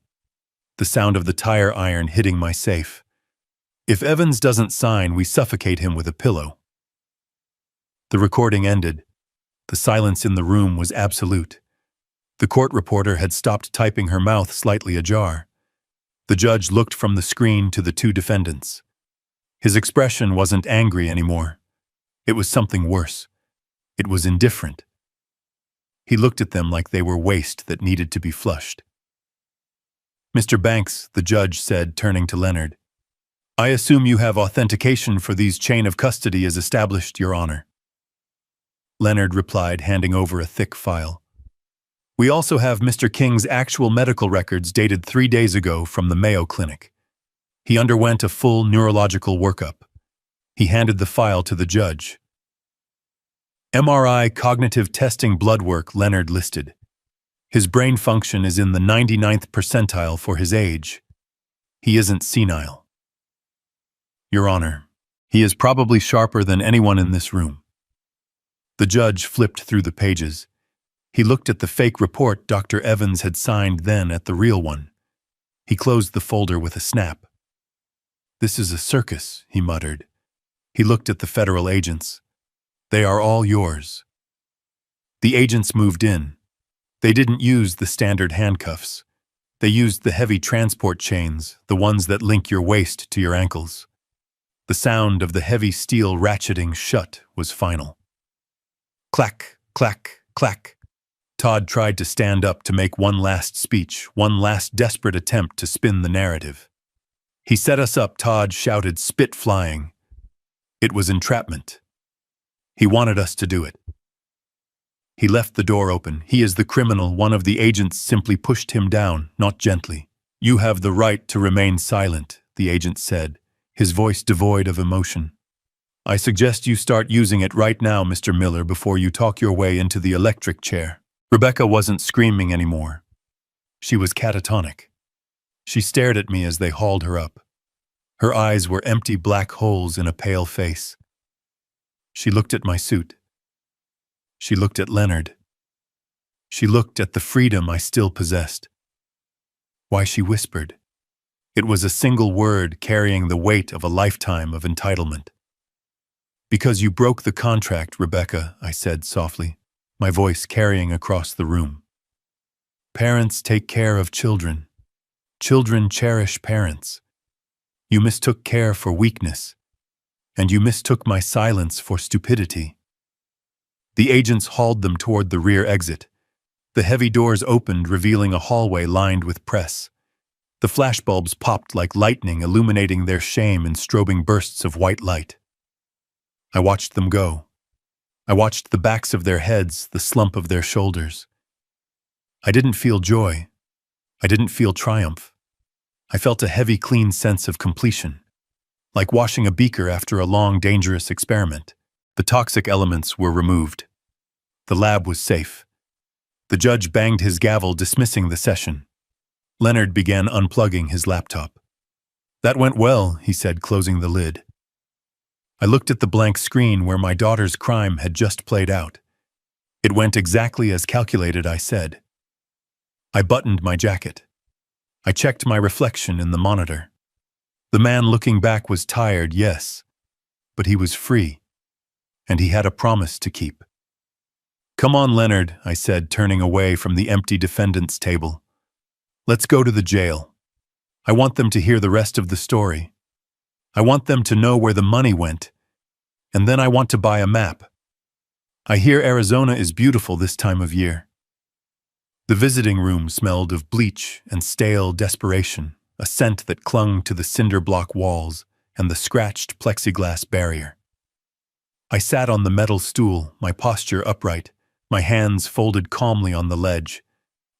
Speaker 1: The sound of the tire iron hitting my safe. If Evans doesn't sign, we suffocate him with a pillow. The recording ended. The silence in the room was absolute. The court reporter had stopped typing, her mouth slightly ajar. The judge looked from the screen to the two defendants. His expression wasn't angry anymore. It was something worse. It was indifferent. He looked at them like they were waste that needed to be flushed. Mr. Banks, the judge said, turning to Leonard, I assume you have authentication for these chain of custody as established, Your Honor. Leonard replied, handing over a thick file. We also have Mr. King's actual medical records dated 3 days ago from the Mayo Clinic. He underwent a full neurological workup. He handed the file to the judge. MRI cognitive testing blood work, Leonard listed. His brain function is in the 99th percentile for his age. He isn't senile. Your Honor, he is probably sharper than anyone in this room. The judge flipped through the pages. He looked at the fake report Dr. Evans had signed, then at the real one. He closed the folder with a snap. This is a circus, he muttered. He looked at the federal agents. They are all yours. The agents moved in. They didn't use the standard handcuffs. They used the heavy transport chains, the ones that link your waist to your ankles. The sound of the heavy steel ratcheting shut was final. Clack, clack, clack. Todd tried to stand up to make one last speech, one last desperate attempt to spin the narrative. He set us up, Todd shouted, spit flying. It was entrapment. He wanted us to do it. He left the door open. He is the criminal. One of the agents simply pushed him down, not gently. You have the right to remain silent, the agent said, his voice devoid of emotion. I suggest you start using it right now, Mr. Miller, before you talk your way into the electric chair. Rebecca wasn't screaming anymore. She was catatonic. She stared at me as they hauled her up. Her eyes were empty black holes in a pale face. She looked at my suit. She looked at Leonard. She looked at the freedom I still possessed. Why, she whispered. It was a single word carrying the weight of a lifetime of entitlement. Because you broke the contract, Rebecca, I said softly, my voice carrying across the room. Parents take care of children. Children cherish parents. You mistook care for weakness, and you mistook my silence for stupidity. The agents hauled them toward the rear exit. The heavy doors opened, revealing a hallway lined with press. The flashbulbs popped like lightning, illuminating their shame in strobing bursts of white light. I watched them go. I watched the backs of their heads, the slump of their shoulders. I didn't feel joy. I didn't feel triumph. I felt a heavy, clean sense of completion, like washing a beaker after a long, dangerous experiment. The toxic elements were removed. The lab was safe. The judge banged his gavel, dismissing the session. Leonard began unplugging his laptop. That went well, he said, closing the lid. I looked at the blank screen where my daughter's crime had just played out. It went exactly as calculated, I said. I buttoned my jacket. I checked my reflection in the monitor. The man looking back was tired, yes, but he was free. and he had a promise to keep. "Come on, Leonard," I said, turning away from the empty defendant's table. "Let's go to the jail. I want them to hear the rest of the story. I want them to know where the money went, and then I want to buy a map. I hear Arizona is beautiful this time of year." The visiting room smelled of bleach and stale desperation, a scent that clung to the cinder block walls and the scratched plexiglass barrier. I sat on the metal stool, my posture upright, my hands folded calmly on the ledge.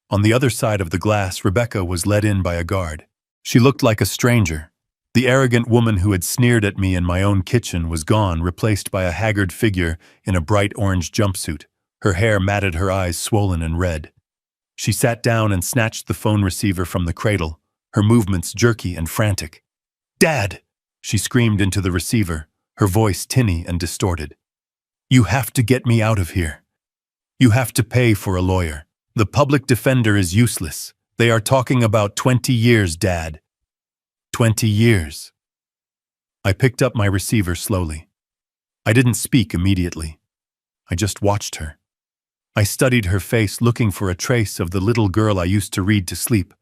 Speaker 1: On the other side of the glass, Rebecca was led in by a guard. She looked like a stranger. The arrogant woman who had sneered at me in my own kitchen was gone, replaced by a haggard figure in a bright orange jumpsuit. Her hair matted, her eyes swollen and red. She sat down and snatched the phone receiver from the cradle, her movements jerky and frantic. "Dad!" she screamed into the receiver, her voice tinny and distorted. "You have to get me out of here. You have to pay for a lawyer. The public defender is useless. They are talking about 20 years, Dad. 20 years. I picked up my receiver slowly. I didn't speak immediately. I just watched her. I studied her face, looking for a trace of the little girl I used to read to sleep,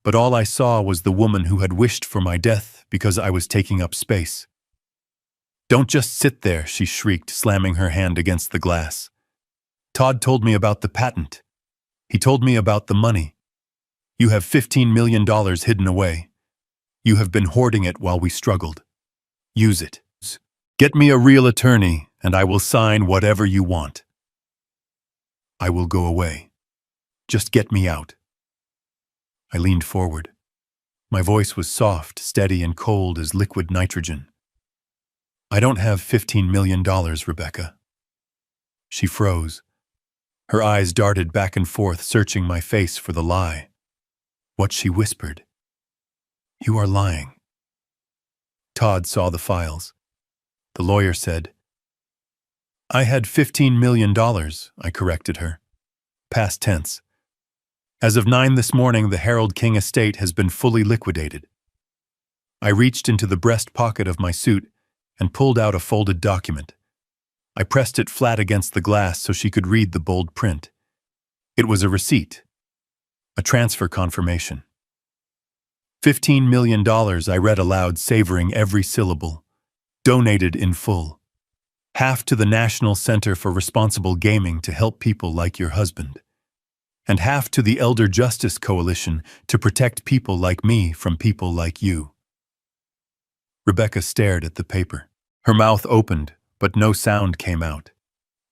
Speaker 1: but all I saw was the woman who had wished for my death because I was taking up space. "Don't just sit there," she shrieked, slamming her hand against the glass. "Todd told me about the patent. He told me about the money. You have $15 million hidden away. You have been hoarding it while we struggled. Use it. Get me a real attorney, and I will sign whatever you want. I will go away. Just get me out." I leaned forward. My voice was soft, steady, and cold as liquid nitrogen. "I don't have $15 million, Rebecca." She froze. Her eyes darted back and forth, searching my face for the lie. What she whispered. "You are lying." Todd saw the files. The lawyer said, "I had $15 million, I corrected her. Past tense. As of 9 this morning, the Harold King estate has been fully liquidated. I reached into the breast pocket of my suit and pulled out a folded document. I pressed it flat against the glass so she could read the bold print. It was a receipt. A transfer confirmation. $15 million, I read aloud, savoring every syllable. Donated in full. Half to the National Center for Responsible Gaming to help people like your husband. And half to the Elder Justice Coalition to protect people like me from people like you." Rebecca stared at the paper. Her mouth opened, but no sound came out.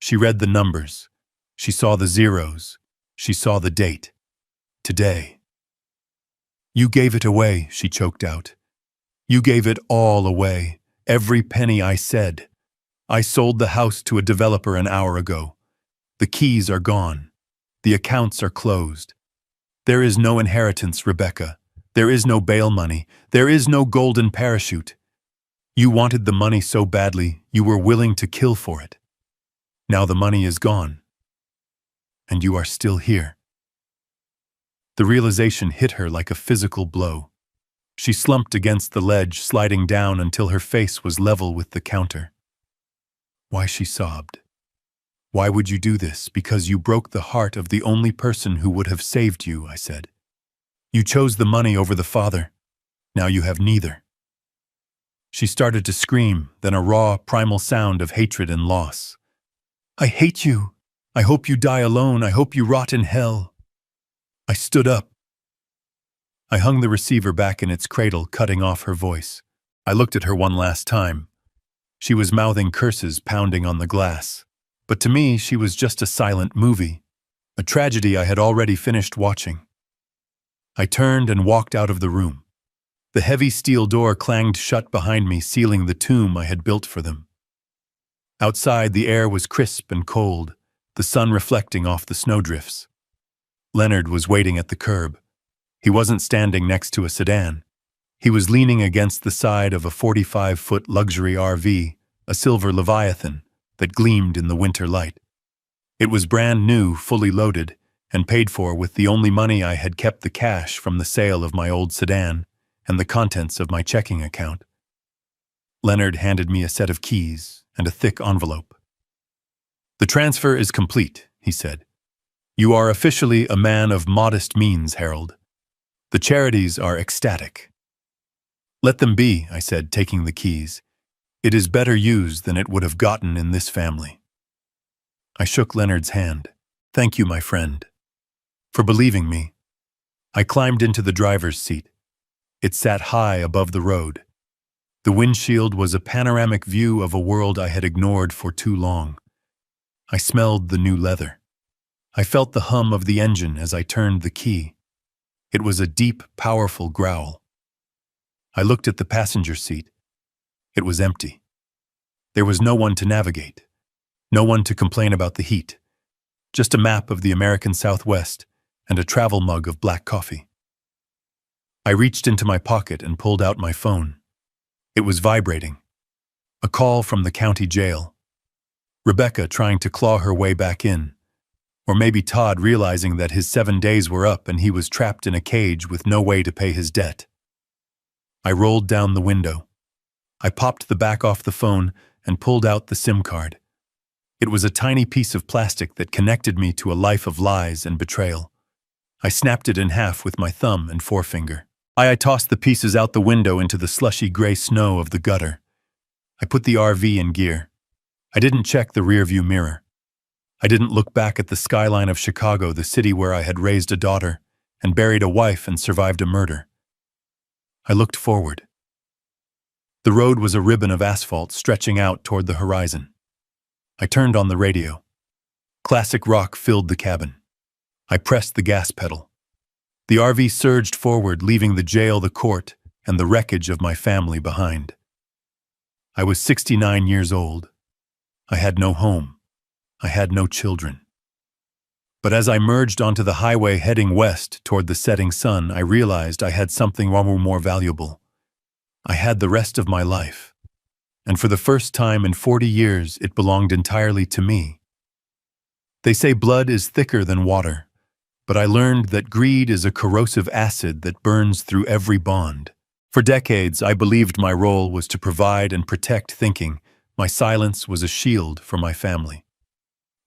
Speaker 1: She read the numbers. She saw the zeros. She saw the date. Today. "You gave it away," she choked out. "You gave it all away. Every penny I said. I sold the house to a developer an hour ago. The keys are gone. The accounts are closed. There is no inheritance, Rebecca. There is no bail money. There is no golden parachute. You wanted the money so badly, you were willing to kill for it. Now the money is gone. And you are still here." The realization hit her like a physical blow. She slumped against the ledge, sliding down until her face was level with the counter. "Why?" she sobbed. "Why would you do this? Because you broke the heart of the only person who would have saved you," I said. "You chose the money over the father. Now you have neither." She started to scream, then a raw, primal sound of hatred and loss. "I hate you. I hope you die alone. I hope you rot in hell." I stood up. I hung the receiver back in its cradle, cutting off her voice. I looked at her one last time. She was mouthing curses, pounding on the glass. But to me, she was just a silent movie, a tragedy I had already finished watching. I turned and walked out of the room. The heavy steel door clanged shut behind me, sealing the tomb I had built for them. Outside, the air was crisp and cold, the sun reflecting off the snowdrifts. Leonard was waiting at the curb. He wasn't standing next to a sedan. He was leaning against the side of a 45-foot luxury RV, a silver Leviathan, that gleamed in the winter light. It was brand new, fully loaded, and paid for with the only money I had kept, the cash from the sale of my old sedan and the contents of my checking account. Leonard handed me a set of keys and a thick envelope. "The transfer is complete," he said. "You are officially a man of modest means, Harold. The charities are ecstatic." "Let them be," I said, taking the keys. "It is better used than it would have gotten in this family." I shook Leonard's hand. "Thank you, my friend, for believing me." I climbed into the driver's seat. It sat high above the road. The windshield was a panoramic view of a world I had ignored for too long. I smelled the new leather. I felt the hum of the engine as I turned the key. It was a deep, powerful growl. I looked at the passenger seat. It was empty. There was no one to navigate, no one to complain about the heat, just a map of the American Southwest and a travel mug of black coffee. I reached into my pocket and pulled out my phone. It was vibrating. A call from the county jail. Rebecca trying to claw her way back in. Or maybe Todd realizing that his 7 days were up and he was trapped in a cage with no way to pay his debt. I rolled down the window. I popped the back off the phone and pulled out the SIM card. It was a tiny piece of plastic that connected me to a life of lies and betrayal. I snapped it in half with my thumb and forefinger. I tossed the pieces out the window into the slushy gray snow of the gutter. I put the RV in gear. I didn't check the rearview mirror. I didn't look back at the skyline of Chicago, the city where I had raised a daughter and buried a wife and survived a murder. I looked forward. The road was a ribbon of asphalt stretching out toward the horizon. I turned on the radio. Classic rock filled the cabin. I pressed the gas pedal. The RV surged forward, leaving the jail, the court, and the wreckage of my family behind. I was 69 years old. I had no home. I had no children. But as I merged onto the highway heading west toward the setting sun, I realized I had something more valuable. I had the rest of my life. And for the first time in 40 years, it belonged entirely to me. They say blood is thicker than water, but I learned that greed is a corrosive acid that burns through every bond. For decades, I believed my role was to provide and protect, thinking my silence was a shield for my family.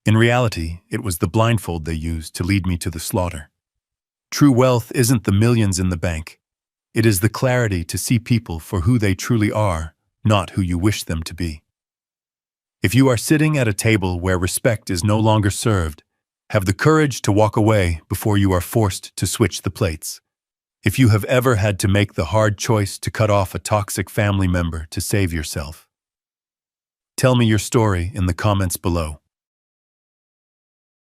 Speaker 1: In reality, it was the blindfold they used to lead me to the slaughter. True wealth isn't the millions in the bank. It is the clarity to see people for who they truly are, not who you wish them to be. If you are sitting at a table where respect is no longer served, have the courage to walk away before you are forced to switch the plates. If you have ever had to make the hard choice to cut off a toxic family member to save yourself, tell me your story in the comments below.